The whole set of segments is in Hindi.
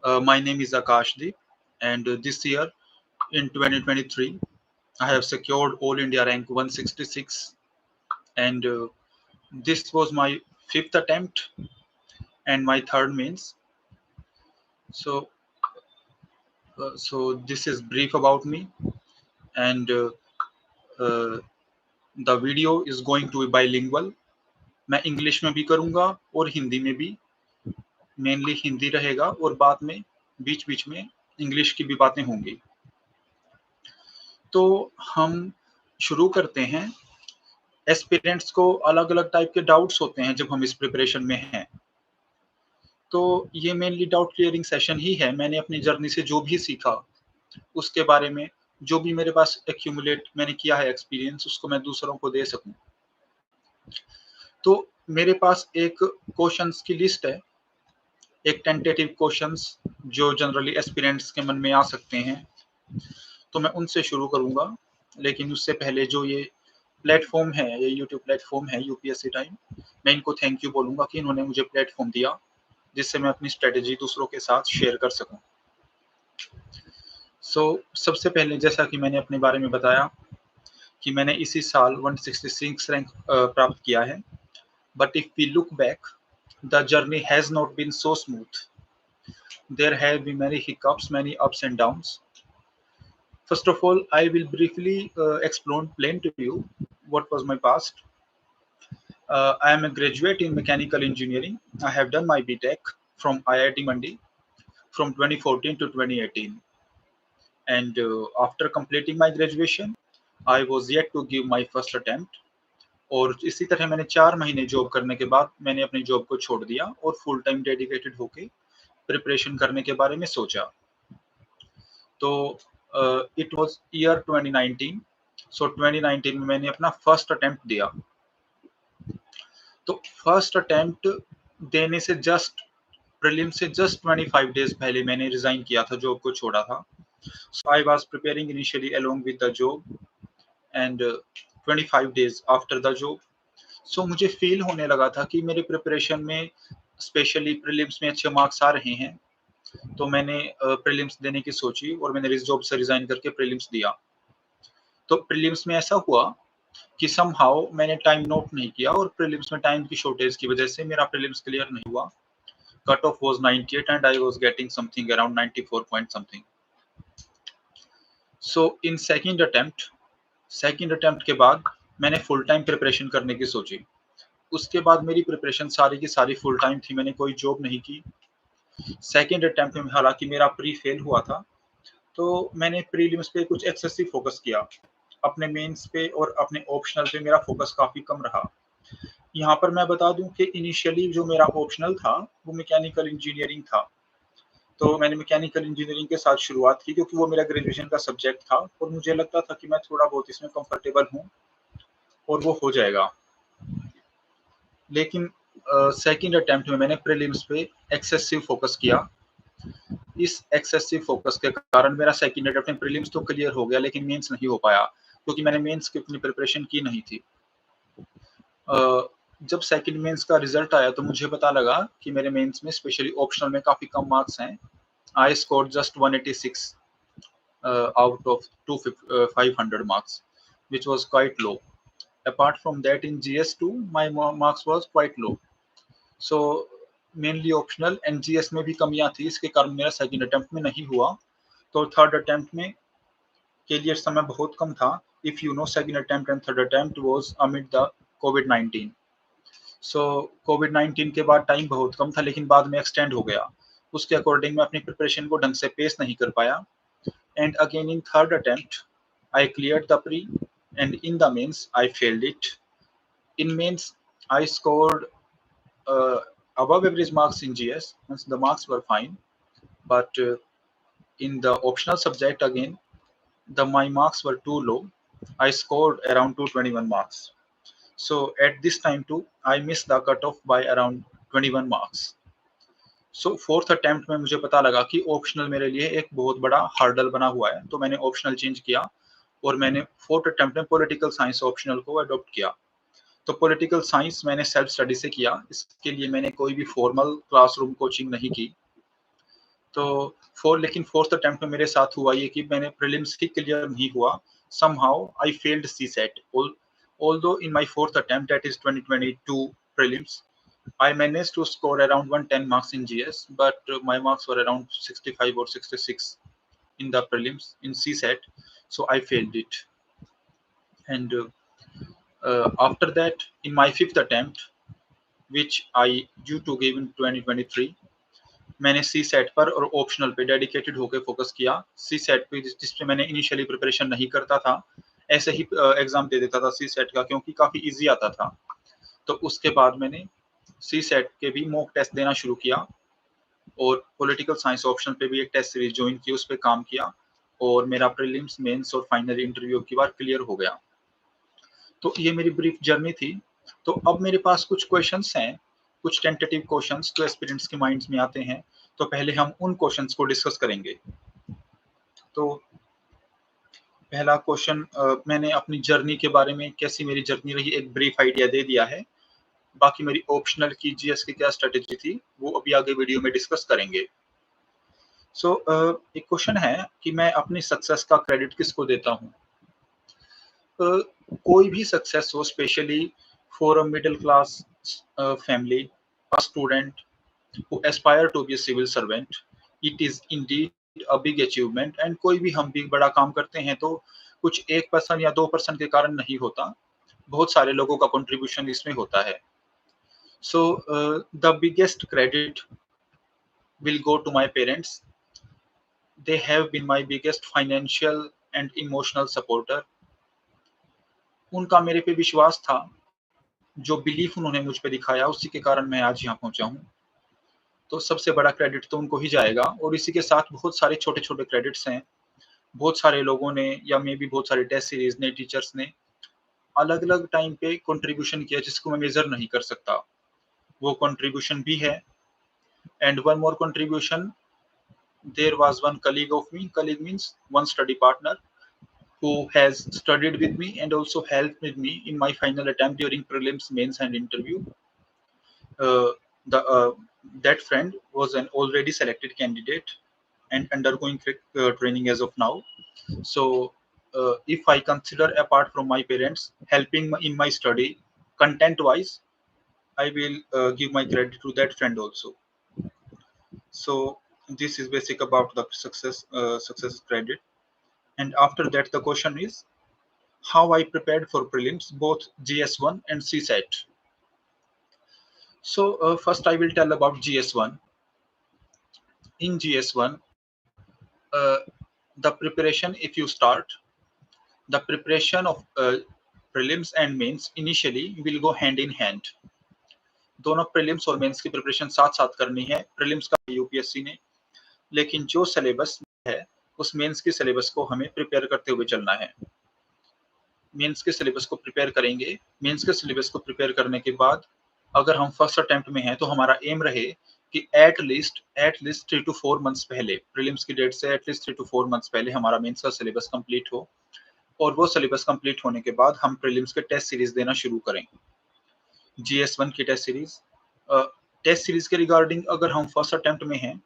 My name is Akashdeep, and this year in 2023, I have secured All India rank 166, and this was my fifth attempt and my third mains. So, so this is brief about me, and uh, the video is going to be bilingual. मैं इंग्लिश में भी करूँगा और हिंदी में भी, मेनली हिंदी रहेगा और बाद में बीच बीच में इंग्लिश की भी बातें होंगी। तो हम शुरू करते हैं। एस्पिरेंट्स को अलग अलग टाइप के डाउट्स होते हैं जब हम इस प्रिपरेशन में हैं। तो ये मेनली डाउट क्लियरिंग सेशन ही है। मैंने अपनी जर्नी से जो भी सीखा उसके बारे में, जो भी मेरे पास एक्यूमुलेट मैंने किया है एक्सपीरियंस, उसको मैं दूसरों को दे सकूं। तो मेरे पास एक क्वेश्चंस की लिस्ट है, एक टेंटेटिव क्वेश्चंस जो जनरली एस्पिरेंट्स के मन में आ सकते हैं। तो मैं उनसे शुरू करूंगा, लेकिन उससे पहले जो ये प्लेटफॉर्म है, ये यूट्यूब प्लेटफॉर्म है यूपीएससी टाइम, मैं इनको थैंक यू बोलूंगा कि इन्होंने मुझे प्लेटफॉर्म दिया जिससे मैं अपनी स्ट्रेटेजी दूसरों के साथ शेयर कर सकूं। सबसे पहले जैसा कि मैंने अपने बारे में बताया कि मैंने इसी साल 166 रैंक प्राप्त किया है, but if we look back, the journey has not been so smooth. There have been many hiccups, many ups and downs. First of all, I will briefly explain to you what was my past. I am a graduate in mechanical engineering. I have done my BTech from IIT Mandi from 2014 to 2018. And after completing my graduation, I was yet to give my first attempt. और इसी तरह मैंने 4 महीने जॉब करने के बाद मैंने अपनी जॉब को छोड़ दिया और फुल टाइम डेडिकेटेड होके प्रिपरेशन करने के बारे में सोचा। तो इट वाज ईयर 2019। सो 2019 में मैंने अपना फर्स्ट अटेम्प्ट दिया। तो फर्स्ट अटेम्प्ट देने से जस्ट प्रीलिम से जस्ट 25 डेज पहले मैंने रिजाइन किया था, जॉब को छोड़ा था। So I was preparing initially along with the job and 25 days after the job, so मुझे फील होने लगा था कि मेरे प्रिपरेशन में स्पेशली प्रीलिम्स में अच्छे मार्क्स आ रहे हैं। तो मैंने प्रीलिम्स देने की सोची और मैंने इस जॉब से रिजाइन करके प्रीलिम्स दिया। तो प्रीलिम्स में ऐसा हुआ कि समहाउ मैंने टाइम नोट नहीं किया और प्रीलिम्स में टाइम की शॉर्टेज की वजह से मेरा प्रीलिम्स क्लियर नहीं हुआ। Cut off was 98 and I was getting something around 94 point something. So in second attempt के बाद मैंने फुल टाइम प्रिपरेशन करने की सोची। उसके बाद मेरी प्रिपरेशन सारी की सारी फुल टाइम थी, मैंने कोई जॉब नहीं की। सेकंड अटेम्प्ट में हालांकि मेरा प्री फेल हुआ था, तो मैंने प्रीलिम्स पे कुछ एक्सेसिव फोकस किया। अपने मेंस पे और अपने ऑप्शनल पे मेरा फोकस काफी कम रहा। यहाँ पर मैं बता दूं कि इनिशियली जो मेरा ऑप्शनल था वो मैकेनिकल इंजीनियरिंग था। तो मैंने मैकेनिकल इंजीनियरिंग के साथ शुरुआत की क्योंकि वो मेरा ग्रेजुएशन का सब्जेक्ट था और मुझे लगता था कि मैं थोड़ा बहुत इसमें कंफर्टेबल हूँ और वो हो जाएगा। लेकिन सेकंड अटेम्प्ट में मैंने प्रीलिम्स पे एक्सेसिव फोकस किया। इस एक्सेसिव फोकस के कारण मेरा सेकंड अटेम्प्ट में प्रीलिम्स तो क्लियर हो गया, लेकिन मेंस नहीं हो पाया क्योंकि मैंने मेंस की उतनी प्रिपरेशन की नहीं थी। जब सेकंड मेंस का रिजल्ट आया तो मुझे पता लगा कि मेरे मेंस में स्पेशली ऑप्शनल में काफी कम मार्क्स हैं। I scored just 186 out of 500 marks, which was quite low. Apart from that, in GS2, my marks was quite low. So mainly optional and GS में भी कमियां थी, इसके कारण मेरा सेकंड अटेम्प्ट में नहीं हुआ। तो थर्ड अटेम्प्ट में के लिए समय बहुत कम था। If you know, second attempt and third attempt was amid the कोविड-19। सो कोविड-19 के बाद टाइम बहुत कम था, लेकिन बाद में एक्सटेंड हो गया। उसके अकॉर्डिंग मैं अपनी प्रिपरेशन को ढंग से पेश नहीं कर पाया। And again in third attempt I cleared the pre and in the mains I failed it. In mains, I scored above average marks in GS. The marks were fine, but in the optional subject again, my marks were too low. I scored around 221 marks. So at this time too, I missed the cutoff by around 21 marks. So fourth attempt में मुझे पता लगा कि ऑप्शनल मेरे लिए एक बहुत बड़ा हार्डल बना हुआ है, तो मैंने ऑप्शनल चेंज किया और मैंने फोर्थ अटेम्प्ट में पॉलिटिकल साइंस ऑप्शनल को अडॉप्ट किया। तो पॉलिटिकल साइंस मैंने सेल्फ स्टडी से किया। इसके लिए मैंने कोई भी फॉर्मल क्लासरूम कोचिंग नहीं की। तो लेकिन फोर्थ अटेम्प्ट में मेरे साथ हुआ ये कि मैंने प्रीलिम्स ही क्लियर नहीं हुआ, somehow I failed CSAT. Although in my fourth attempt, that is 2022 prelims, I managed to score around 110 marks in GS, but my marks were around 65 or 66 in the prelims in CSAT, so I failed it. And after that, in my fifth attempt, which I due to give in 2023, मैंने सी सेट पर और ऑप्शनल पे डेडिकेटेड होकर फोकस किया। सी सेट पे जिस पे मैंने इनिशियली प्रिपरेशन नहीं करता था, ऐसे ही एग्जाम दे देता था सी सेट का, क्योंकि काफी इजी आता था। तो उसके बाद मैंने सी सेट के भी मॉक टेस्ट देना शुरू किया और पॉलिटिकल साइंस ऑप्शन पे भी एक टेस्ट सीरीज ज्वाइन की, उस पर काम किया और मेरा प्रीलिम्स, मेंस और फाइनल इंटरव्यू की बार क्लियर हो गया। तो ये मेरी ब्रीफ जर्नी थी। तो अब मेरे पास कुछ क्वेश्चंस हैं, कुछ टेंटेटिव क्वेश्चंस जो एस्पिरेंट्स के माइंड्स में आते हैं। तो पहले हम उन क्वेश्चंस को डिस्कस करेंगे। तो पहला क्वेश्चन, मैंने अपनी जर्नी के बारे में, कैसी मेरी जर्नी रही, एक ब्रीफ आइडिया दे दिया है। बाकी मेरी ऑप्शनल की जीएस की क्या स्ट्रेटेजी थी वो अभी आगे वीडियो में डिस्कस करेंगे। सो एक क्वेश्चन है कि मैं अपनी सक्सेस का क्रेडिट किसको देता हूँ। कोई भी सक्सेस हो, specially for a middle class family, a student who aspire to be a civil servant, it is indeed a big achievement. And कोई भी हम भी बड़ा काम करते हैं तो कुछ 1% या 2% के कारण नहीं होता, बहुत सारे लोगों का कंट्रीब्यूशन इसमें होता है। So the biggest credit will go to my parents. They have been my biggest financial and emotional supporter. उनका मेरे पे विश्वास था, जो बिलीफ उन्होंने मुझ पे दिखाया, उसी के कारण मैं आज यहाँ पहुंचा हूँ। तो सबसे बड़ा क्रेडिट तो उनको ही जाएगा, और इसी के साथ बहुत सारे छोटे-छोटे क्रेडिट्स हैं। बहुत सारे लोगों ने, या मे बी बहुत सारे टेस्ट सीरीज ने, टीचर्स ने अलग-अलग टाइम पे कंट्रीब्यूशन किया, जिसको मैं मेजर नहीं कर सकता। वो कंट्रीब्यूशन भी है। And one more contribution, there was one colleague of me, colleague means one study partner, who has studied with me and also helped with me in my final attempt during prelims, mains and interview. Uh, the That friend was an already selected candidate and undergoing training as of now. So if I consider, apart from my parents helping in my study content wise, I will give my credit to that friend also. So this is basic about the success credit. And after that, the question is how I prepared for prelims, both GS1 and CSAT. So first I will tell about GS1. In GS1, uh, the preparation, if you start, the preparation of prelims and mains initially will go hand in hand. दोनों प्रीलिम्स और मेंस की प्रिपरेशन साथ साथ करनी है। प्रीलिम्स का यूपीएससी ने, लेकिन जो सिलेबस है उस मेंस के सिलेबस को हमें प्रिपेयर करते हुए चलना है। मेंस के सिलेबस को प्रिपेयर करेंगे। मेंस के सिलेबस को प्रिपेयर करने के बाद अगर हम फर्स्ट अटेम्प्ट में हैं तो हमारा एम रहे कि एट लीस्ट 3 to 4 मंथ्स पहले, प्रीलिम्स की डेट से एटलीस्ट 3 to 4 मंथ्स पहले हमारा मेंस का सिलेबस कंप्लीट हो, और वो सिलेबस कंप्लीट होने के बाद हम प्रीलिम्स के टेस्ट सीरीज देना शुरू करें। GS1 की टेस्ट सीरीज के रिगार्डिंग अगर हम फर्स्ट अटेम्प्ट में हैं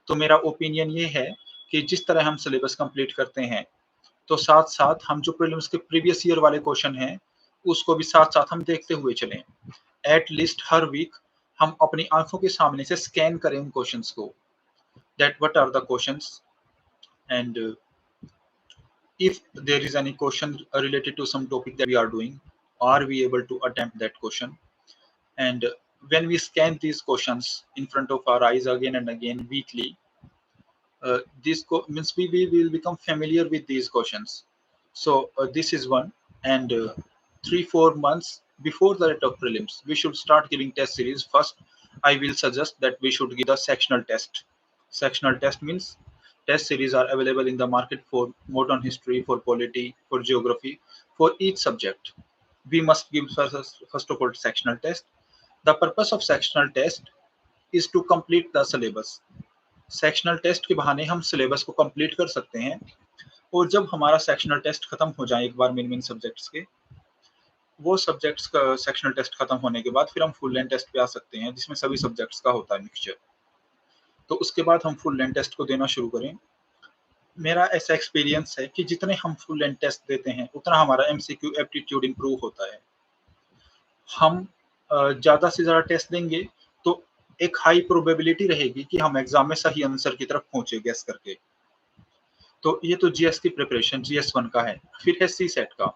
तो मेरा ओपिनियन ये है कि जिस तरह हम सिलेबस कंप्लीट करते हैं, तो साथ साथ हम जो प्रीलिम्स के प्रीवियस ईयर वाले क्वेश्चन हैं उसको भी साथ साथ हम देखते हुए चलें। एट लीस्ट हर वीक हम अपनी आंखों के सामने से स्कैन करें उन क्वेश्चंस को, that what are the questions, and if there is any question related to some topic that we are doing, are we able to attempt that question? And when we scan these questions in front of our eyes again and again weekly, means we will become familiar with these questions. So this is one. And 3-4 months before the date of prelims, we should start giving test series. First, I will suggest that we should give the sectional test. Sectional test means test series are available in the market for modern history, for polity, for geography, for each subject. We must give first of all sectional test. The purpose of sectional test is to complete the syllabus. Sectional test के बहाने हम सिलेबस को कंप्लीट कर सकते हैं, और जब हमारा सेक्शनल टेस्ट खत्म हो जाए एक बार मेन सब्जेक्ट्स के, वो सब्जेक्ट्स का सेक्शनल टेस्ट खत्म होने के बाद फिर हम फुल लेंथ टेस्ट पे आ सकते हैं, जिसमें सभी सब्जेक्ट्स का होता है मिक्सचर। तो उसके बाद हम फुल लेंथ टेस्ट को देना शुरू करें। मेरा ऐसा एक्सपीरियंस है कि जितने हम फुल लेंथ टेस्ट देते हैं, उतना हमारा एमसीक्यू एप्टीट्यूड इम्प्रूव होता है। हम ज़्यादा से ज़्यादा टेस्ट देंगे, तो एक हाई प्रोबेबिलिटी रहेगी कि हम एग्ज़ाम में सही आंसर की तरफ पहुँचे गेस करके। तो ये तो जीएस की प्रिपरेशन जीएस 1 का है। फिर है सीसेट का।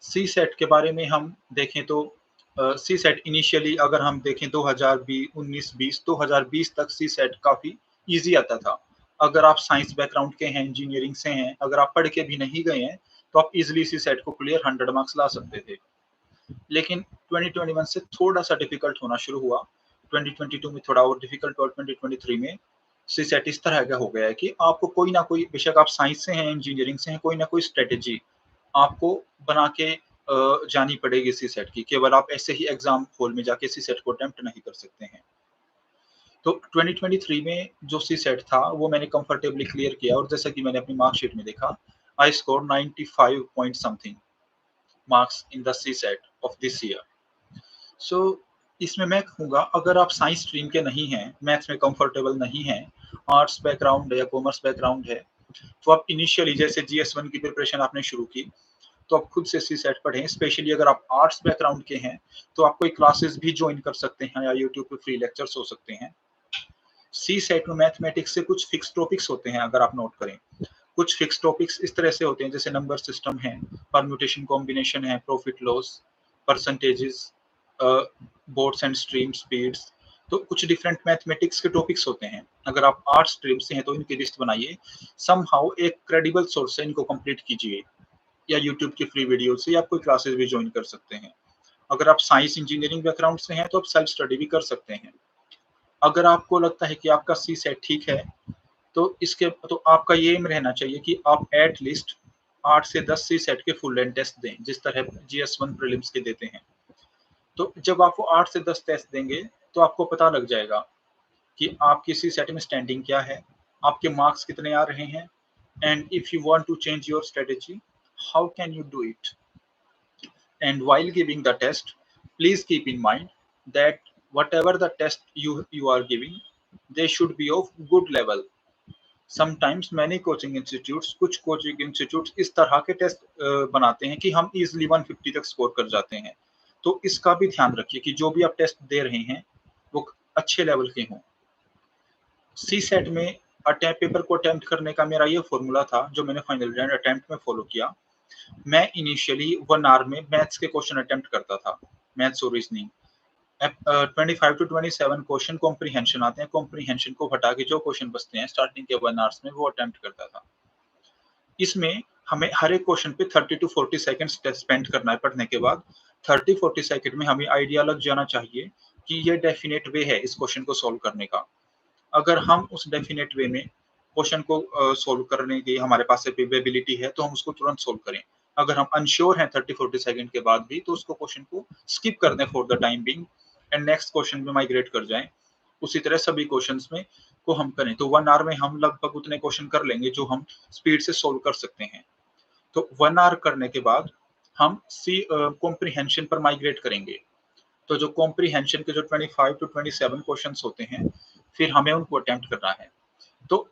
सीसेट के बारे में हम देखें तो सीसेट इनिशियली अगर हम देखें 19-20 2020 तक सीसेट काफ़ी ईज़ी आता था। अगर आप साइंस बैकग्राउंड के हैं, इंजीनियरिंग से हैं, अगर आप पढ़ के भी नहीं गए हैं, तो आप ईज़िली सीसेट को क्लियर 100 मार्क्स ला सकते थे। लेकिन 2021 से थोड़ा-सा डिफ़िकल्ट होना शुरू हुआ। 2022 में थोड़ा और डिफ़िकल्ट और 2023 में सीसेट इस तरह का हो गया है कि आपको कोई ना कोई, बेशक आप साइंस से हैं, इंजीनियरिंग से हैं, कोई ना कोई स्ट्रैटेजी आपको बना के जानी पड़ेगी सीसेट की। केवल आप ऐसे ही एग्ज़ाम हॉल में जाके सीसेट को अटेम्प्ट नहीं कर सकते हैं। तो 2023 में जो सीसेट था, वो मैंने कंफर्टेबली क्लियर किया और जैसा कि मैंने अपनी मार्कशीट में देखा, I scored 95 point something marks in the CSAT of this year. So इसमें मैं कहूँगा, अगर आप साइंस स्ट्रीम के नहीं हैं, मैथ्स में कंफर्टेबल नहीं हैं, आर्ट्स बैकग्राउंड है या कॉमर्स बैकग्राउंड है, तो आप इनिशियली जैसे जीएस 1 की प्रिपरेशन आपने शुरू की, तो आप खुद से सीसेट पढ़ें। स्पेशली अगर आप आर्ट्स बैकग्राउंड के हैं, तो आप कोई क्लासेस भी ज्वाइन कर सकते हैं या यूट्यूब पे फ्री लेक्चर्स हो सकते हैं। सीसेट में मैथमेटिक्स से कुछ फिक्स टॉपिक्स होते हैं, अगर आप नोट करें। कुछ फिक्स टॉपिक्स इस तरह से होते हैं, जैसे नंबर सिस्टम है, परम्यूटेशन कॉम्बिनेशन है, profit loss, percentages, boards and stream speeds. तो कुछ डिफरेंट मैथमेटिक्स के टॉपिक्स होते हैं। अगर आप आर्ट्स स्ट्रीम से हैं, तो इनकी लिस्ट बनाइए, समहाउ एक क्रेडिबल सोर्स से इनको कंप्लीट कीजिए, या यूट्यूब की फ्री वीडियो से, या कोई क्लासेस भी ज्वाइन कर सकते हैं। अगर आप साइंस इंजीनियरिंग बैकग्राउंड से हैं, तो आप सेल्फ स्टडी भी कर सकते हैं। अगर आपको लगता है कि आपका सी सेट ठीक है, तो आपका ये एम रहना चाहिए कि आप एट लीस्ट 8 से 10 सी सेट के फुल लेंथ टेस्ट दें, जिस तरह जीएस 1 प्रीलिम्स के देते हैं। तो जब आप वो 8 से 10 टेस्ट देंगे, तो आपको पता लग जाएगा कि आपकी सी सेट में स्टैंडिंग क्या है, आपके मार्क्स कितने आ रहे हैं, and if you want to change your strategy, how can you do it? And while giving the test, please keep in mind that whatever the test you are giving, they should be of good level. Sometimes many coaching institutes, कुछ कोचिंग इंस्टीट्यूट्स इस तरह के टेस्ट बनाते हैं कि हम इजीली 150 तक स्कोर कर जाते हैं। तो इसका भी ध्यान रखिए कि जो भी आप टेस्ट दे रहे हैं, वो अच्छे लेवल के हों। सी सेट में पेपर को अटेम्प्ट करने का मेरा ये फॉर्मूला था, जो मैंने फाइनल अटेम्प्ट में फॉलो किया। मैं इनिशियली 1 आवर में मैथ्स के क्वेश्चन अटेम्प्ट करता था, मैथ्स और रीजनिंग। 25 टू 27 क्वेश्चन कॉम्प्रिहेंशन आते हैं, कॉम्प्रिहेंशन को हटा के जो क्वेश्चन बचते हैं स्टार्टिंग के 1 आवर्स में, वो अटेम्प्ट करता था। इसमें हमें हर एक क्वेश्चन पे 30 टू 40 सेकंड्स स्पेंड करना है पढ़ने के बाद। 30-40 सेकंड में हमें आइडिया लग जाना चाहिए कि ये डेफिनेट वे है इस क्वेश्चन को सॉल्व करने का। अगर हम उस डेफिनेट वे में क्वेश्चन को सॉल्व करने की हमारे पास एबिलिटी है, तो हम उसको तुरंत सॉल्व करें। अगर हम अनश्योर हैं 30-40 सेकंड के बाद भी, तो उसको क्वेश्चन को स्किप कर दें for the time being, and next question में माइग्रेट कर जाएं। उसी तरह सभी क्वेश्चंस में को हम करें, तो 1 आवर में हम लगभग उतने क्वेश्चन कर लेंगे जो हम स्पीड से सॉल्व कर सकते हैं। तो 1 आवर करने के बाद हम कॉम्प्रिहेंशन पर माइग्रेट करेंगे। तो जो कॉम्प्रिहेंशन के जो 25 टू 27 क्वेश्चंस होते हैं, फिर हमें उनको अटेम्प्ट करना है। तो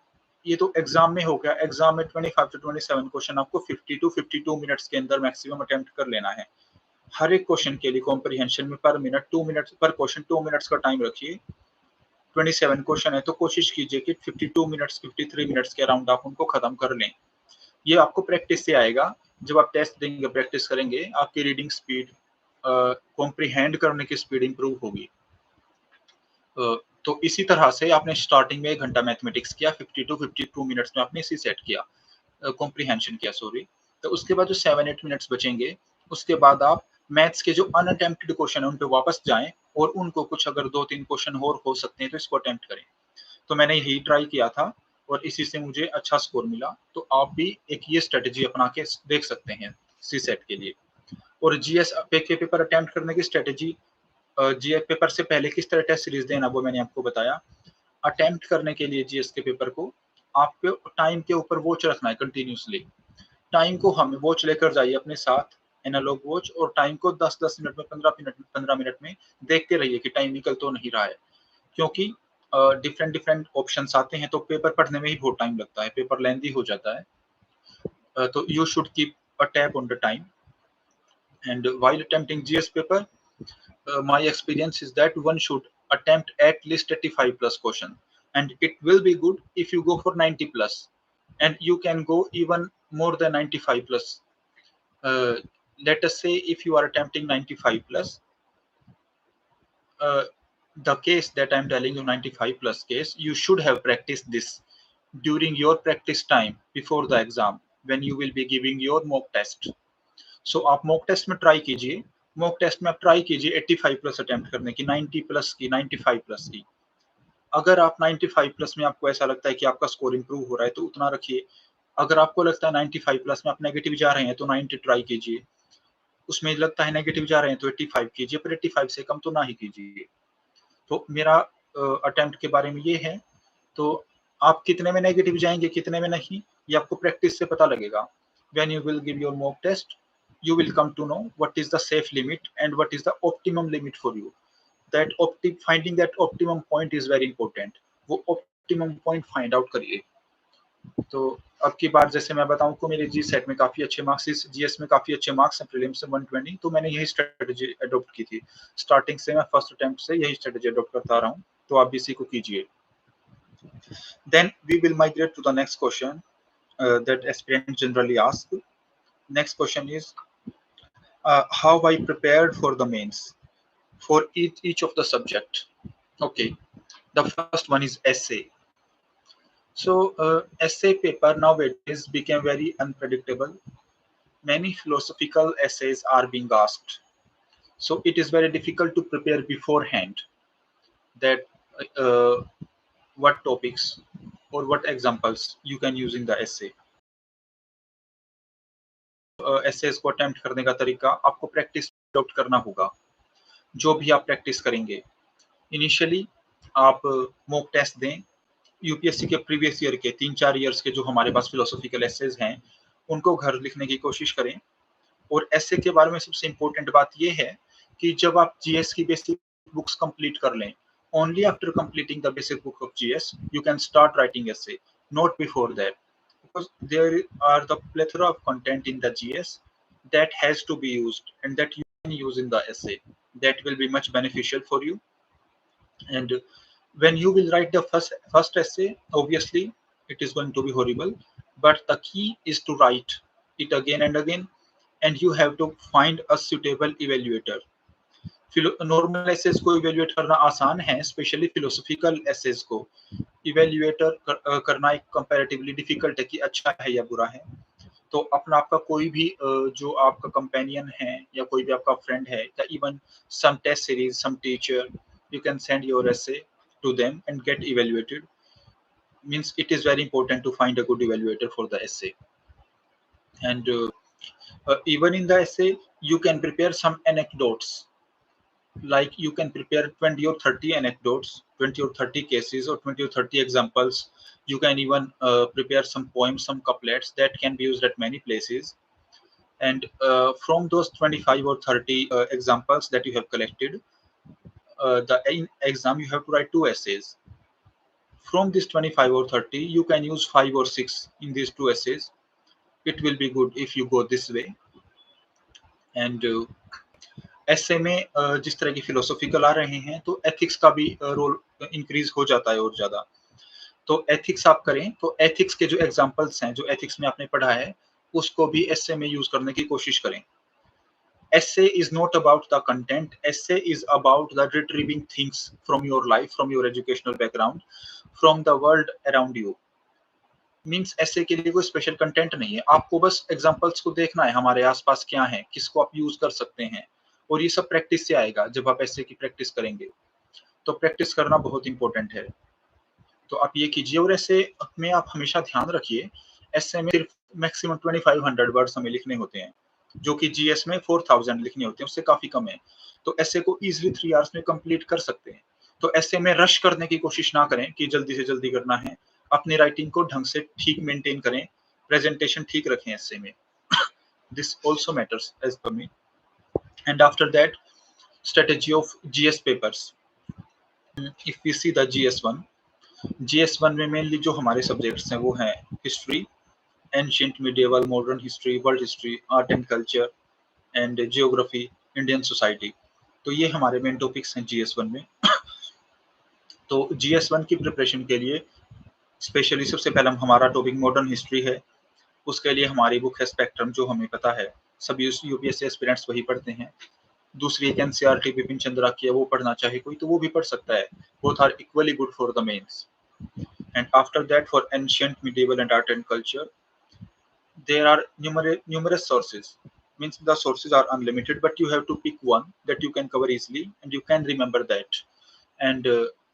ये तो एग्जाम में हो गया। एग्जाम में 25 टू 27 क्वेश्चन आपको 50 टू 52 मिनट्स के अंदर मैक्सिमम अटेम्प्ट कर लेना है। हर एक क्वेश्चन के लिए कॉम्प्रिहेंशन में पर मिनट 2 मिनट्स पर क्वेश्चन, 2 मिनट्स का टाइम रखिए। 27 क्वेश्चन है, तो कोशिश कीजिए कि 52 मिनट्स 53 मिनट्स के अराउंड आप उनको खत्म कर लें। ये आपको प्रैक्टिस से आएगा। जब आप टेस्ट देंगे, प्रैक्टिस करेंगे, आपकी रीडिंग स्पीड, कॉम्प्रिहेंड करने की स्पीड इंप्रूव होगी। तो इसी तरह से आपने स्टार्टिंग में 1 घंटा मैथमेटिक्स किया, 50 टू 52 मिनट्स में आपने इसी सेट किया, कॉम्प्रिहेंशन किया, सॉरी। तो उसके बाद जो 7-8 मिनट्स बचेंगे, उसके बाद आप मैथ्स के जो अनअटेम्प्टेड क्वेश्चन है, उन पे वापस जाएँ और उनको कुछ अगर 2-3 क्वेश्चन और हो सकते हैं, तो इसको अटेम्प्ट करें। तो मैंने यही ट्राई किया था और इसी से मुझे अच्छा स्कोर मिला। तो आप भी एक ये स्ट्रेटजी अपना के देख सकते हैं सी सेट के लिए। और जीएस के पेपर अटेम्प्ट करने की स्ट्रेटजी, जीएस पेपर से पहले किस तरह टेस्ट सीरीज देना, वो मैंने आपको बताया। अटेम्प्ट करने के लिए जीएस के पेपर को आपको टाइम के ऊपर वॉच रखना है कंटिन्यूसली। टाइम को हमें वॉच लेकर जाइए अपने साथ, एनालॉग वॉच, और टाइम को 10-10 मिनट में, 15 मिनट में देखते रहिए कि टाइम निकल तो नहीं रहा है। क्योंकि डिफरेंट डिफरेंट ऑप्शंस आते हैं, तो पेपर पढ़ने में ही बहुत टाइम लगता है, पेपर लेंथी हो जाता है. तो you should keep a tab on the time. And while attempting GS paper, my experience is that one should attempt at least 85 plus question, and it will be good if you go for 90 plus, and you can go even more than 95 plus. Uh, let us say if you are attempting 95 plus, uh, the case that I'm telling you, 95 plus case, you should have practiced this during your practice time before the exam when you will be giving your mock test. सो आप मॉक टेस्ट में ट्राई कीजिए, मॉक टेस्ट में आप ट्राई कीजिए 85 प्लस अटेम्प्ट करने की, 90 प्लस की, 95 प्लस की. अगर आप 95 प्लस में आपको ऐसा लगता है कि आपका स्कोर इंप्रूव हो रहा है तो उतना रखिए. अगर आपको लगता है 95 प्लस में आप नेगेटिव जा रहे हैं तो 90 ट्राई कीजिए. उसमें लगता है नेगेटिव जा रहे हैं तो 85 कीजिए, पर 85 से कम तो ना ही कीजिए. तो मेरा अटेम्प्ट के बारे में ये है. तो आप कितने में नेगेटिव जाएंगे, कितने में नहीं, ये आपको प्रैक्टिस से पता लगेगा. When you will give your mock test, you will come to know what is the safe limit and what is the optimum limit for you. That finding that optimum point is very important. वो optimum point find out करिए. तो अब की बार जैसे मैं बताऊं को मेरे जी सेट में काफी अच्छे मार्क्स, इस जीएस में काफी अच्छे मार्क्स हैं, प्रीलिम्स से 120, तो मैंने यही स्ट्रेटजी अडॉप्ट की थी. स्टार्टिंग से मैं फर्स्ट अटेम्प्ट से यही स्ट्रेटजी अडॉप्ट करता रहा हूं, तो आप भी इसी को कीजिए. Then we will migrate to the next question that aspirants generally ask. Next question is how I prepared for the mains for each of the subject. Okay, the first one is essay. So essay paper nowadays became very unpredictable. Many philosophical essays are being asked. So it is very difficult to prepare beforehand that uh, what topics or what examples you can use in the essay. Essays को अटेम्प्ट करने का तरीका आपको प्रैक्टिस अडॉप्ट करना होगा. जो भी आप प्रैक्टिस करेंगे, इनिशियली आप मॉक टेस्ट दें. यूपीएससी के प्रीवियस ईयर के 3-4 ईयर्स के जो हमारे पास फिलोसॉफिकल एसेज हैं, उनको घर लिखने की कोशिश करें. और ऐसे के बारे में सबसे इम्पोर्टेंट बात ये है कि जब आप जीएस की बेसिक बुक्स कंप्लीट कर लें, only after completing the basic book of GS you can start writing essay, not before that, because there are the plethora of content in the GS that has to be used and that you can use in the essay. That will be much beneficial for you. And when you will write the first essay, obviously it is going to be horrible, but the key is to write it again and again, and you have to find a suitable evaluator. Normal essays को इवेल्युएट करना आसान है, स्पेशली फिलोसॉफिकल एसेज को इवेल्युएटर करना एक कंपैरेटिवली डिफिकल्ट है कि अच्छा है या बुरा है. तो अपना आपका कोई भी जो आपका कंपेनियन है या कोई भी आपका फ्रेंड है या even some test series, some teacher, you can send your essay to them and get evaluated. Means it is very important to find a good evaluator for the essay. And even in the essay you can prepare some anecdotes, like you can prepare 20 or 30 anecdotes, 20 or 30 cases or 20 or 30 examples. You can even prepare some poems, some couplets that can be used at many places. And from those 25 or 30 examples that you have collected, the exam you have to write 2 essays. From this 25 or 30 you can use 5 or 6 in these 2 essays. It will be good if you go this way. And ऐसे में जिस तरह की फिलोसॉफिकल आ रहे हैं तो एथिक्स का भी रोल इंक्रीज हो जाता है और ज्यादा. तो एथिक्स आप करें तो एथिक्स के जो एग्जांपल्स हैं, जो एथिक्स में आपने पढ़ा है, उसको भी एसे में यूज करने की कोशिश करें. essay is not about the content. Essay is about the retrieving things from your life, from your educational background, from the world around you. Means ऐसे के लिए कोई स्पेशल कंटेंट नहीं है, आपको बस एग्जांपल्स को देखना है, हमारे आसपास क्या है, किसको आप यूज कर सकते हैं. और ये सब प्रैक्टिस से आएगा. जब आप ऐसे की प्रैक्टिस करेंगे तो प्रैक्टिस करना बहुत इंपॉर्टेंट है. तो आप ये कीजिए. और ऐसे में आप हमेशा ध्यान रखिए, ऐसे में सिर्फ मैक्सिमम 2500 वर्ड्स हमें लिखने होते हैं, जो कि जीएस में 4000 लिखने होते हैं, उससे काफी कम है. तो ऐसे को इजीली 3 आवर्स में कंप्लीट कर सकते हैं. तो ऐसे में रश करने की कोशिश ना करें कि जल्दी से जल्दी करना है. अपनी राइटिंग को ढंग से ठीक मेंटेन करें, प्रेजेंटेशन ठीक रखें ऐसे में. This also matters as per me. And after that, strategy of GS papers. If we see the GS1 में मेनली जो हमारे सब्जेक्ट्स हैं वो हैं history, ancient, medieval, modern history, world history, art and culture and geography, Indian society. तो ये हमारे मेन टॉपिक्स हैं GS1 में। तो GS1 की प्रिपरेशन के लिए स्पेशली सबसे पहला हमारा टॉपिक मॉडर्न हिस्ट्री है। उसके लिए हमारी बुक है स्पेक्ट्रम, जो हमें पता है सभी यूपीएससी एस्पिरेंट्स वही पढ़ते हैं। दूसरी एक एनसीईआरटी बिपिन चंद्रा की है, वो पढ़ना चाहे कोई तो वो भी पढ़ सकता है। Both are equally good for the mains. And after that for ancient, medieval and art and culture there are numerous sources. Means the sources are unlimited, but you have to pick one that you can cover easily and you can remember that. And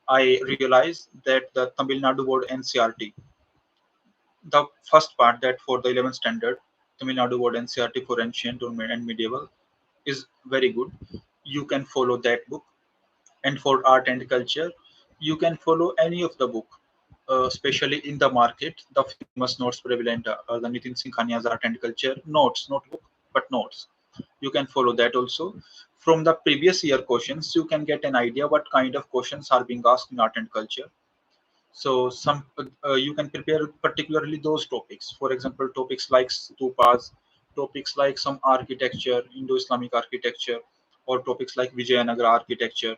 I realized that the Tamil Nadu board NCRT, the first part, that for the 11th standard Tamil Nadu board NCRT for ancient and medieval is very good. You can follow that book. And for art and culture, you can follow any of the book, especially in the market. The famous notes prevalent are the Nitin Singhania's art and culture notes, not book but notes. You can follow that also. From the previous year questions, you can get an idea what kind of questions are being asked in art and culture. So some you can prepare particularly those topics. For example, topics like stupas, topics like some architecture, Indo-Islamic architecture, or topics like Vijayanagara architecture.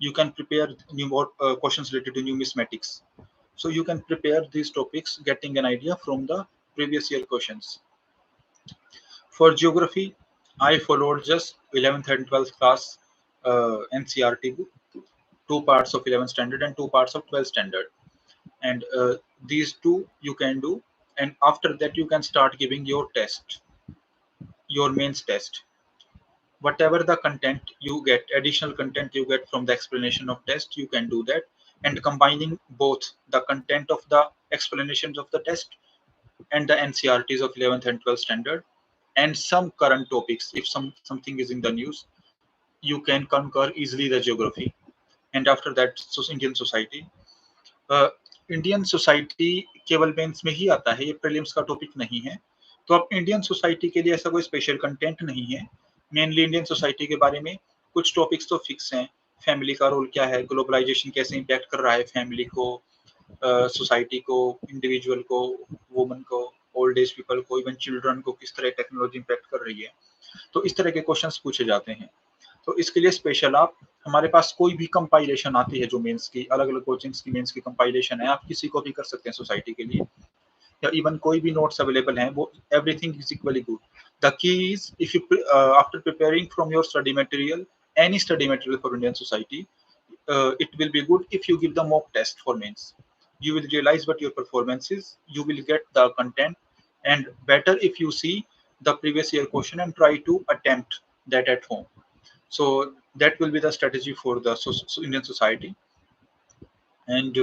You can prepare more questions related to numismatics. So you can prepare these topics getting an idea from the previous year questions. For geography, I followed just 11th and 12th class NCRT book, 2 parts of 11th standard and 2 parts of 12th standard. And these two you can do. And after that, you can start giving your test, your mains test. Whatever the content you get, additional content you get from the explanation of test, you can do that. And combining both the content of the explanations of the test and the NCRTs of 11th and 12th standard and some current topics, if something is in the news, you can conquer easily the geography. And after that, Indian society. Indian society केवल मेंस में ही आता है, ये प्रीलिम्स का टॉपिक नहीं है। तो अब इंडियन सोसाइटी के लिए ऐसा कोई स्पेशल कंटेंट नहीं है। मेनली इंडियन सोसाइटी के बारे में कुछ टॉपिक्स तो फिक्स हैं। फैमिली का रोल क्या है, ग्लोबलाइजेशन कैसे इम्पैक्ट कर रहा है फैमिली को, सोसाइटी को, इंडिविजुअल को, वुमन को, ओल्ड एज पीपल को, इवन चिल्ड्रन को किस तरह टेक्नोलॉजी इम्पैक्ट कर रही है। तो इस तरह के क्वेश्चंस पूछे जाते हैं। तो इसके लिए स्पेशल आप, हमारे पास कोई भी कंपाइलेशन आती है जो मेंस की, अलग अलग कोचिंग्स की मेंस की कंपाइलेशन है, आप किसी को भी कर सकते हैं सोसाइटी के लिए, या इवन कोई भी नोट्स अवेलेबल हैं, वो everything is equally good. The key is if you after preparing from your study material, any study material for Indian society, it will be good if you give the mock test for mains. You will realize what your performance is, you will get the content, and better if you see the previous year question and try to attempt that at home. So that will be the strategy for the Indian society. And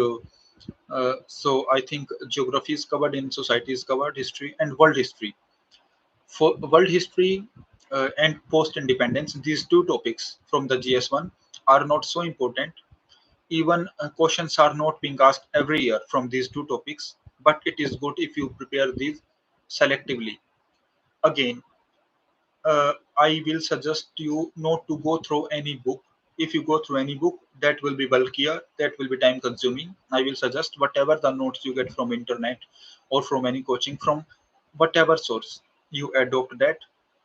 so I think geography is covered, in society is covered, history and world history. For world history and post independence, these two topics from the GS1 are not so important. Even questions are not being asked every year from these two topics, but it is good if you prepare these selectively. Again, I will suggest you not to go through any book. If you go through any book, that will be bulkier, that will be time consuming. I will suggest whatever the notes you get from internet or from any coaching, from whatever source, you adopt that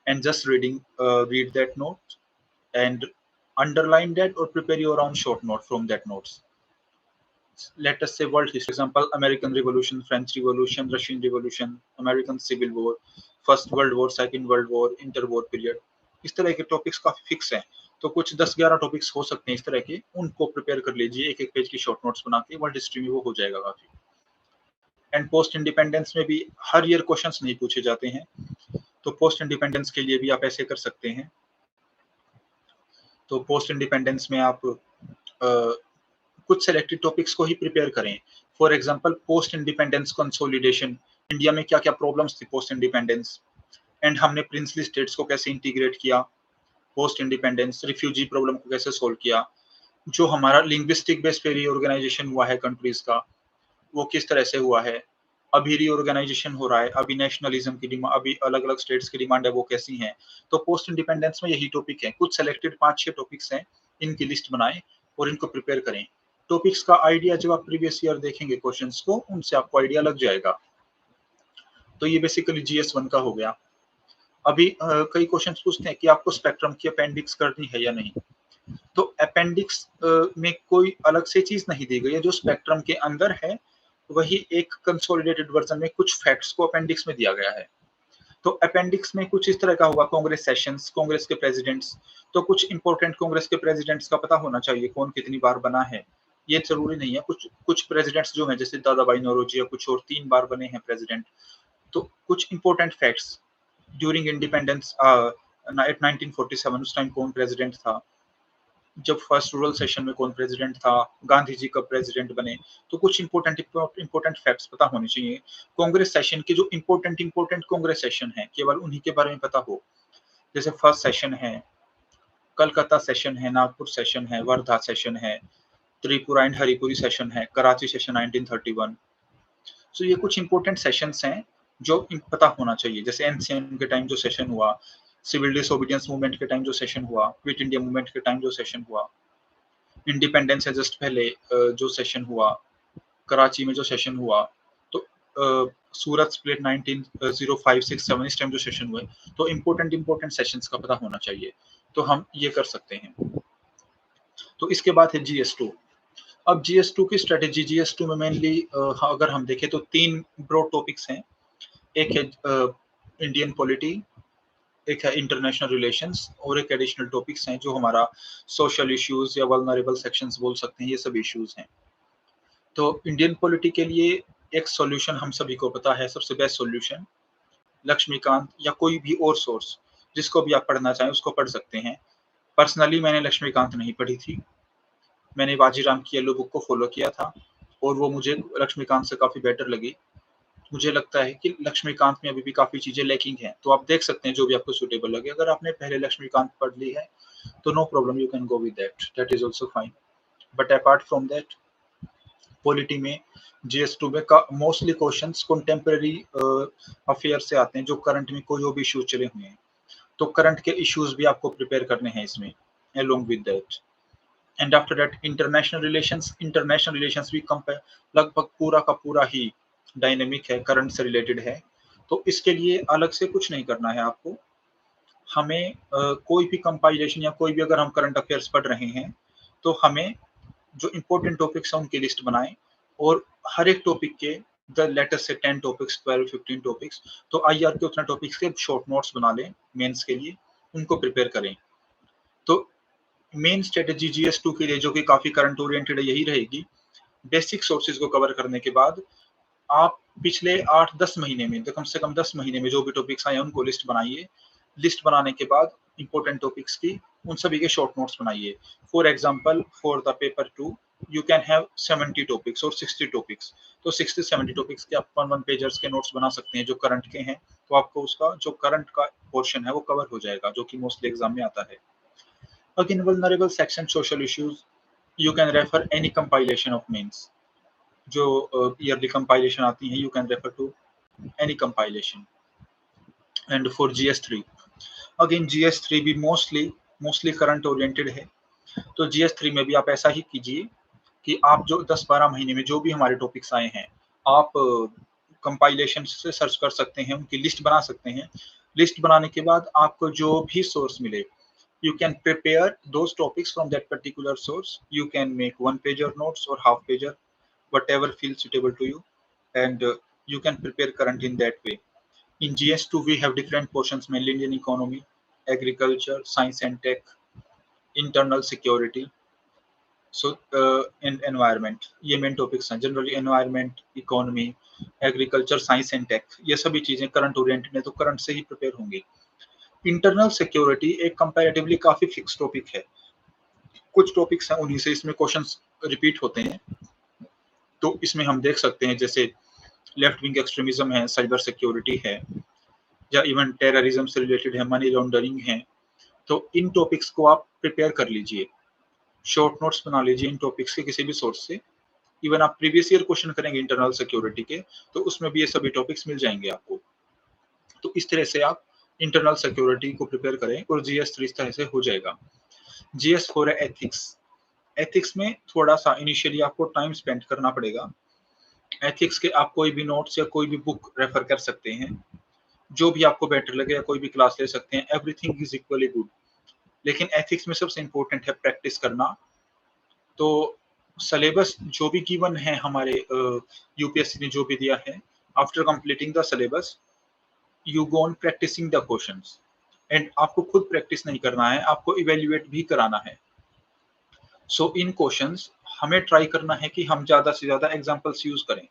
and just read that note and underline that or prepare your own short note from that notes. Let us say world history, example, American Revolution, French Revolution, Russian Revolution, American Civil War, first world war, second world war, inter war period, इस तरह के टॉपिक्स काफी फिक्स हैं। तो कुछ 10-11 टॉपिक्स हो सकते हैं इस तरह के, उनको प्रिपेयर कर लीजिए एक एक पेज की शॉर्ट नोट्स बना के, वर्ल्ड हिस्ट्री में वो हो जाएगा काफी। एंड पोस्ट इंडिपेंडेंस में भी हर ईयर क्वेश्चंस नहीं पूछे जाते हैं, तो पोस्ट इंडिपेंडेंस के लिए भी आप ऐसे कर सकते हैं। तो पोस्ट इंडिपेंडेंस में आप कुछ सेलेक्टेड टॉपिक्स को ही प्रिपेयर करें। For example, post independence consolidation, India में क्या क्या प्रॉब्लम्स थी पोस्ट इंडिपेंडेंस, एंड हमने प्रिंसली स्टेट्स को कैसे इंटीग्रेट किया, पोस्ट इंडिपेंडेंस रिफ्यूजी प्रॉब्लम को कैसे सोल्व किया, जो हमारा लिंग्विस्टिक बेस पे रीऑर्गेनाइजेशन हुआ है कंट्रीज का, वो किस तरह से हुआ है, अभी रीऑर्गेनाइजेशन हो रहा है, अभी नेशनलिज्म की डिमांड, अभी अलग अलग स्टेट्स की डिमांड है, वो कैसी है। तो पोस्ट इंडिपेंडेंस में यही टॉपिक है, कुछ सेलेक्टेड 5-6 टॉपिक्स हैं, इनकी लिस्ट बनाएं और इनको प्रिपेयर करें। टॉपिक्स का आइडिया जब आप प्रीवियस ईयर देखेंगे क्वेश्चंस को, उनसे आपको आइडिया लग जाएगा। तो ये बेसिकली GS1 का हो गया। अभी कई क्वेश्चंस पूछते हैं कि आपको स्पेक्ट्रम की अपेंडिक्स करनी है या नहीं। तो अपेंडिक्स में कोई अलग से चीज नहीं दी गई है, जो स्पेक्ट्रम के अंदर है वही एक कंसोलिडेटेड वर्जन में कुछ फैक्ट्स को अपेंडिक्स में दिया गया है। तो अपेंडिक्स में कुछ इस तरह का होगा, कांग्रेस सेशंस, कांग्रेस के प्रेसिडेंट्स, तो कुछ इंपॉर्टेंट कांग्रेस के प्रेसिडेंट्स का पता होना चाहिए, कौन कितनी बार बना है। ये जरूरी नहीं है, कुछ कुछ प्रेसिडेंट्स जो हैं जैसे दादा भाई नौरोजी या कुछ और 3 बार बने हैं प्रेसिडेंट। तो कुछ important facts during independence at 1947 उस टाइम कौन प्रेसिडेंट था, जब फर्स्ट रूरल सेशन में कौन प्रेसिडेंट था, गांधी जी कब प्रेसिडेंट बने। तो कुछ इंपॉर्टेंट फैक्ट्स पता होने चाहिए। कांग्रेस सेशन के जो इंपॉर्टेंट कांग्रेस सेशन है केवल उन्हीं के बारे में पता हो। जैसे फर्स्ट सेशन है, कलकत्ता सेशन है, नागपुर सेशन है, वर्धा सेशन है, त्रिपुरा एंड हरिपुरी सेशन है, कराची सेशन 1931। सो ये कुछ इंपॉर्टेंट सेशंस हैं जो पता होना चाहिए। जैसे एनसीएम के टाइम जो सेशन हुआ, सिविल डिसोबीडियंस मूवमेंट के टाइम जो सेशन हुआ, क्विट इंडिया मूवमेंट के टाइम जो सेशन हुआ, इंडिपेंडेंस से जस्ट पहले जो सेशन हुआ, कराची में जो सेशन हुआ, तो सूरत स्प्लिट 1905-6-7 इस टाइम जो सेशन हुए, तो इंपॉर्टेंट सेशंस का पता होना चाहिए। तो हम ये कर सकते हैं। तो इसके बाद है GS2। अब GS2 की स्ट्रेटेजी, GS2 में मेनली अगर हम देखें तो 3 ब्रॉड टॉपिक्स हैं। एक है इंडियन पॉलिटी, एक है इंटरनेशनल रिलेशंस और एक एडिशनल टॉपिक्स हैं जो हमारा सोशल इश्यूज या वल्नरेबल सेक्शंस बोल सकते हैं, ये सब इश्यूज हैं। तो इंडियन पॉलिटी के लिए एक सॉल्यूशन हम सभी को पता है, सबसे बेस्ट सॉल्यूशन लक्ष्मीकांत या कोई भी और सोर्स जिसको भी आप पढ़ना चाहें उसको पढ़ सकते हैं। पर्सनली मैंने लक्ष्मीकांत नहीं पढ़ी थी, मैंने बाजीराम की येलो बुक को फॉलो किया था और वो मुझे लक्ष्मीकांत से काफी बेटर लगी। मुझे लगता है कि लक्ष्मीकांत में अभी भी काफी चीजें लैकिंग हैं, तो आप देख सकते हैं जो भी आपको सुटेबल लगे। अगर आपने पहले लक्ष्मीकांत पढ़ ली है तो no problem, you can go with that is also fine. But apart from that, polity में GS2 में का मोस्टली क्वेश्चंस कंटेम्पररी अफेयर से आते हैं, जो करंट में कोई भी इश्यूज चले हुए हैं। तो करंट के इश्यूज भी आपको प्रिपेयर करने हैं इसमें along with that। And after that international relations भी लगभग पूरा का पूरा ही डायनेमिक है, करंट से रिलेटेड है। तो इसके लिए अलग से कुछ नहीं करना है आपको। हमें कोई भी कंपाइलेशन या कोई भी अगर हम करंट अफेयर्स पढ़ रहे हैं तो हमें जो इंपॉर्टेंट टॉपिक्स हैं उनकी लिस्ट बनाएं और हर एक टॉपिक के लेटेस्ट से 10 टॉपिक्स, 12-15 टॉपिक्स, तो IR के उतना टॉपिक्स के शॉर्ट नोट्स बना लें मेंस के लिए, उनको प्रिपेयर करें। तो मेन स्ट्रेटेजी GS2 के लिए जो कि काफी करंट ओरिएंटेड है यही रहेगी। बेसिक सोर्सेज को कवर करने के बाद आप पिछले 8-10 महीने में, तो कम से कम 10 महीने में जो भी टॉपिक्स आए उनको लिस्ट बनाइए। लिस्ट बनाने के बाद इंपॉर्टेंट टॉपिक्स की उन सभी के शॉर्ट नोट्स बनाइए। For example, for the paper 2 you can have 70 topics और 60 टॉपिक्स। तो 60-70 टॉपिक्स के आप 1 पेजर्स के नोट्स बना सकते हैं जो करंट के हैं। तो आपको उसका जो करंट का पोर्शन है वो कवर हो जाएगा, जो कि मोस्टली एग्जाम में आता है। Again, vulnerable section, social issues, you can refer any compilation of means। जो ईयरली कंपाइलेशन आती हैं, you can refer to any compilation. And for GS3, again GS3 भी मोस्टली करंट ओरिएंटेड है। तो GS3 में भी आप ऐसा ही कीजिए कि आप जो 10-12 महीने में जो भी हमारे टॉपिक्स आए हैं, आप कंपाइलेशन से सर्च कर सकते हैं, उनकी लिस्ट बना सकते हैं। लिस्ट बनाने के बाद आपको जो भी सोर्स मिले, you can prepare those topics from that particular source। you can make 1 pager notes or half pager, whatever feels suitable to you, and you can prepare current in that way। In GS2 we have different portions, mainly Indian economy, agriculture, science and tech, internal security, so and environment। ये मेन टॉपिक्स हैं। Generally environment, economy, agriculture, science and tech, ये सभी चीजें करंट ओरिएंटेड है तो करंट से ही प्रिपेयर होंगी। इंटरनल सिक्योरिटी एक कंपैरेटिवली काफी फिक्स टॉपिक है। कुछ टॉपिक्स हैं उन्हीं से इसमें क्वेश्चंस रिपीट होते हैं। तो इसमें हम देख सकते हैं जैसे लेफ्ट विंग एक्सट्रीमिज्म है, साइबर सिक्योरिटी है, या इवन टेररिज्म से रिलेटेड है, मनी लॉन्ड्रिंग है। तो इन टॉपिक्स को आप प्रिपेयर कर लीजिए, शॉर्ट नोट्स बना लीजिए इन टॉपिक्स के किसी भी सोर्स से। इवन आप प्रीवियस ईयर क्वेश्चन करेंगे इंटरनल सिक्योरिटी के तो उसमें भी ये सभी टॉपिक्स मिल जाएंगे आपको। तो इस तरह से आप इंटरनल सिक्योरिटी को प्रिपेयर करें और GS3 इस तरह से हो जाएगा। GS4 है एथिक्स। एथिक्स में थोड़ा सा इनिशियली आपको टाइम स्पेंड करना पड़ेगा। एथिक्स के आप कोई भी नोट्स या कोई भी बुक रेफर कर सकते हैं, जो भी आपको बेटर लगे, या कोई भी क्लास ले सकते हैं, एवरीथिंग इज इक्वली गुड। लेकिन एथिक्स में सबसे इंपॉर्टेंट है प्रैक्टिस करना। तो सिलेबस जो भी गिवन है हमारे यूपीएससी ने जो भी दिया है, after completing the syllabus you go on practicing the questions. And आपको खुद प्रैक्टिस नहीं करना है, आपको इवेल्युएट भी कराना है। सो इन क्वेश्चंस हमें ट्राई करना है कि हम ज्यादा से ज्यादा एग्जांपल्स यूज करें।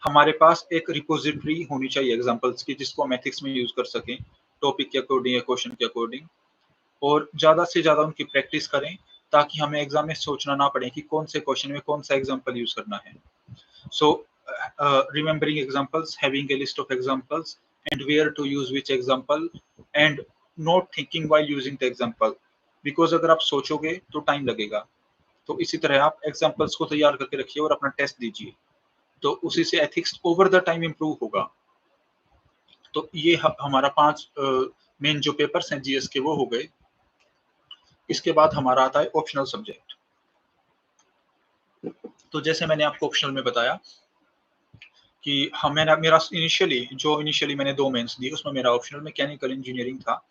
हमारे पास एक रिपोजिटरी होनी चाहिए एग्जांपल्स की, जिसको हम एथिक्स में यूज कर सकें, टॉपिक के अकॉर्डिंग या क्वेश्चन के अकॉर्डिंग, और ज्यादा से ज्यादा उनकी प्रैक्टिस करें, ताकि हमें एग्जाम में सोचना ना पड़े कि कौन से क्वेश्चन में कौन सा एग्जांपल यूज करना है। सो remembering examples, having a list of examples, and where to use which example, and not thinking while using the example, because अगर आप सोचोगे तो टाइम लगेगा। तो इसी तरह आप एग्जांपल्स को तैयार करके रखिए और अपना टेस्ट दीजिए, तो उसी से ethics over the time improve होगा। तो ये हमारा 5 मेन जो पेपर्स हैं जीएस के वो हो गए। इसके बाद हमारा आता है ऑप्शनल सब्जेक्ट। तो जैसे मैंने आपको ऑप्शनल में बताया कि मेरा इनिशियली मैंने 2 मेंस दी, उसमें मेरा ऑप्शनल मैकेनिकल इंजीनियरिंग था,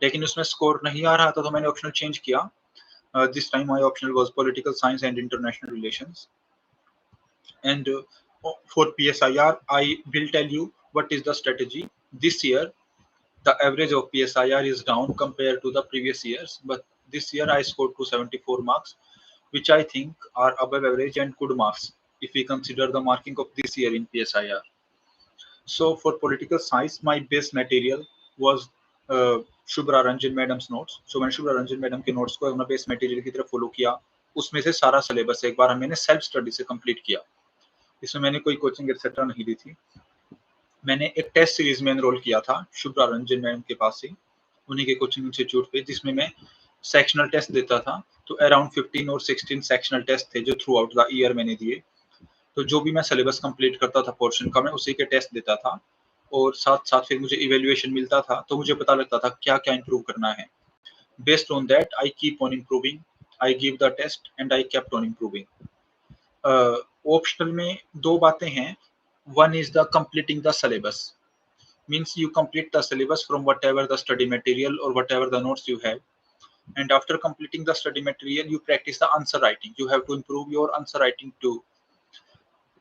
लेकिन उसमें स्कोर नहीं आ रहा था, तो मैंने ऑप्शनल चेंज किया। This time my optional was political science and international relations. And for PSIR, I will tell you what is the strategy. This year, the average of PSIR is down compared to the previous years, but this year I scored 274 marks, which I think are above average and good marks if we consider the marking of this year in PSIR. So for political science, my base material was Shubhra Ranjan madams notes. So मैंने शुभ्रा रंजन मैडम के नोट्स को अपना बेस मटेरियल की तरफ फॉलो किया। उसमें से सारा सिलेबस एक बार मैंने सेल्फ स्टडी से कंप्लीट किया। इसमें मैंने कोई कोचिंग एक्सेट्रा नहीं दी थी। मैंने एक टेस्ट सीरीज में एनरोल किया था शुभ्रा रंजन मैडम के पास से, उन्हीं के कोचिंग इंस्टीट्यूट पे, जिसमें मैं सेक्शनल टेस्ट देता था। तो अराउंड 15 और 16 सेक्शनल टेस्ट थे जो थ्रू आउट द ईयर मैंने दिए। तो जो भी मैं सिलेबस कंप्लीट करता था पोर्शन का, मैं उसी के टेस्ट देता था, और साथ साथ फिर मुझे इवेल्युएशन मिलता था, तो मुझे पता लगता था क्या क्या इंप्रूव करना है। Based on that I keep on improving, I give the test and I kept on improving. Optional में 2 बातें हैं। One is the completing the syllabus, means you complete the syllabus from whatever the study material or whatever the notes you have, and after completing the study material you practice the answer writing. You have to improve your answer writing too.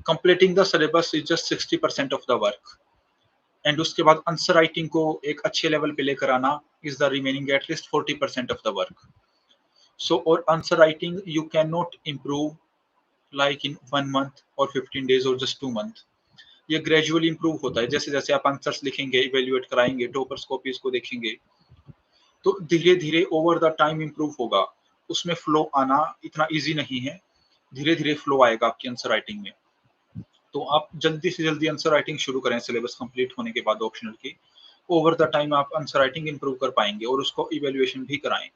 Completing the syllabus is just 60% of the work, and उसके बाद आंसर राइटिंग को एक अच्छे लेवल पे लेकर आना is the remaining at least 40% of the work. So or answer writing you cannot improve like in 1 month or 15 days or just 2 months. ये ग्रेजुअली इंप्रूव होता है। जैसे जैसे आप आंसर्स लिखेंगे, इवेल्युएट कराएंगे, टॉपर्स कॉपीज को देखेंगे, तो धीरे धीरे ओवर द टाइम इंप्रूव होगा। उसमें फ्लो आना इतना इजी नहीं है, धीरे धीरे फ्लो आएगा आपकी आंसर राइटिंग में। तो आप जल्दी से जल्दी आंसर राइटिंग शुरू करें सिलेबस कंप्लीट होने के बाद ऑप्शनल की। ओवर द टाइम आप आंसर राइटिंग इंप्रूव कर पाएंगे और उसको इवेल्युएशन भी कराएं।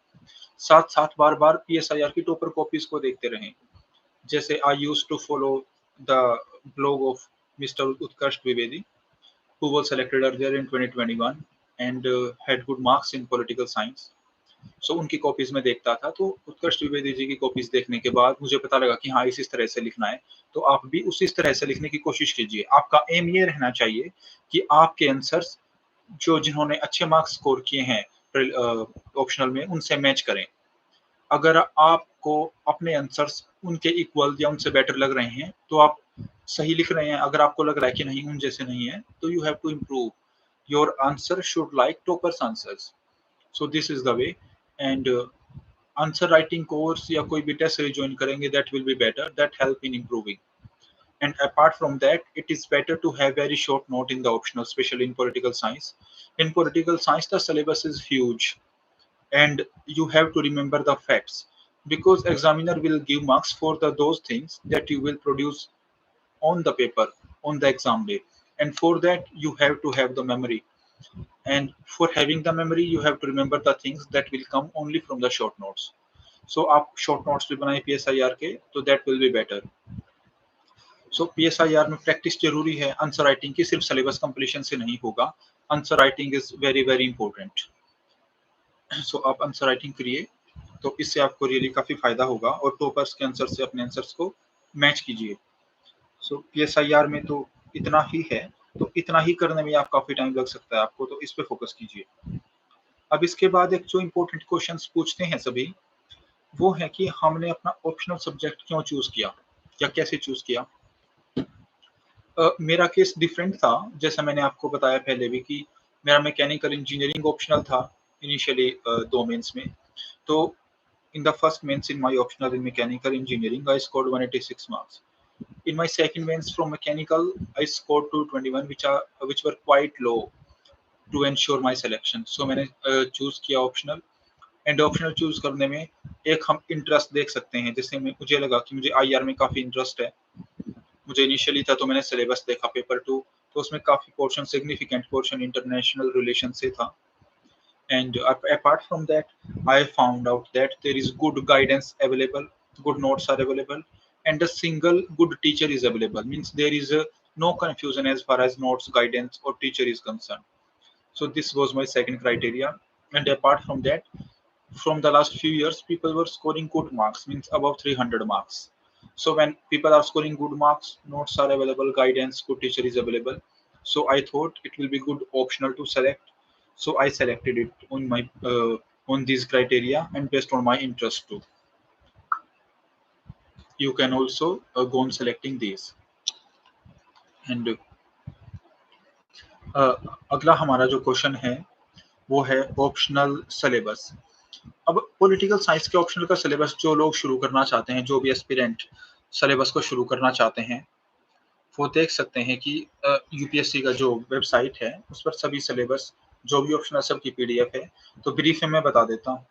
साथ साथ बार बार पीएसआईआर की टॉपर कॉपीज को देखते रहें। जैसे I used to follow the blog of Mr. Utkarsh Dwivedi, who was selected earlier in 2021 and had good marks in political science. So उनकी कॉपीज में देखता था, तो उत्कर्ष द्विवेदी जी की कॉपीज देखने के बाद मुझे पता लगा कि हाँ इस तरह से लिखना है। तो आप भी उसी तरह से लिखने की कोशिश कीजिए। आपका एम ये रहना चाहिए कि आपके आंसर्स जो जिन्होंने अच्छे मार्क्स स्कोर किए हैं ऑप्शनल में उनसे मैच करें। अगर आपको अपने आंसर्स उनके इक्वल या उनसे बेटर लग रहे हैं तो आप सही लिख रहे हैं। अगर आपको लग रहा है कि नहीं उन जैसे नहीं है, तो you have to improve. Your answer should like toppers answers. So this is the way. And answer writing course या कोई भी टेस्ट ज्वाइन करेंगे, that will be better, that help in improving. And apart from that, it is better to have very short note in the optional, especially in political science. In political science, the syllabus is huge, and you have to remember the facts, because examiner will give marks for those things that you will produce on the paper on the exam day, and for that you have to have the memory, and for having the memory you have to remember the things that will come only from the short notes. So आप short notes भी बनाए PSIR के, तो that will be better. So PSIR में प्रैक्टिस जरूरी है आंसर राइटिंग की, सिर्फ सिलेबस कंप्लीशन से नहीं होगा। Answer writing is very very important. So आप आंसर राइटिंग करिए। तो इससे आपको रियली काफ़ी फ़ायदा होगा और टॉपर्स के आंसर से अपने आंसर्स को मैच कीजिए। सो PSIR में तो इतना ही है, तो इतना ही करने में आप काफ़ी टाइम लग सकता है आपको, तो इस पे फ़ोकस कीजिए। अब इसके बाद एक जो इम्पोर्टेंट क्वेश्चंस पूछते हैं सभी, वो है कि हमने अपना ऑप्शनल सब्जेक्ट क्यों चूज़ किया या कैसे चूज़ किया? मेरा केस डिफरेंट था, जैसा मैंने आपको बताया पहले भी कि मेरा मैकेनिकल इंजीनियरिंग ऑप्शनल था इनिशियली 2 मेंस में। तो in the first mains in my optional in mechanical engineering, I scored 186 marks. In my second mains from mechanical, I scored 221, which were quite low to ensure my selection. So मैंने choose किया optional एंड ऑप्शनल चूज करने में एक हम इंटरेस्ट देख सकते हैं। जैसे मुझे लगा कि मुझे IR में काफी इंटरेस्ट है, मुझे इनिशियली था, तो मैंने सिलेबस देखा पेपर 2, तो उसमें काफी portion, significant portion international relation से था। And apart from that, I found out that there is good guidance available, good notes are available, and a single good teacher is available. Means there is no confusion as far as notes, guidance, or teacher is concerned. So this was my second criteria. And apart from that, from the last few years, people were scoring good marks, means above 300 marks. So when people are scoring good marks, notes are available, guidance, good teacher is available. So I thought it will be good optional to select. So I selected it on my on these criteria and based on my interest too. You can also go on selecting these. And अगला हमारा जो क्वेश्चन है वो है ऑप्शनल सिलेबस। अब पॉलिटिकल साइंस के ऑप्शनल का सिलेबस जो लोग शुरू करना चाहते हैं, जो भी एस्पिरेंट सिलेबस को शुरू करना चाहते हैं, वो देख सकते हैं कि यूपीएससी का जो वेबसाइट है उस पर सभी सिलेबस जो भी ऑप्शनल सब की पीडीएफ है। तो ब्रीफ में मैं बता देता हूँ।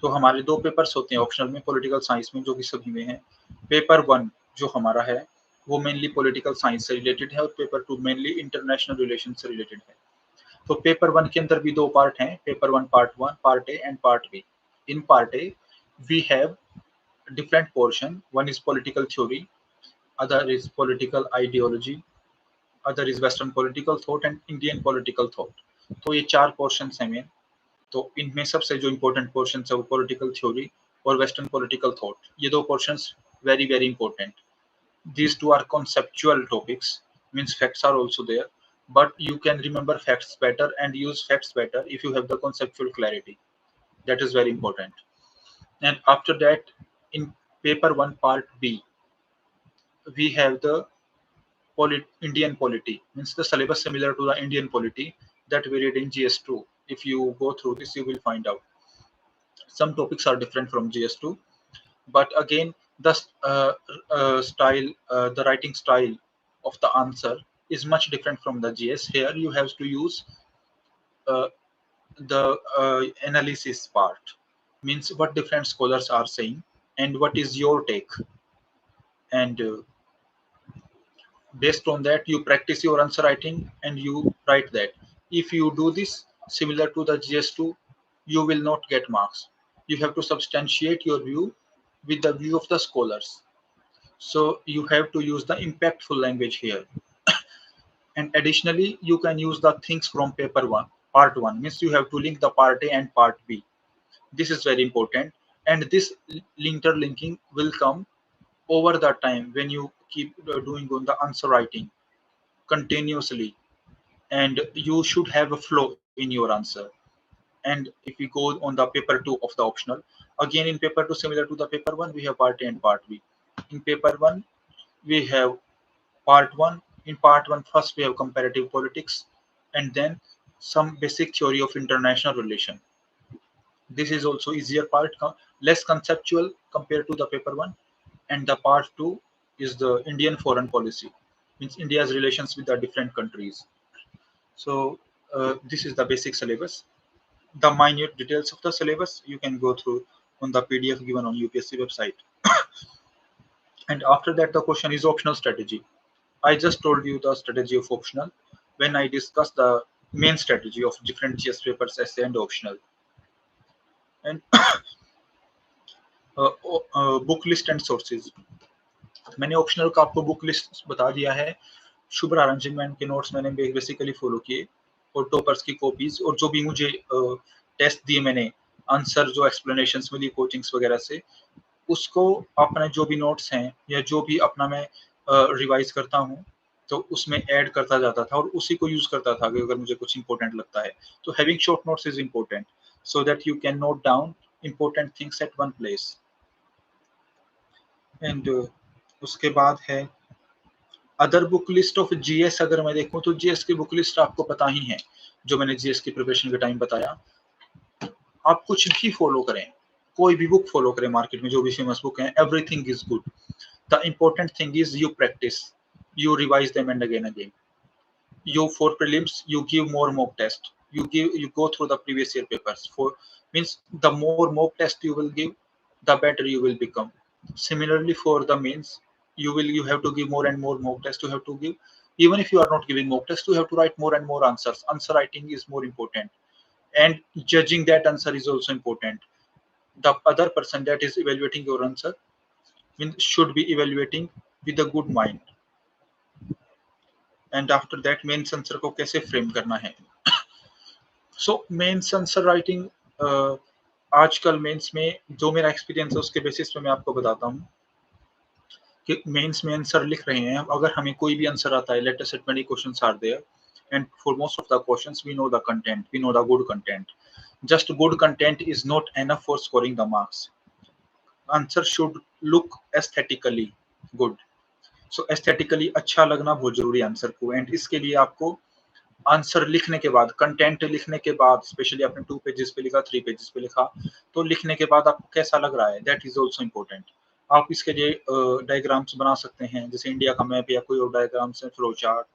तो हमारे 2 पेपर्स होते हैं ऑप्शनल में पॉलिटिकल साइंस में, जो कि सभी में है। पेपर 1 जो हमारा है वो मेनली पॉलिटिकल साइंस से रिलेटेड है और पेपर 2 मेनली इंटरनेशनल रिलेशन से रिलेटेड है। तो पेपर 1 के अंदर भी 2 पार्ट हैं, paper 1 part 1, part A and part B. In part A we have different portion. One is political theory, other is political ideology, other is western political thought and Indian political thought. तो ये 4 portions हैं मेन। तो इनमें सबसे जो important portions है वो political theory और western political thought, ये 2 portions very very important. These two are conceptual topics, means facts are also there, but you can remember facts better and use facts better if you have the conceptual clarity. That is very important. And after that, in paper 1 part B, we have the Indian polity, means the syllabus similar to the Indian polity that we read in GS2. If you go through this, you will find out some topics are different from GS2, but again the style, the writing style of the answer is much different from the GS. Here you have to use uh, the analysis part, means what different scholars are saying and what is your take, and based on that you practice your answer writing and you write that. If you do this similar to the GS2, you will not get marks. You have to substantiate your view with the view of the scholars. So you have to use the impactful language here. And additionally, you can use the things from paper 1, part 1, means you have to link the part A and part B. This is very important, and this interlinking will come over the time when you keep doing on the answer writing continuously, and you should have a flow in your answer. And if we go on the paper 2 of the optional, again in paper 2 similar to the paper 1, we have part A and part B. In paper 1 we have part 1. In part 1 first we have comparative politics and then some basic theory of international relation. This is also easier part, less conceptual compared to the paper 1. And the part 2 is the Indian foreign policy, means India's relations with the different countries. So this is the basic syllabus. The minute details of the syllabus you can go through on the PDF given on UPSC website. And after that the question is optional strategy. I just told you the strategy of optional when I discussed the main strategy of different GS papers, essay and optional. And book list and sources. मैंने ऑप्शनल का आपको बुक लिस्ट बता दिया है। शुभ्रा रंजन मैम के नोट्स मैंने बेसिकली फॉलो किए और टॉपर्स की कॉपीज और जो भी मुझे टेस्ट दिए मैंने आंसर जो एक्सप्लेनेशंस मिली कोचिंग्स वगैरह से, उसको अपने जो भी नोट्स हैं या जो भी अपना मैं रिवाइज करता हूँ, तो उसमें ऐड करता जाता था और उसी को यूज करता था कि अगर मुझे कुछ इंपॉर्टेंट लगता है। तो having short notes is important so that you can note down important things at one place. And उसके बाद है other book list of GS. अगर मैं देखूं तो जीएस की बुक लिस्ट आपको पता ही है, जो मैंने जीएस की प्रिपरेशन के टाइम बताया। आप कुछ भी फॉलो करें, कोई भी बुक फॉलो करें मार्केट में जो भी फेमस बुक है, everything is good. The important thing is you practice, you revise them and again. You for prelims you give more mock test, you go through the previous year papers. For means the more mock test you will give, the better you will become. Similarly for the mains, you have to give more and more mock test. You have to give, even if you are not giving mock test, you have to write more and more answers. Answer writing is more important, and judging that answer is also important. The other person that is evaluating your answer means should be evaluating with a good mind. And after that mains answer को कैसे फ्रेम करना है। सो मेंस आंसर राइटिंग, आजकल मेंस में जो मेरा एक्सपीरियंस है उसके बेसिस पे मैं आपको बताता हूँ कि मेंस में आंसर लिख रहे हैं, अगर हमें कोई भी आंसर आता है, लेट अस से 20 questions are there and for most of the questions we know the content, we know the good content. Just good content is not enough for scoring the marks. Answer should look aesthetically good. So aesthetically अच्छा लगना बहुत जरूरी है आंसर को, एंड इसके लिए आपको आंसर लिखने के बाद, कंटेंट लिखने के बाद, स्पेशली आपने 2 पेजेस पे लिखा, 3 पेजेस पे लिखा, तो लिखने के बाद आपको कैसा लग रहा है, दैट इज ऑल्सो इम्पोर्टेंट। आप इसके लिए डायग्राम्स बना सकते हैं, जैसे इंडिया का मैप या कोई और डायग्राम्स है, फ्लो चार्ट,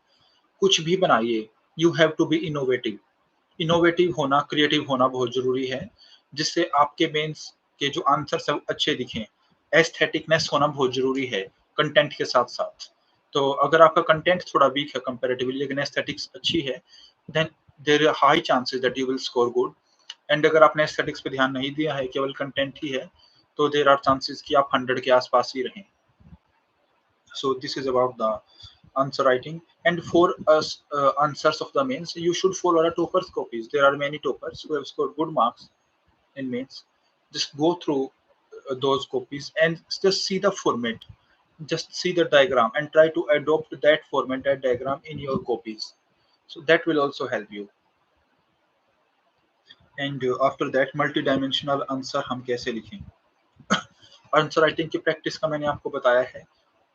कुछ भी बनाइए। You have to be innovative. Innovative होना, क्रिएटिव होना बहुत जरूरी है, जिससे आपके मेंस के जो आंसर है अच्छे दिखें। एस्थेटिकनेस होना बहुत जरूरी है कंटेंट के साथ साथ। तो अगर आपका कंटेंट थोड़ा वीक है कंपैरेटिवली, लेकिन एस्थेटिक्स अच्छी है, then there are high chances that you will score good. And अगर आपने एस्थेटिक्स पे ध्यान नहीं दिया है, केवल कंटेंट ही है, तो देयर आर चांसेस कि आप 100 के आसपास ही रहें। So this is about the answer writing. And for us answers of the mains, you should follow the toppers copies. There are many toppers who have scored good marks in mains. Just go through those copies and just see the format. Just see the diagram and try to adopt that format, that diagram in your copies. So that will also help you. And after that, multi-dimensional answer हम कैसे लिखें? आंसर राइटिंग की प्रैक्टिस का मैंने आपको बताया है।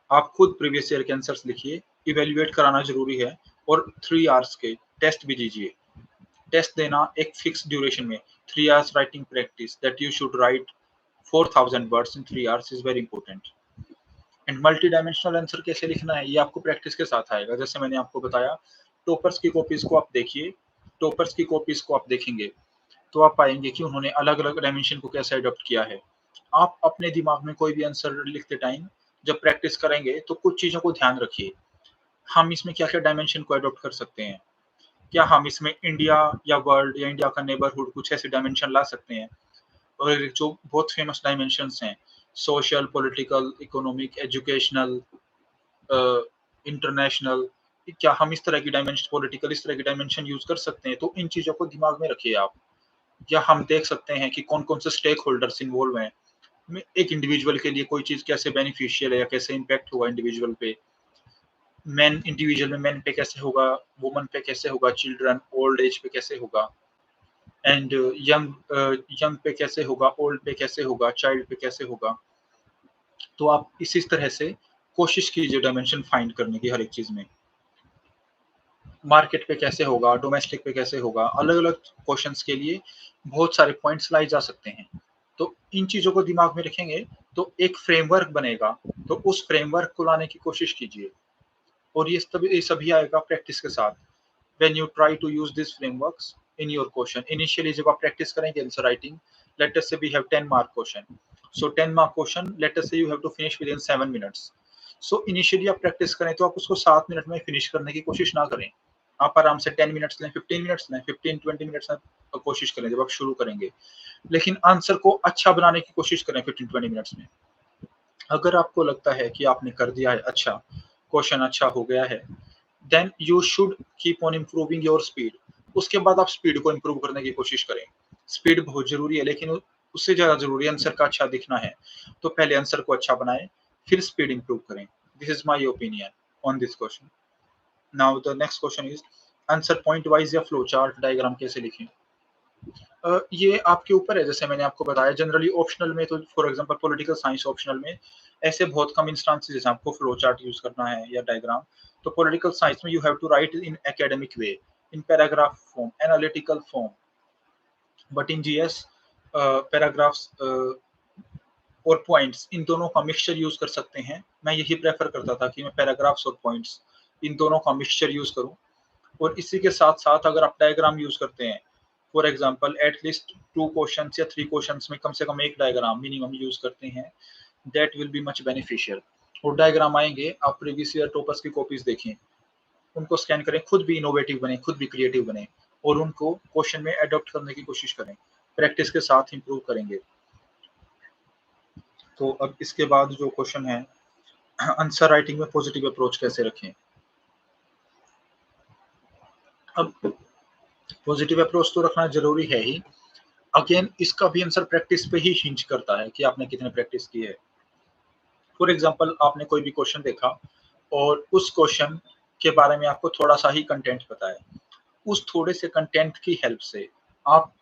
आप खुद प्रीवियस ईयर के आंसर्स लिखिए, इवेल्युएट कराना जरूरी है, और 3 आवर्स के टेस्ट भी दीजिए। टेस्ट देना एक फिक्स ड्यूरेशन में, 3 hours writing practice, that you should write 4000 words in 3 hours is very important. And multi dimensional answer कैसे लिखना है, ये आपको प्रैक्टिस के साथ आएगा। जैसे मैंने आपको बताया, टॉपर्स की कॉपीज को आप देखिए, टॉपर्स की कॉपीज को आप देखेंगे तो आप पाएंगे कि उन्होंने अलग अलग डायमेंशन को कैसे अडॉप्ट किया है। आप अपने दिमाग में कोई भी आंसर लिखते टाइम जब प्रैक्टिस करेंगे तो कुछ चीजों को ध्यान रखिए। हम इसमें क्या क्या डायमेंशन को अडॉप्ट कर सकते हैं, क्या हम इसमें इंडिया या वर्ल्ड या इंडिया का नेबरहुड, कुछ ऐसे डायमेंशन ला सकते हैं। और जो बहुत फेमस डायमेंशंस हैं, social, political, economic, educational, international, क्या हम इस तरह की डायमेंशन, पॉलिटिकल, इस तरह की डायमेंशन यूज कर सकते हैं। तो इन चीजों को दिमाग में रखिए आप। या हम देख सकते हैं कि कौन कौन से स्टेक होल्डर्स इन्वॉल्व हैं, एक इंडिविजुअल के लिए कोई चीज कैसे बेनिफिशियल है या कैसे इम्पैक्ट होगा इंडिविजुअल पे। मैन, इंडिविजुअल में मैन पे कैसे होगा, वुमन पे कैसे होगा, चिल्ड्रन, ओल्ड एज पे कैसे होगा, एंड यंग पे कैसे होगा, ओल्ड पे कैसे होगा, चाइल्ड पे कैसे होगा। तो आप इसी तरह से कोशिश कीजिए डायमेंशन फाइंड करने की हर एक चीज में। मार्केट पे कैसे होगा, डोमेस्टिक पे कैसे होगा, अलग अलग क्वेश्चंस के लिए बहुत सारे पॉइंट्स लाए जा सकते हैं। तो इन चीजों को दिमाग में रखेंगे तो एक फ्रेमवर्क बनेगा, तो उस फ्रेमवर्क को लाने की कोशिश कीजिए। और ये सभी आएगा प्रैक्टिस के साथ। When you try to use this frameworks in your question, initially जब आप प्रैक्टिस करेंगे answer writing, let us say we have 10 mark question, so 10 mark question, let us say you have to finish within 7 minutes. So initially आप प्रैक्टिस करें तो आप उसको 7 मिनट में फिनिश करने की कोशिश ना करें। आप आराम से 10 मिनट्स लें, 15 मिनट्स लें, 15-20 मिनट्स में कोशिश करें जब आप शुरू करेंगे। लेकिन आंसर को अच्छा बनाने की कोशिश करें 15-20 मिनट्स में। अगर आपको लगता है कि आपने कर दिया है अच्छा, क्वेश्चन अच्छा हो गया है, then you should keep on improving your speed. उसके बाद आप स्पीड को इम्प्रूव करने की कोशिश करें। स्पीड बहुत ज़रूरी है, लेकिन उससे ज़्यादा ज़रूरी है आंसर का अच्छा दिखना है। तो पहले आंसर को अच्छा बनाएँ, फिर स्पीड इम्प्रूव करें। This is my opinion on this question. Now the next question is answer point wise या फ्लो चार्ट डायग्राम कैसे लिखें? ये आपके ऊपर है, जैसे मैंने आपको बताया जनरली ऑप्शनल में तो for example political science optional में ऐसे बहुत कम इंस्टेंसेस हैं आपको फ्लो चार्ट यूज़ करना है या डायग्राम। तो पॉलिटिकल साइंस में you have to write in academic way, in paragraph form, analytical form, but in GS paragraphs और पॉइंट्स इन दोनों का मिक्सचर यूज़ कर सकते हैं। मैं यही प्रेफ़र करता था कि मैं पैराग्राफ्स और पॉइंट्स इन दोनों का मिक्सचर यूज़ करूँ। और इसी के साथ-साथ अगर आप डायग्राम यूज़ करते हैं, for example at least 2 questions या 3 क्वेश्चन्स में कम से कम 1 डायग्राम मिनिमम यूज़ करते हैं, that will be much beneficial. और डायग्राम आएँगे, आप प्रीवियस ईयर टॉपर्स की कॉपीज़ देखें, उनको स्कैन करें, खुद भी इनोवेटिव बनें, खुद भी क्रिएटिव बनें और उनको क्वेश्चन में एडॉप्ट करने की कोशिश करें। प्रैक्टिस के साथ इम्प्रूव करेंगे। तो अब इसके बाद जो क्वेश्चन है, आंसर राइटिंग में पॉजिटिव अप्रोच कैसे रखें? अब पॉजिटिव अप्रोच तो रखना ज़रूरी है ही। अगेन इसका भी आंसर प्रैक्टिस पे ही हिंज करता है कि आपने कितने प्रैक्टिस की है। फॉर एग्जांपल आपने कोई भी क्वेश्चन देखा और उस क्वेश्चन के बारे में आपको थोड़ा-सा ही कंटेंट पता है। उस थोड़े से कंटेंट की हेल्प से आप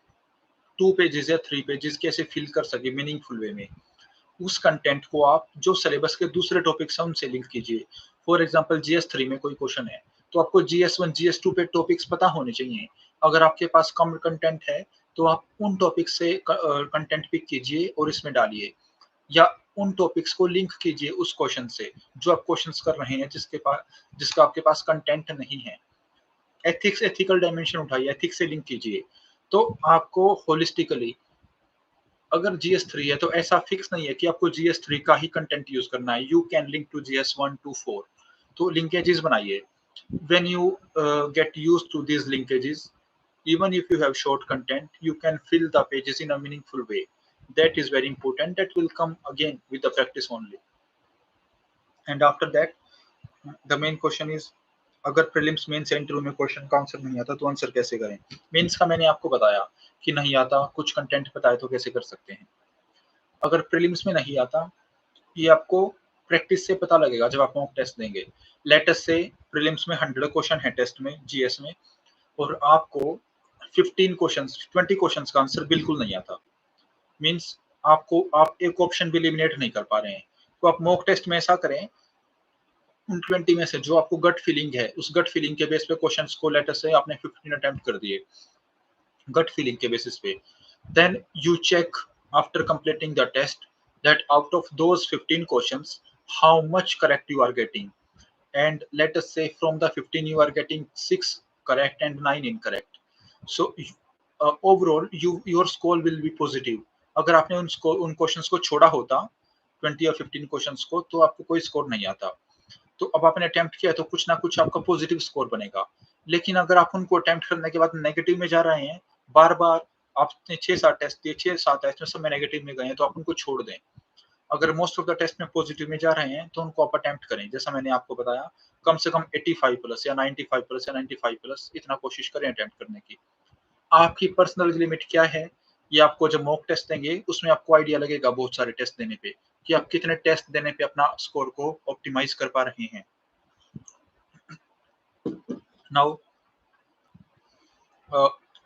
2 पेजेज़ या 3 पेजेज़ कैसे फिल कर सकें मीनिंगफुल वे में। उस कंटेंट को आप जो सिलेबस के दूसरे टॉपिक्स हैं उनसे लिंक कीजिए। फॉर एग्जांपल जीएस 3 में कोई क्वेश्चन है, तो आपको जीएस 1, जीएस 2 पे टॉपिक्स पता होने चाहिए। अगर आपके पास कम कंटेंट है, तो आप उन टॉपिक से कंटेंट पिक कीजिए और इसमें डालिए। या उन टॉपिक्स को लिंक कीजिए उस क्वेश्चन से, जो आप क्वेश्चंस कर रहे हैं जिसका आपके पास कंटेंट नहीं है। एथिकल डायमेंशन उठाइए, एथिक्स से लिंक कीजिए। तो आपको होलिस्टिकली अगर जीएस 3 है तो ऐसा फिक्स नहीं है कि आपको जीएस 3 का ही कंटेंट यूज करना है। You can link to GS 1 to 4। तो लिंकेजेस बनाइए। When you get used to these linkages, even if you have short content, you can fill the pages in a meaningful way. That is very important. That will come again with the practice only. And after that, the main question is, अगर प्रीलिम्स मेंस या इंटरव्यू में क्वेश्चन का आंसर नहीं आता तो आंसर कैसे करें? मेंस का मैंने आपको बताया कि नहीं आता, कुछ कंटेंट पता है तो कैसे कर सकते हैं। अगर प्रीलिम्स में नहीं आता, ये आपको प्रैक्टिस से पता लगेगा जब आप मॉक टेस्ट देंगे। लेट अस से प्रीलिम्स में 100 क्वेश्चन है टेस्ट में, जीएस में, और आपको 15 क्वेश्चंस 20 क्वेश्चंस का आंसर बिल्कुल नहीं आता। मीन्स आप एक ऑप्शन भी एलिमिनेट नहीं कर पा रहे हैं। तो आप मॉक टेस्ट में ऐसा करें, उन 20 में से जो आपको गट फीलिंग है, उस गट फीलिंग के बेस पे क्वेश्चंस को लेट अस से आपने 15 अटेम्प्ट कर दिए, गट फीलिंग के बेसिस पे। Then you check after completing the test that out of those 15 questions, how much correct you are getting. And let us say from the 15 you are getting 6 correct and 9 incorrect. So overall your score will be positive. अगर आपने उन क्वेश्चंस को छोड़ा होता 20 और 15 क्वेश्चंस को, तो आपको कोई स्कोर नहीं आता। तो अब आपने अटेम्प्ट किया तो कुछ ना कुछ आपका पॉजिटिव स्कोर बनेगा। लेकिन अगर आप उनको अटेम्प्ट करने के बाद नेगेटिव में जा रहे हैं, बार-बार आपने 6-7 टेस्ट दिए, 6-7 टेस्ट में सब में नेगेटिव में गए हैं, तो आप उनको छोड़ दें। अगर मोस्ट ऑफ द टेस्ट में पॉजिटिव में जा रहे हैं, तो उनको आप अटेम्प्ट करें। जैसा मैंने आपको बताया, कम से कम 85 प्लस या 95 प्लस या 95 प्लस इतना कोशिश करें अटेम्प्ट करने की। आपकी पर्सनल लिमिट क्या है, ये आपको जब मॉक टेस्ट देंगे, उसमें आपको आइडिया लगेगा बहुत सारे टेस्ट देने पे, कि आप कितने टेस्ट देने पे अपना स्कोर को ऑप्टिमाइज़ कर पा रहे हैं। नाउ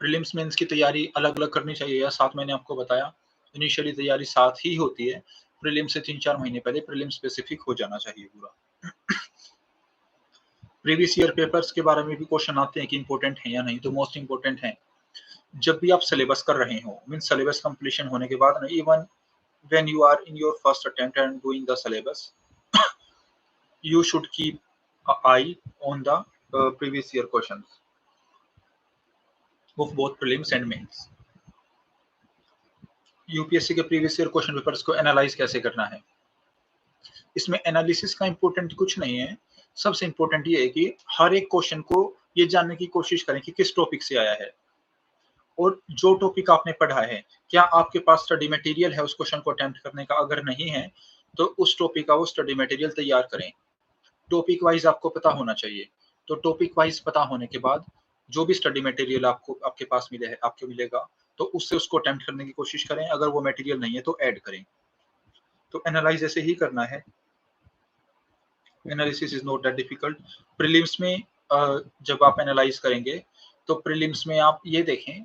प्रीलिम्स मेंस की तैयारी अलग-अलग करनी चाहिए या साथ मैंने आपको बताया, इनिशियली तैयारी साथ ही होती है। प्रीलिम्स से 3-4 महीने पहले प्रीलिम्स स्पेसिफिक हो जाना चाहिए पूरा। प्रीवियस ईयर पेपर्स के बारे में भी क्वेश्चन आते हैं कि इम्पोर्टेंट है या नहीं, तो मोस्ट इम्पोर्टेंट है। जब भी आप सिलेबस कर रहे हो, मीन्स सिलेबस कंप्लीशन होने के बाद ना, even when you are in your first attempt and doing the syllabus, you should keep an eye on the previous year questions of both prelims and mains. UPSC के प्रीवियस ईयर क्वेश्चन पेपर्स को एनालाइज कैसे करना है? इसमें एनालिसिस का इम्पोर्टेंट कुछ नहीं है। सबसे इम्पोर्टेंट ये है कि हर एक क्वेश्चन को ये जानने की कोशिश करें कि किस टॉपिक से आया है और जो टॉपिक आपने पढ़ा है, क्या आपके पास स्टडी मटेरियल है उस क्वेश्चन को अटेम्प्ट करने का? अगर नहीं है, तो उस टॉपिक का वो स्टडी मटेरियल तैयार करें। टॉपिक वाइज आपको पता होना चाहिए। तो टॉपिक वाइज पता होने के बाद जो भी स्टडी मटेरियल आपको आपके पास मिले है आपको मिलेगा, तो उससे उसको अटेम्प्ट करने की कोशिश करें, अगर वो मटेरियल नहीं है तो ऐड करें। तो एनालाइज ऐसे ही करना है। Analysis is not that difficult. Prelims में जब आप एनालाइज करेंगे तो प्रीलिम्स में आप ये देखें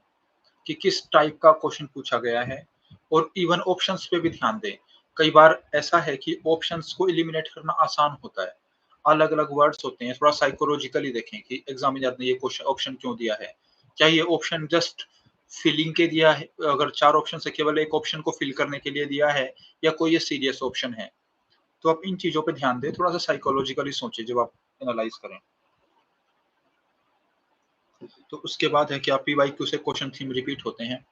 कि किस टाइप का क्वेश्चन पूछा गया है, और इवन ऑप्शंस पे भी ध्यान दें। कई बार ऐसा है कि ऑप्शंस को एलिमिनेट करना आसान होता है, अलग अलग वर्ड्स होते हैं, थोड़ा साइकोलॉजिकली देखें कि एग्जामिनर ने ये क्वेश्चन ऑप्शन क्यों दिया है। क्या ये ऑप्शन जस्ट फिलिंग के दिया है, अगर 4 ऑप्शन से केवल एक ऑप्शन को फिल करने के लिए दिया है, या कोई ये सीरियस ऑप्शन है। तो आप इन चीजों पे ध्यान दें, थोड़ा सा साइकोलॉजिकली सोचें जब आप एनालाइज करें। तो उसके बाद है कि आप पीवाईक्यू से क्वेश्चन थीम रिपीट होते हैं।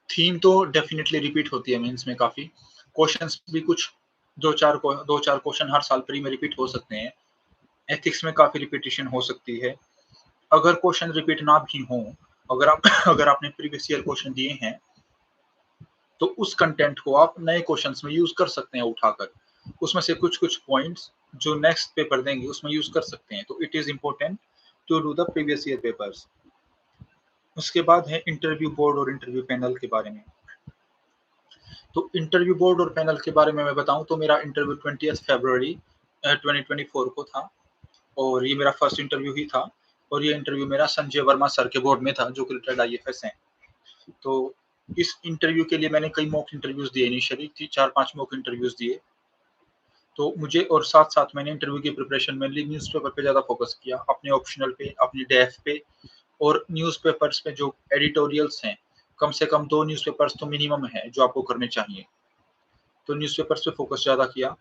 थीम तो डेफिनेटली रिपीट होती है मेंस में काफी। क्वेश्चंस भी कुछ दो चार क्वेश्चन हर साल प्री में रिपीट हो सकते हैं। एथिक्स में काफी रिपीटिशन हो सकती है। अगर क्वेश्चन रिपीट ना भी हो, अगर आप अगर आपने प्रीवियस ईयर क्वेश्चन दिए हैं, तो उस कंटेंट को आप नए क्वेश्चंस में यूज कर सकते हैं उठाकर। उसमें से कुछ कुछ पॉइंट्स जो नेक्स्ट पेपर देंगे उसमें यूज कर सकते हैं। तो it is important to do the previous year papers. उसके बाद है इंटरव्यू बोर्ड और इंटरव्यू पैनल के बारे में। तो इंटरव्यू बोर्ड और पैनल के बारे में मैं बताऊं तो मेरा इंटरव्यू 20 फरवरी 2024 को था, और ये मेरा फर्स्ट इंटरव्यू ही था। और ये इंटरव्यू मेरा संजय वर्मा सर के बोर्ड में था, जो कि रिटायर्ड IFS हैं। तो इस इंटरव्यू के लिए मैंने कई मॉक इंटरव्यूज दिए, इनिशियली 4-5 मॉक इंटरव्यूज दिए। तो मुझे, और साथ साथ मैंने इंटरव्यू की प्रिपरेशन में न्यूज़पेपर पे ज़्यादा फोकस किया, अपने ऑप्शनल पे, अपनी डेफ पे, और न्यूज़पेपर्स में जो एडिटोरियल्स हैं, कम से कम 2 न्यूज़पेपर्स तो मिनिमम है जो आपको करने चाहिए। तो न्यूज़पेपर्स पे फोकस ज़्यादा किया।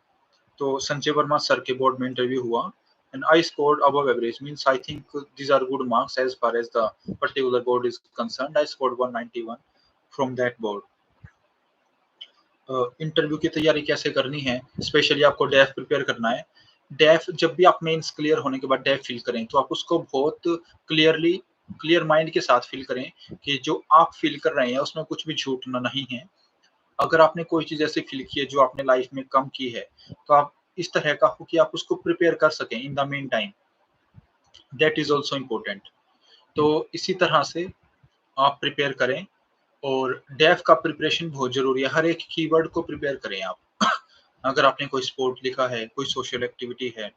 तो संजय वर्मा सर के बोर्ड में इंटरव्यू हुआ, and I scored above average, means I think these are good marks as far as the particular board is concerned. I scored 191 from that board. Interview की तैयारी कैसे करनी है, स्पेशली आपको डेफ प्रिपेयर करना है। डेफ जब भी आप मेंस क्लियर होने के बाद डेफ फिल करें, तो आप उसको बहुत क्लियर माइंड के साथ फिल करें कि जो आप फील कर रहे हैं उसमें कुछ भी झूठ नहीं है। अगर आपने कोई चीज ऐसी फील की है जो आपने लाइफ में कम की है, तो आप इस तरह का हो कि आप उसको प्रिपेयर कर सकें in the main time. That is also important. तो इसी तरह से आप प्रिपेयर करें, और डेफ का प्रिपरेशन बहुत जरूरी है। हर एक कीवर्ड को प्रिपेयर करें आप। अगर आपने कोई स्पोर्ट लिखा है, कोई सोशल एक्टिविटी है,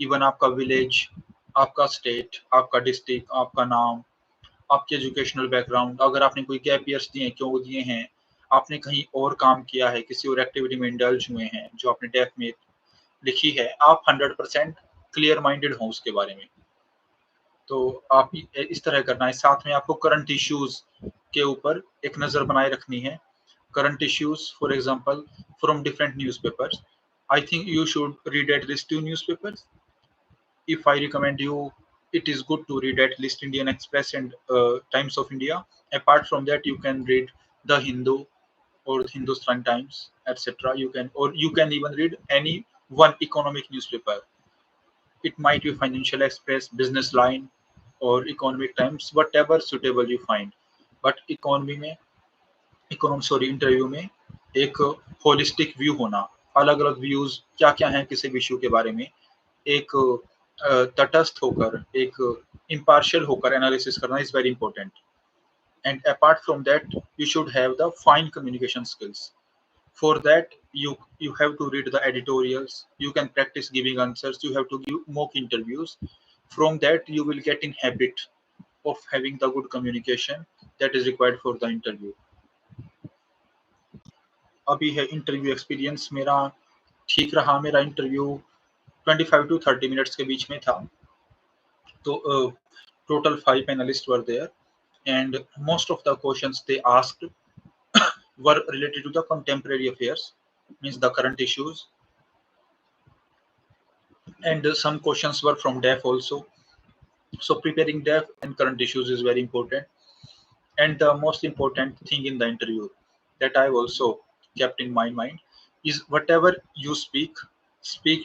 इवन आपका विलेज, आपका स्टेट, आपका डिस्ट्रिक्ट, आपका नाम, आपके एजुकेशनल बैकग्राउंड, अगर आपने कोई गैप ईयर्स दिए हैं, क्यों दिए हैं, आपने कहीं और काम किया है, किसी और एक्टिविटी में इंडल्ज हुए हैं जो आपने डेफ में लिखी है, आप 100% क्लियर माइंडेड हो उसके बारे में। तो आप इस तरह करना है। साथ में आपको करंट इश्यूज के ऊपर एक नज़र बनाए रखनी है। Current issues, for example, from different newspapers. I think you should read at least 2 newspapers. If I recommend you, it is good to read at least Indian Express and Times of India. Apart from that, you can read The Hindu or Hindustan Times, etc. You can even read any one economic newspaper. It might be Financial Express, Business Line, or Economic Times, whatever suitable you find. But interview में एक होलिस्टिक व्यू होना, अलग अलग व्यूज क्या क्या हैं किसी इशू के बारे में, एक तटस्थ होकर, एक इम्पार्शियल होकर एनालिसिस करना is very important. And apart from that, you should have the fine communication skills. For that, you have to read the editorials, you can practice giving answers, you have to give mock interviews. From that, you will get in habit of having the good communication that is required for the interview. अभी है इंटरव्यू एक्सपीरियंस मेरा ठीक रहा। मेरा इंटरव्यू 25 to 30 मिनट्स के बीच में था। तो total 5 panelists were there, and most of the questions they asked were related to the contemporary affairs, means the current issues, and some questions were from DEF also. So preparing DEF and current issues is very important. And the most important thing in the interview that I also kept in my mind is whatever you speak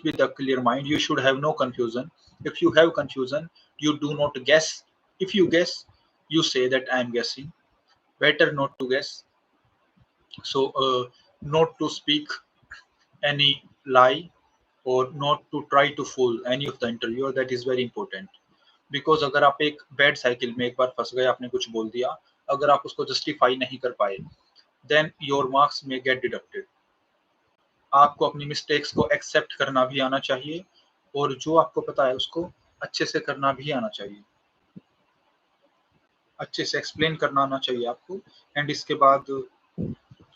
with a clear mind. You should have no confusion. If you have confusion, you do not guess. If you guess, you say that I am guessing. Better not to guess. So not to speak any lie, or not to try to fool any of the interviewer. That is very important. Because अगर आप एक बैड साइकिल में एक बार फंस गए, आपने कुछ बोल दिया, अगर आप उसको जस्टिफाई नहीं कर पाए, देन योर मार्क्स में गेट डिडक्टेड। आपको अपनी मिस्टेक्स को एक्सेप्ट करना भी आना चाहिए और जो आपको पता है उसको अच्छे से करना भी आना चाहिए, अच्छे से एक्सप्लेन करना आना चाहिए आपको। एंड इसके बाद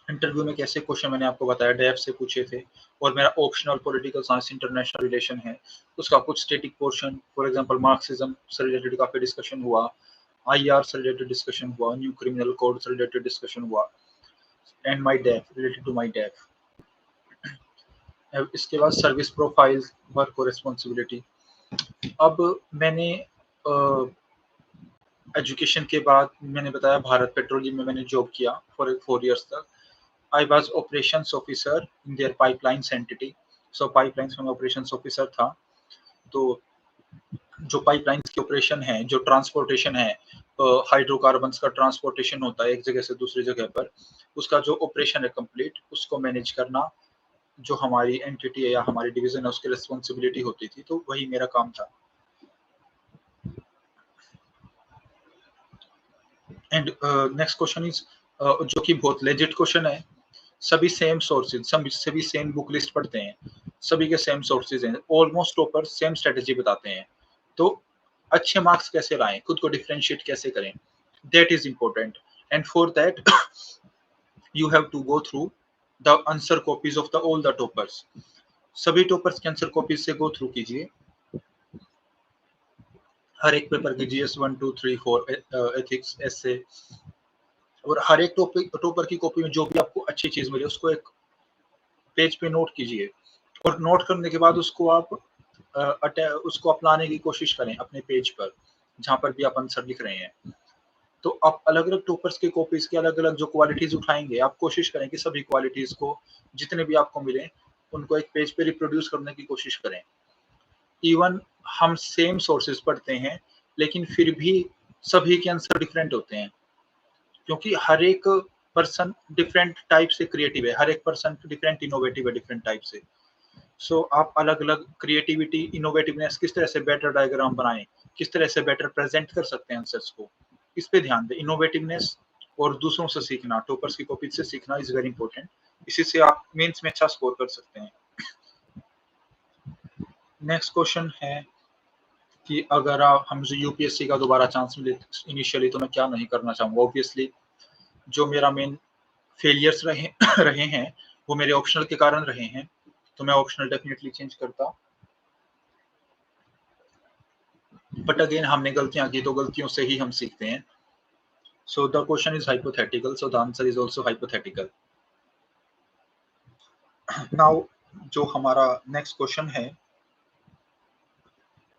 इंटरव्यू में कैसे क्वेश्चन मैंने आपको बताया, डेप्थ से पूछे थे। और मेरा optional political science international relation है, उसका कुछ static portion, for example Marxism से रिलेटेड काफी डिस्कशन हुआ, आईआर से रिलेटेड डिस्कशन हुआ, न्यू क्रिमिनल कोड से रिलेटेड डिस्कशन हुआ, and my DAF related to my DAF. इसके बाद सर्विस प्रोफाइल, वर्क और रिस्पॉन्सिबिलिटी। अब मैंने एजुकेशन के बाद मैंने बताया भारत पेट्रोलियम में मैंने जॉब किया फॉर 4 इयर्स तक। I was operations officer in their pipelines entity. So pipelines में ऑपरेशंस ऑफिसर था। तो जो पाइपलाइंस की ऑपरेशन है, जो ट्रांसपोर्टेशन है, हाइड्रोकार्बन्स का ट्रांसपोर्टेशन होता है एक जगह से दूसरी जगह पर, उसका जो ऑपरेशन है कंप्लीट, उसको मैनेज करना जो हमारी एंटिटी है या हमारी डिवीजन है उसकी रिस्पॉन्सिबिलिटी होती थी। तो वही मेरा काम था। एंड नेक्स्ट क्वेश्चन इज जो कि बहुत लेजिट क्वेश्चन है। सभी सेम सोर्सेज, सभी सेम बुक लिस्ट पढ़ते हैं, सभी के सेम सोर्सेज हैं, ऑलमोस्ट टॉपर सेम स्ट्रेटेजी बताते हैं। तो अच्छे मार्क्स कैसे लाएं, खुद को डिफरेंशिएट कैसे करें, that is important. And for that you have to go through the answer copies of the all the toppers. सभी टॉपर्स के आंसर कॉपीज से गो थ्रू कीजिए। हर एक पेपर की जीएस 1 2 3 4 एथिक्स एसे, और हर एक टॉपर की कॉपी में जो भी आपको अच्छी चीज मिले उसको एक पेज पे नोट कीजिए। और नोट करने के बाद उसको आप उसको अपनाने की कोशिश करें अपने पेज पर जहां पर भी आप आंसर लिख रहे हैं। तो आप अलग अलग टॉपर्स के कॉपीज के अलग अलग जो क्वालिटीज उठाएंगे, आप कोशिश करें कि सभी क्वालिटीज को जितने भी आपको मिले उनको एक पेज पे रिप्रोड्यूस करने की कोशिश करें। इवन हम सेम सोर्सेज पढ़ते हैं लेकिन फिर भी सभी के आंसर डिफरेंट होते हैं, क्योंकि हर एक पर्सन डिफरेंट टाइप से क्रिएटिव है, हर एक पर्सन डिफरेंट इनोवेटिव है डिफरेंट टाइप से। सो आप अलग अलग क्रिएटिविटी, इनोवेटिवनेस, किस तरह से बेटर डायग्राम बनाएं, किस तरह से बेटर प्रेजेंट कर सकते हैं आंसर्स को, इस पे ध्यान दें। इनोवेटिवनेस और दूसरों से सीखना, टॉपर्स की कॉपी से सीखना इज वेरी इंपॉर्टेंट। इसी से आप मेंस में अच्छा स्कोर कर सकते हैं। नेक्स्ट क्वेश्चन है कि अगर आप हमसे यूपीएससी का दोबारा चांस मिले इनिशियली तो मैं क्या नहीं करना चाहूँगा। ऑब्वियसली जो मेरा मेन फेलियर्स रहे रहे हैं वो मेरे ऑप्शनल के कारण रहे हैं, तो मैं ऑप्शनल डेफिनेटली चेंज करता। बट अगेन हमने गलतियां की तो गलतियों से ही हम सीखते हैं। So the question is hypothetical, so the answer is also hypothetical. Now जो हमारा नेक्स्ट क्वेश्चन है,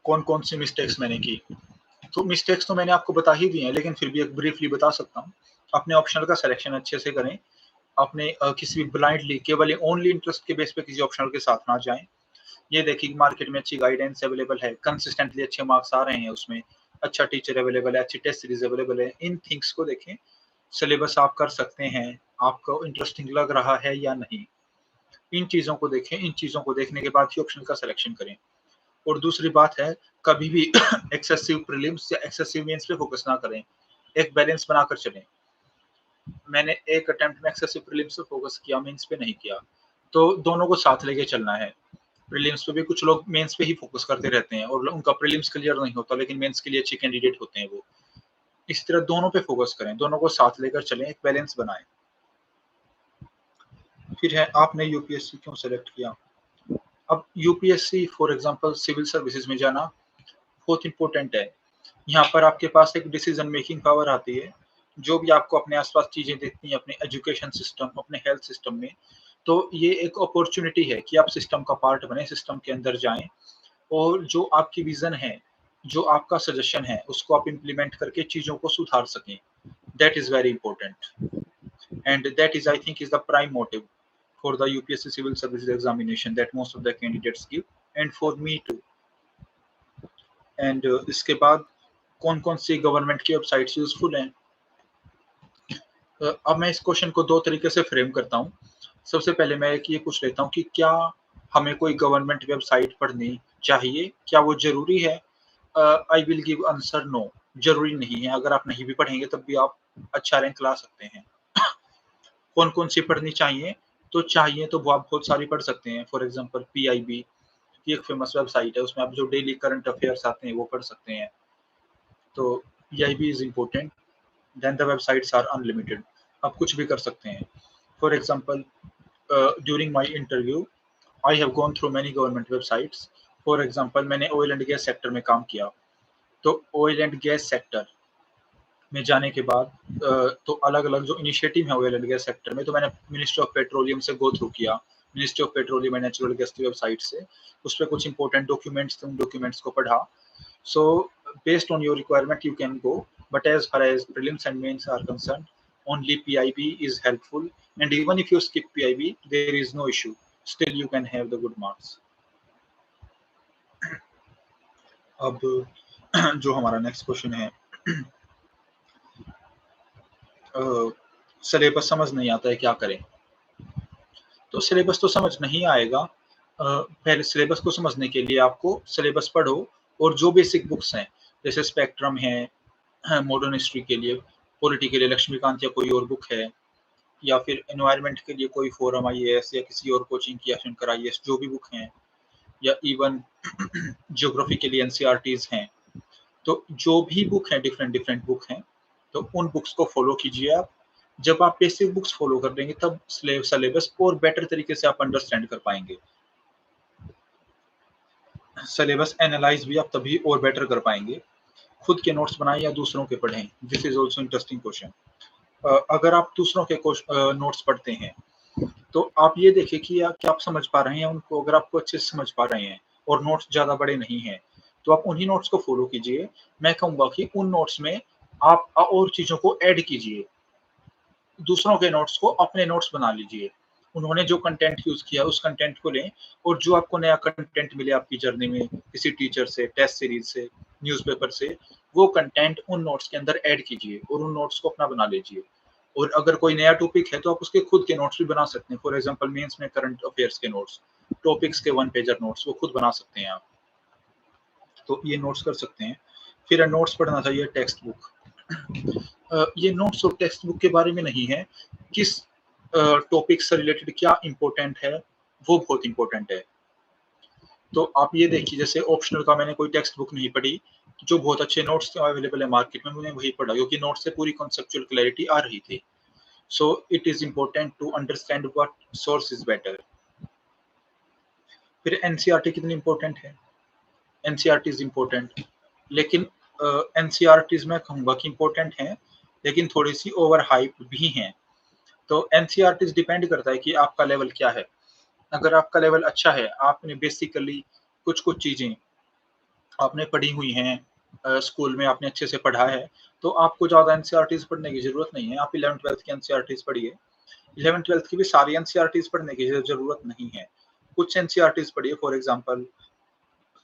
कौन कौन सी मिस्टेक्स मैंने की। तो मिस्टेक्स तो मैंने आपको बता ही दी हैं, लेकिन फिर भी एक ब्रीफली बता सकता हूँ। अपने ऑप्शनल का सिलेक्शन अच्छे से करें। अपने किसी भी ब्लाइंडली केवल ओनली इंटरेस्ट के बेस पे किसी ऑप्शनल के साथ ना जाएं। ये देखिए कि मार्केट में अच्छी गाइडेंस अवेलेबल है, कंसिस्टेंटली अच्छे मार्क्स आ रहे हैं उसमें, अच्छा टीचर अवेलेबल है, अच्छी टेस्ट सीरीज अवेलेबल है। इन थिंग्स को देखें। सिलेबस आप कर सकते हैं, आपको इंटरेस्टिंग लग रहा है या नहीं, इन चीज़ों को देखें। इन चीज़ों को देखने के बाद ही ऑप्शन का सिलेक्शन करें। और दूसरी बात है, कभी भी एक्सेसिव प्रीलिम्स या एक्सेसिव मेंस पे फोकस ना करें, एक बैलेंस बनाकर चलें। मैंने एक अटेम्प्ट में एक्सेसिव प्रीलिम्स पे फोकस किया, मेंस पे नहीं किया, तो दोनों को साथ लेके चलना है। प्रीलिम्स पे भी कुछ लोग मेंस पे ही फोकस करते रहते हैं और उनका प्रीलिम्स क्लियर नहीं होता लेकिन मेंस के लिए अच्छे कैंडिडेट होते हैं वो। इस तरह दोनों पे फोकस करें, दोनों को साथ लेकर चलें, एक बैलेंस बनाएं। फिर है आपने यूपीएससी क्यों सेलेक्ट किया। अब UPSC for example civil services में जाना बहुत इंपॉर्टेंट है। यहाँ पर आपके पास एक डिसीजन मेकिंग पावर आती है। जो भी आपको अपने आसपास चीजें देखती हैं, अपने एजुकेशन सिस्टम, अपने हेल्थ सिस्टम में, तो ये एक अपॉर्चुनिटी है कि आप सिस्टम का पार्ट बने, सिस्टम के अंदर जाएं और जो आपकी विजन है, जो आपका सजेशन है, उसको आप इम्प्लीमेंट करके चीजों को सुधार सकें। That is very important and that is I think is the prime motive for the UPSC civil services examination that most of the candidates give and for me too. And इसके बाद कौन कौन सी गवर्नमेंट की वेबसाइट्स यूजफुल हैं। अब मैं इस क्वेश्चन को दो तरीके से फ्रेम करता हूँ। सबसे पहले मैं ये पूछ लेता हूँ कि क्या हमें कोई गवर्नमेंट वेबसाइट पढ़नी चाहिए, क्या वो जरूरी है। I will give answer no. ज़रूरी नहीं है, अगर आप नहीं भी पढ़ेंगे तब भी आप अच्छा रैंक ला सकते हैं। कौन-कौन सी पढ़नी चाहिए? तो चाहिए तो वो आप बहुत सारी पढ़ सकते हैं। फॉर एग्ज़ाम्पल पीआईबी की एक फ़ेमस वेबसाइट है, उसमें आप जो डेली करंट अफ़ेयर्स आते हैं वो पढ़ सकते हैं। तो PIB is important, then the websites are unlimited. आप कुछ भी कर सकते हैं। For example during my interview I have gone through many government websites. For example मैंने ऑयल एंड गैस सेक्टर में काम किया, तो ऑयल एंड गैस सेक्टर में जाने के बाद तो अलग-अलग जो इनिशिएटिव है ऑयल एंड गैस सेक्टर में, तो मैंने मिनिस्ट्री ऑफ पेट्रोलियम से गो थ्रू किया। Ministry of petroleum and natural gas की वेबसाइट से, उसपे कुछ इंपॉर्टेंट डॉक्यूमेंट्स थे, उन डॉक्यूमेंट्स को पढ़ा। So based on your requirement, you can go. But as far as prelims and mains are concerned, only PIB is helpful. And even if you skip PIB, there is no issue. Still, you can have the good marks. अब जो हमारा नेक्स्ट क्वेश्चन है, सिलेबस समझ नहीं आता है, क्या करें? तो सिलेबस तो समझ नहीं आएगा। पहले सिलेबस को समझने के लिए आपको सिलेबस पढ़ो और जो बेसिक बुक्स हैं, जैसे स्पेक्ट्रम है, मॉडर्न हिस्ट्री के लिए, पॉलिटी के लिए लक्ष्मीकांत या कोई और बुक है, या फिर एनवायरनमेंट के लिए कोई फोरम आईएएस या किसी और कोचिंग की या शंकर आईएएस, जो भी बुक हैं, या इवन ज्योग्राफी के लिए एनसीईआरटीज हैं। तो जो भी बुक है, डिफरेंट डिफरेंट बुक हैं, तो उन बुक्स को फॉलो कीजिए आप। जब आप बेसिक बुक्स फॉलो कर लेंगे तब सिलेबस और बेटर तरीके से आप अंडरस्टैंड कर पाएंगे। सिलेबस एनालाइज भी आप तभी और बेटर कर पाएंगे। खुद के नोट्स बनाएं या दूसरों के पढ़ें, this is also interesting question. अगर आप दूसरों के नोट्स पढ़ते हैं तो आप ये देखिए कि क्या आप समझ पा रहे हैं उनको। अगर आपको अच्छे से समझ पा रहे हैं और नोट्स ज़्यादा बड़े नहीं हैं, तो आप उन्हीं नोट्स को फॉलो कीजिए। मैं कहूँगा कि उन नोट्स में आप और चीज़ों को ऐड कीजिए। दूसरों के नोट्स को अपने नोट्स बना लीजिए। उन्होंने जो कंटेंट यूज़ किया उस कंटेंट को लें, और जो आपको नया कंटेंट मिले आपकी जर्नी में किसी टीचर से, टेस्ट सीरीज़ से, न्यूज़पेपर से, वो कंटेंट उन नोट्स के अंदर ऐड कीजिए और उन नोट्स को अपना बना लीजिए। और अगर कोई नया टॉपिक है तो आप उसके खुद के नोट्स भी बना सकते हैं। फॉर एग्ज़ाम्पल मेंस में करंट अफेयर्स के नोट्स, टॉपिक्स के वन पेजर नोट्स वो खुद बना सकते हैं आप। तो ये नोट्स कर सकते हैं। फिर नोट्स पढ़ना चाहिए टेक्स्ट बुक। ये नोट्स और टेक्स्ट बुक के बारे में नहीं है, किस टॉपिक से रिलेटेड क्या इम्पोर्टेंट है, वो बहुत इम्पोर्टेंट है। तो आप ये देखिए, जैसे ऑप्शनल का मैंने कोई टेक्स्ट बुक नहीं पढ़ी, जो बहुत अच्छे नोट्स अवेलेबल है मार्केट में, मैंने वही पढ़ा क्योंकि नोट्स से पूरी कॉन्सेप्चुअल क्लैरिटी आ रही थी। So it is important to understand what source is better. फिर एनसीईआरटी कितनी इम्पोर्टेंट है? एनसीईआरटी इज इम्पोर्टेंट, लेकिन एनसीईआरटीज मैं कहूँगा कि इम्पोर्टेंट हैं, लेकिन थोड़ी सी ओवर हाइप भी हैं। तो एनसीईआरटीज डिपेंड करता है कि आपका लेवल क्या है। अगर आपका लेवल अच्छा है, आपने बेसिकली कुछ कुछ चीज़ें आपने पढ़ी हुई हैं, स्कूल में आपने अच्छे से पढ़ा है, तो आपको ज़्यादा एनसीईआरटीज पढ़ने की ज़रूरत नहीं है। आप 11th-12th की एनसीईआरटीज पढ़िए। 11th-12th की भी सारी एनसीईआरटीज पढ़ने की ज़रूरत नहीं है। कुछ एनसीईआरटीज पढ़िए, फॉर एग्ज़ाम्पल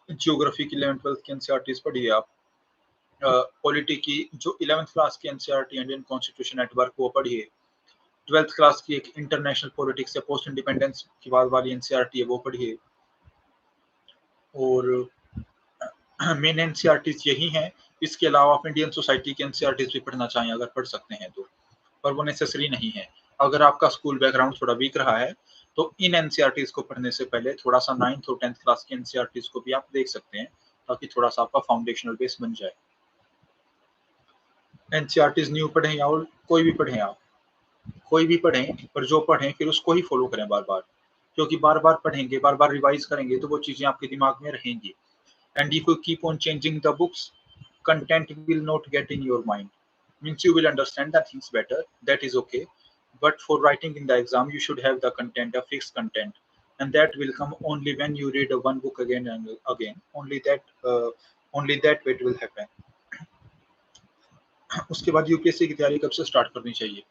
ज्योग्राफी की 11th-12th की एनसीईआरटीज पढ़िए आप। पॉलिटी की जो 11th क्लास की NCERT Indian constitution at work वो पढ़िए। 12th क्लास की एक इंटरनेशनल पॉलिटिक्स या पोस्ट इंडिपेंडेंस की बाद वाली एनसीईआरटी है वो पढ़िए। और मेन एनसीईआरटीज यही हैं। इसके अलावा आप इंडियन सोसाइटी की एनसीईआरटीज भी पढ़ना चाहें अगर पढ़ सकते हैं तो, पर वो नेसेसरी नहीं है। अगर आपका स्कूल बैकग्राउंड थोड़ा वीक रहा है तो इन एनसीईआरटीज को पढ़ने से पहले थोड़ा सा 9th और 10th क्लास की एनसीईआरटीज को भी आप देख सकते हैं, ताकि थोड़ा सा आपका फाउंडेशनल बेस बन जाए। एनसीईआरटीज न्यू पढ़ें या ओल्ड, कोई भी पढ़ें आप, कोई भी पढ़ें, पर जो पढ़ें फिर उसको ही फॉलो करें बार बार, क्योंकि बार बार पढ़ेंगे, बार बार रिवाइज करेंगे तो वो चीज़ें आपके दिमाग में रहेंगी। And if you keep on changing the books, content will not get in your mind. Means you will understand the things better. That is okay. But for writing in the exam, you should have the content, a fixed content, and that will come only when you read one book again and again. Only that way it will happen. उसके बाद यूपीएससी की तैयारी कब से स्टार्ट करनी चाहिए?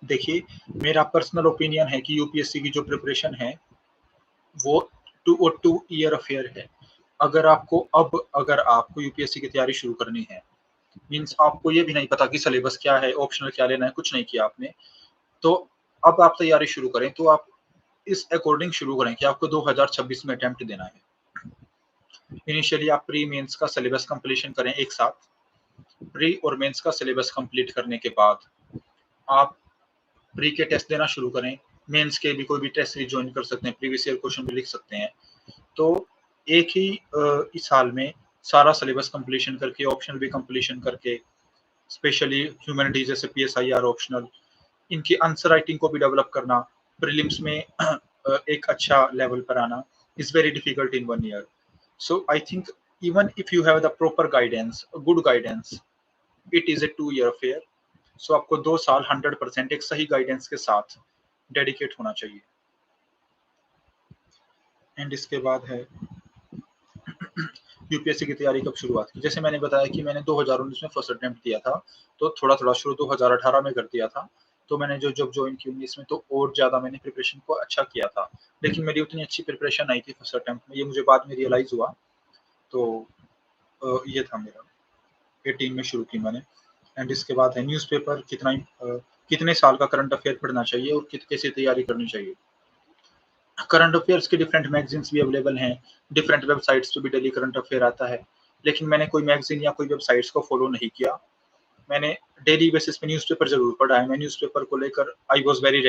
देखिए, मेरा पर्सनल ओपिनियन है कि यूपीएससी की जो प्रिपरेशन है वो 2 ईयर अफेयर है। अगर आपको यूपीएससी की तैयारी शुरू करनी है, मीन्स आपको ये भी नहीं पता कि सिलेबस क्या है, ऑप्शनल क्या लेना है, कुछ नहीं किया आपने, तो अब आप तैयारी शुरू करें तो आप इस अकॉर्डिंग शुरू करें कि आपको 2026 में अटेम्प्ट देना है। इनिशियली आप प्री मेंस का सिलेबस कंप्लीशन करें एक साथ, प्री और मेंस का सिलेबस कंप्लीट करने के बाद आप प्री के टेस्ट देना शुरू करें, मेंस के भी कोई भी टेस्ट रिजॉइन कर सकते हैं, प्रीवियस ईयर क्वेश्चन भी लिख सकते हैं। तो एक ही इस साल में सारा सिलेबस कंप्लीशन करके, ऑप्शनल भी कंप्लीशन करके, स्पेशली ह्यूमैनिटीज जैसे पीएसआईआर ऑप्शनल, इनकी आंसर राइटिंग को भी डेवलप करना, प्रीलिम्स में एक अच्छा लेवल पर आना is very difficult in 1 year. So I think even if you have the proper guidance, good guidance, it is a 2 year affair. So आपको 2 साल 100% एक सही गाइडेंस के साथ डेडिकेट होना चाहिए। एंड इसके बाद है यूपीएससी की तैयारी कब शुरुआत की। जैसे मैंने बताया कि मैंने 2019 में फर्स्ट अटेम्प्ट दिया था, तो थोड़ा थोड़ा शुरू 2018 में कर दिया था। तो मैंने जो जब ज्वाइन की 19 में, तो और ज़्यादा मैंने प्रिपरेशन को अच्छा किया था, लेकिन मेरी उतनी अच्छी प्रिपरेशन नहीं थी फर्स्ट अटेम्प्ट में, ये मुझे बाद में रियलाइज हुआ। तो ये था मेरा 18 में शुरू की मैंने। एंड इसके बाद है न्यूज़पेपर कितने साल का करंट अफेयर पढ़ना चाहिए और कैसे तैयारी करनी चाहिए। करंट अफेयर्स के डिफरेंट मैगजीन्स भी अवेलेबल हैं, डिफरेंट वेबसाइट्स पे भी डेली करंट अफेयर आता है, लेकिन मैंने कोई मैगजीन या कोई वेबसाइट्स को फॉलो नहीं किया। मैंने डेली बेसिस पे न्यूज़पेपर जरूर पढ़ा है। मैं न्यूज़पेपर को लेकर I was very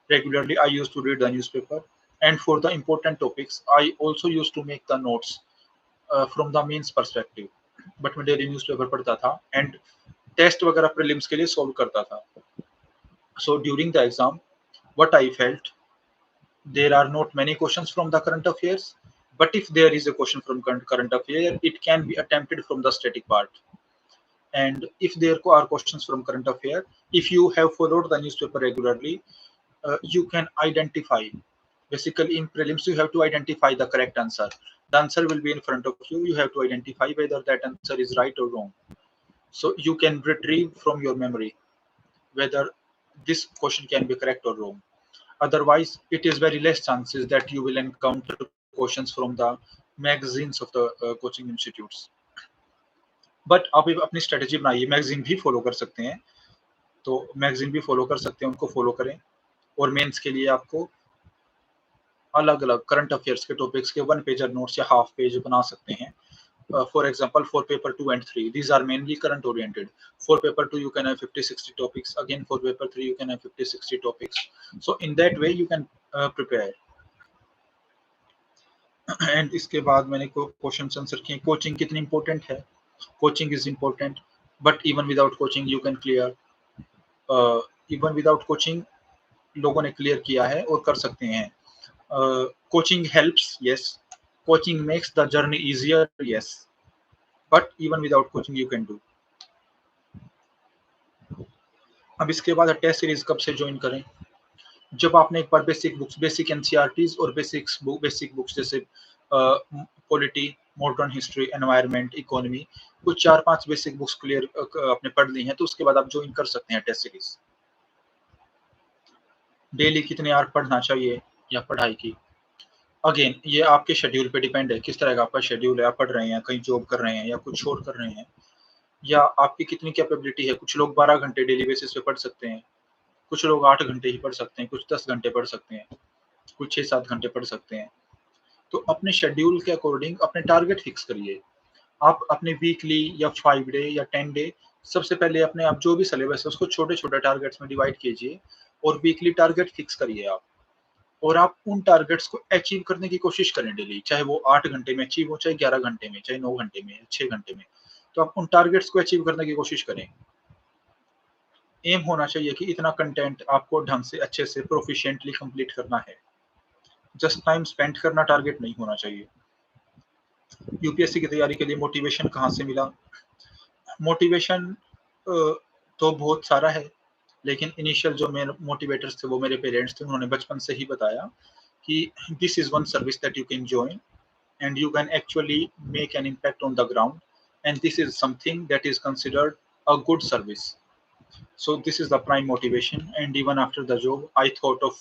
regularly I used to read the newspaper, and for the important topics I also used to make the notes from the mains perspective. But मैं डेली न्यूज़पेपर पढ़ता था एंड टेस्ट वगैरह प्रीलिम्स के लिए सॉल्व करता था। So during the exam what I felt, there are not many questions from the current affairs, but if there is a question from current affair, it can be attempted from the static part. And if there are questions from current affair, if you have followed the newspaper regularly, you can identify, basically in prelims you have to identify the correct answer. The answer will be in front of you, you have to identify whether that answer is right or wrong. So you can retrieve from your memory whether this question can be correct or wrong. Otherwise, it is very less chances that you will encounter questions from the magazines of the coaching institutes. But आप अपनी स्ट्रेटेजी बनाइए, मैगजीन भी फॉलो कर सकते हैं, तो मैगजीन भी फॉलो कर सकते हैं, उनको फॉलो करें। और मेंस के लिए आपको अलग अलग करंट अफेयर्स के टॉपिक्स के 1 पेजर नोट्स या हाफ पेज बना सकते हैं। For example, for paper 2 and 3, these are mainly current oriented. For paper 2 you can have 50-60 topics, again for paper 3 you can have 50-60 topics. So in that way you can prepare. And इसके बाद मैंने क्वेश्चन आंसर किए। कोचिंग कितनी इंपॉर्टेंट है। Coaching is important, but even without coaching you can clear. Even without coaching लोगों ने क्लियर किया है और कर सकते हैं। Coaching helps, yes. Coaching makes the journey easier, yes, but even without coaching you can do. अब इसके बाद टेस्ट सीरीज कब से ज्वाइन करें। जब आपने एक बार बेसिक बुक्स, बेसिक एनसीईआरटीज और बेसिक बुक्स जैसे polity, modern history, environment, economy, कुछ 4-5 बेसिक बुक्स क्लियर आपने पढ़ ली हैं, तो उसके बाद आप ज्वाइन कर सकते हैं टेस्ट सीरीज। डेली कितने आवर पढ़ना चाहिए या पढ़ाई की, अगेन ये आपके शेड्यूल पे डिपेंड है, किस तरह का आपका शेड्यूल है। आप पढ़ रहे हैं, कहीं जॉब कर रहे हैं या कुछ और कर रहे हैं, या आपकी कितनी कैपेबिलिटी है। कुछ लोग 12 घंटे डेली बेसिस पे पढ़ सकते हैं, कुछ लोग 8 घंटे ही पढ़ सकते हैं, कुछ 10 घंटे पढ़ सकते हैं, कुछ 6-7 घंटे पढ़ सकते हैं। तो अपने शेड्यूल के अकॉर्डिंग अपने टारगेट फिक्स करिए। आप अपने वीकली या 5 डे या 10 डे, सबसे पहले अपने आप जो भी सिलेबस है उसको छोटे छोटे टारगेट्स में डिवाइड कीजिए और वीकली टारगेट फिक्स करिए आप। और आप उन टारगेट्स को अचीव करने की कोशिश करें डेली, चाहे वो 8 घंटे में अचीव हो, चाहे 11 घंटे में, चाहे 9 घंटे में, 6 घंटे में। तो आप उन टारगेट्स को अचीव करने की कोशिश करें। एम होना चाहिए कि इतना कंटेंट आपको ढंग से, अच्छे से, प्रोफिशिएंटली कंप्लीट करना है। जस्ट टाइम स्पेंड करना टारगेट नहीं होना चाहिए। यूपीएससी की तैयारी के लिए मोटिवेशन कहाँ से मिला। मोटिवेशन तो बहुत सारा है, लेकिन इनिशियल जो मेरे मोटिवेटर्स थे वो मेरे पेरेंट्स थे। उन्होंने बचपन से ही बताया कि this is one service that you can join and you can actually make an impact on the ground, and this is something that is considered a good service. So this is the prime motivation, and even after the job I thought of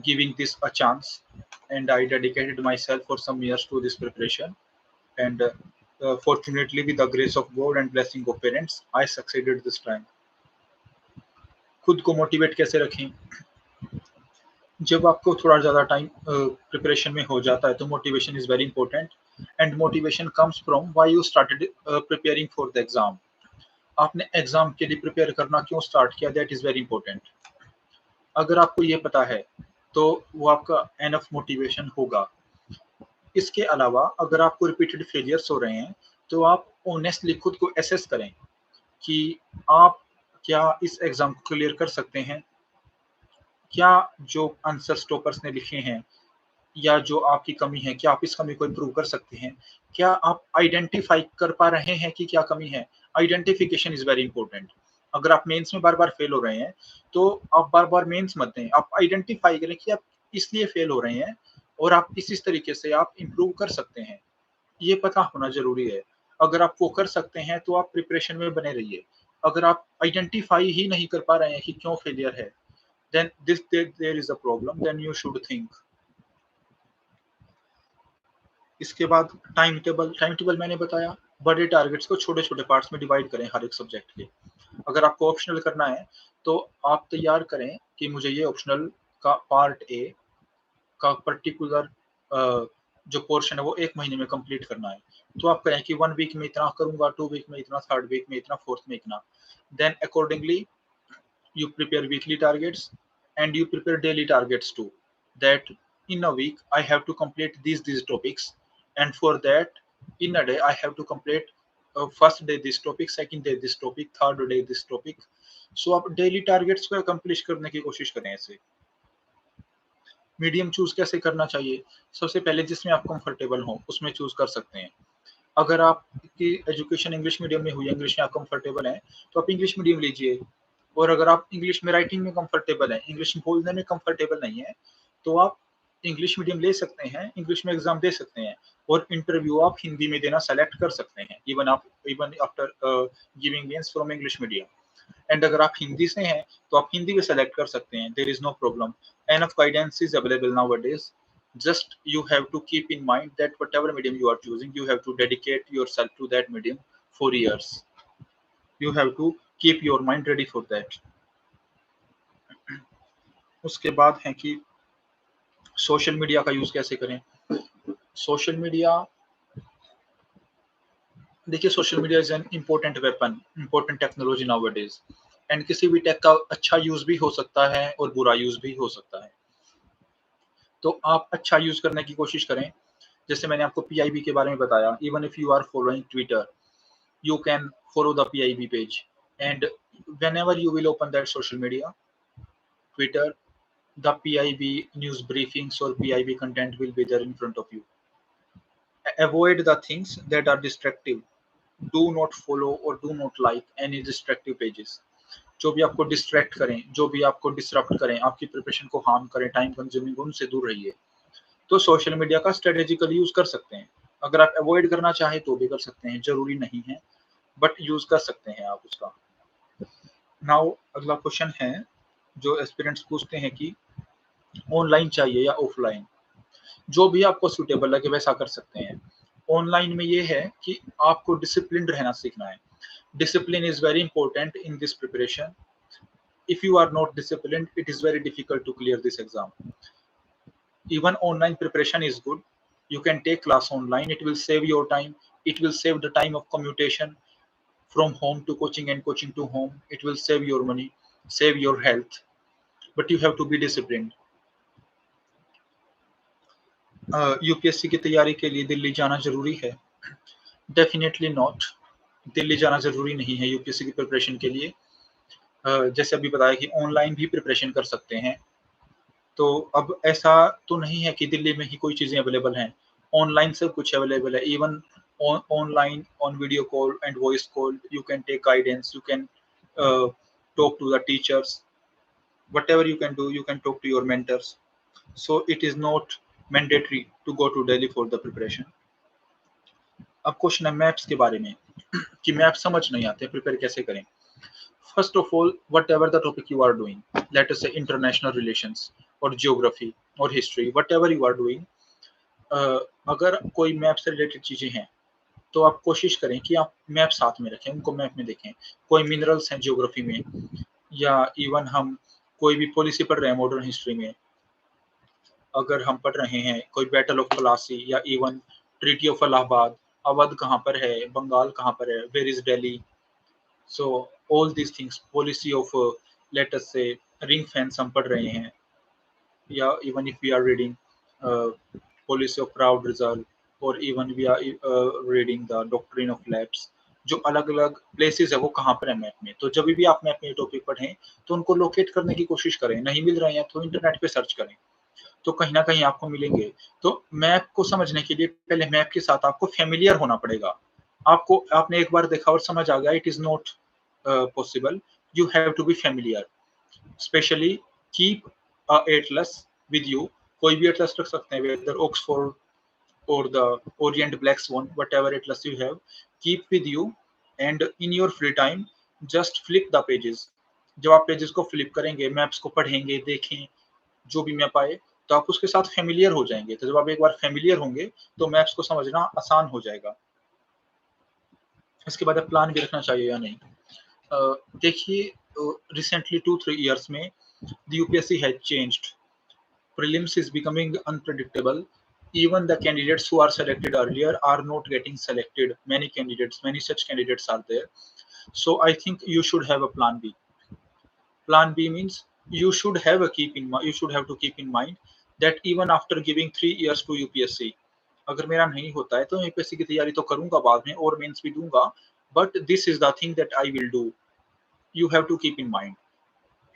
giving this a chance, and I dedicated myself for some years to this preparation, and fortunately with the grace of God and blessing of parents I succeeded this time. खुद को मोटिवेट कैसे रखें। जब आपको थोड़ा ज़्यादा टाइम प्रिपरेशन में हो जाता है तो motivation is very important. And motivation comes from why you started preparing for the exam. आपने एग्जाम के लिए प्रिपेयर करना क्यों स्टार्ट किया, दैट इज वेरी इंपॉर्टेंट। अगर आपको ये पता है तो वो आपका एनफ मोटिवेशन होगा। इसके अलावा अगर आपको रिपीटेड फेलियर्स हो रहे हैं तो आप ऑनेस्टली खुद को एसेस करें कि आप क्या इस एग्जाम को क्लियर कर सकते हैं, क्या जो आंसर स्टॉपर्स ने लिखे हैं या जो आपकी कमी है, क्या आप इस कमी को इम्प्रूव कर सकते हैं, क्या आप आइडेंटिफाई कर पा रहे हैं कि क्या कमी है। Identification is very important. अगर आप मेंस में बार बार फेल हो रहे हैं तो आप बार बार मेंस मत दें, आप आइडेंटिफाई करें कि आप इसलिए फेल हो रहे हैं और आप इस तरीके से आप इम्प्रूव कर सकते हैं, ये पता होना जरूरी है। अगर आप वो कर सकते हैं तो आप प्रिपरेशन में बने रहिए। अगर आप आइडेंटिफाई ही नहीं कर पा रहे हैं कि क्यों फेलियर है, then there is a problem, then you should think। इसके बाद टाइम टेबल मैंने बताया। बड़े टारगेट्स को छोटे छोटे पार्ट्स में डिवाइड करें हर एक सब्जेक्ट के। अगर आपको ऑप्शनल करना है तो आप तैयार करें कि मुझे ये ऑप्शनल का पार्ट ए का पर्टिकुलर जो पोर्शन है वो 1 महीने में कंप्लीट करना है। तो आप कहें कि 1 वीक में इतना करूंगा, 2 वीक में इतना, 3rd वीक में इतना, 4th में इतना। Then accordingly you prepare weekly targets and you prepare daily targets too, that in a week I have to complete these topics, and for that in a day I have to complete first day this topic, second day this topic, third day this topic। so आप daily targets को accomplish करने की कोशिश करें। ऐसे मीडियम चूज कैसे करना चाहिए, सबसे पहले जिसमें आप कंफर्टेबल हो उसमें चूज कर सकते हैं। अगर आपकी एजुकेशन इंग्लिश मीडियम में हुई है, इंग्लिश में आप कंफर्टेबल हैं तो आप इंग्लिश मीडियम लीजिए। और अगर आप इंग्लिश में राइटिंग में कंफर्टेबल हैं, इंग्लिश बोलने में कंफर्टेबल नहीं है, तो आप इंग्लिश मीडियम ले सकते हैं, इंग्लिश में एग्जाम दे सकते हैं और इंटरव्यू आप हिंदी में देना सेलेक्ट कर सकते हैं, even after giving mains from English medium. And अगर आप हिंदी से हैं तो आप हिंदी भी सेलेक्ट कर सकते हैं, there is no problem. Enough guidance is available nowadays. Just you have to keep in mind that whatever medium you are choosing, you have to dedicate yourself to that medium for years. You have to keep your mind ready for that। उसके बाद है कि सोशल मीडिया का यूज कैसे करें। सोशल मीडिया, देखिए social media is an important weapon, important technology nowadays. And किसी भी टेक का अच्छा यूज भी हो सकता है और बुरा यूज भी हो सकता है। तो आप अच्छा यूज करने की कोशिश करें। जैसे मैंने आपको पीआईबी के बारे में बताया, even if you are following Twitter, you can follow the PIB page, and whenever you will open that social media, Twitter, the PIB news briefings or PIB content will be there in front of you। Avoid the things that are distractive। Do not follow or do not like any distractive pages। जो भी आपको डिस्ट्रैक्ट करें, जो भी आपको डिसरप्ट करें, आपकी प्रिपरेशन को हार्म करें, टाइम कंज्यूमिंग, उनसे दूर रहिए। तो सोशल मीडिया का स्ट्रेटेजिकल यूज कर सकते हैं। अगर आप अवॉइड करना चाहें तो भी कर सकते हैं, जरूरी नहीं है, बट यूज कर सकते हैं आप उसका। नाउ अगला क्वेश्चन है जो एस्पिरेंट्स पूछते हैं कि ऑनलाइन चाहिए या ऑफलाइन। जो भी आपको सूटेबल लगे वैसा कर सकते हैं। ऑनलाइन में ये है कि आपको डिसिप्लिन रहना सीखना है। Discipline is very important in this preparation. If you are not disciplined, it is very difficult to clear this exam. Even online preparation is good. You can take class online, it will save your time, it will save the time of commutation from home to coaching and coaching to home, it will save your money, save your health, but you have to be disciplined। UPSC की तैयारी के लिए दिल्ली जाना जरूरी है? Definitely not. दिल्ली जाना जरूरी नहीं है यूपीएससी की प्रिपरेशन के लिए। जैसे अभी बताया कि ऑनलाइन भी प्रिपरेशन कर सकते हैं। तो अब ऐसा तो नहीं है कि दिल्ली में ही कोई चीजें अवेलेबल हैं, ऑनलाइन सब कुछ अवेलेबल है। Even online, on video call and voice call, you can take guidance, you can talk to the teachers, whatever you can do, you can talk to your mentors। so it is not mandatory to go to Delhi for the preparation। अब क्वेश्चन है मैप्स के बारे में कि मैप समझ नहीं आते, प्रिपेयर कैसे करें। First of all, whatever the topic you are doing, let us say international relations or geography or history, whatever you are doing, अगर कोई मैप से रिलेटेड चीजें हैं तो आप कोशिश करें कि आप मैप साथ में रखें, उनको मैप में देखें। कोई मिनरल्स हैं ज्योग्राफी में, या इवन हम कोई भी पॉलिसी पढ़ रहे हैं मॉडर्न हिस्ट्री में, अगर हम पढ़ रहे हैं कोई बैटल ऑफ प्लासी या even treaty of Allahabad, Awadh कहाँ पर है, बंगाल कहाँ पर है, where is Delhi. So all these things, policy of let us say ring fence हम पढ़ रहे हैं, या even if we are reading uh, policy of crowd result, or even we are reading the doctrine of lapse, जो अलग अलग प्लेसेस है वो कहाँ पर है मैप में. तो जब भी आप मैप में टॉपिक पढ़ें तो उनको लोकेट करने की कोशिश करें. नहीं मिल रहे हैं तो इंटरनेट पे सर्च करें, तो कहीं ना कहीं आपको मिलेंगे. तो मैप को समझने के लिए पहले मैप के साथ आपको फेमिलियर होना पड़ेगा. आपको आपने एक बार देखा और समझ आ गया, it is not possible. You have to be familiar. Especially keep a atlas with you. कोई भी एटलस रख सकते हैं, whether Oxford or the Orient Black Swan, whatever atlas you have, keep with you, and in your free time just flip the pages. जब आप पेजेस को फ्लिप करेंगे, मैप्स को पढ़ेंगे, देखें, जो भी मैप आए तो आप उसके साथ फेमिलियर हो जाएंगे. तो जब आप एक बार फेमिलियर होंगे तो मैप्स को समझना आसान हो जाएगा. इसके बाद आप प्लान भी रखना चाहिए या नहीं. देखिए, रिसेंटली 2-3 years में the UPSC has changed. Prelims is becoming unpredictable. Even the candidates who are selected earlier are not getting selected. Many such candidates are there. So I think you should have a plan B. Plan B means you should have to keep in mind that even after giving 3 years to UPSC, अगर मेरा नहीं होता है तो यूपीएससी की तैयारी तो करूंगा बाद में और मेंस भी दूंगा, but this is the thing that I will do. You have to keep in mind.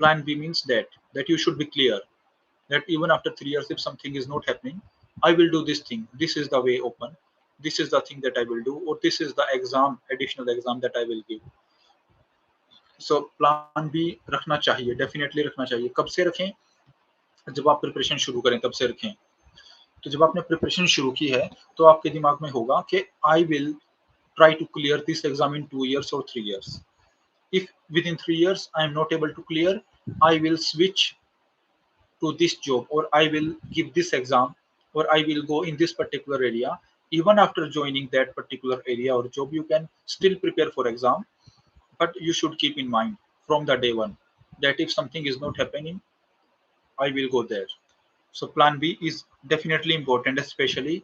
Plan B means that you should be clear that even after 3 years, if something is not happening, I will do this thing. This is the way open. This is the thing that I will do, or this is the additional exam that I will give. So plan B रखना चाहिए, definitely रखना चाहिए. कब से रखें? जब आप प्रिपरेशन शुरू करें तब से रखें. तो जब आपने प्रिपरेशन शुरू की है तो आपके दिमाग में होगा कि I will try to clear this exam in 2 years or 3 years. If within 3 years I am not able to clear, I will switch to this job, or I will give this exam, or I will go in this particular area. Even after joining that particular area or job, you can still prepare for exam, but you should keep in mind from the day one that if something is not happening, I will go there. So plan B is definitely important, especially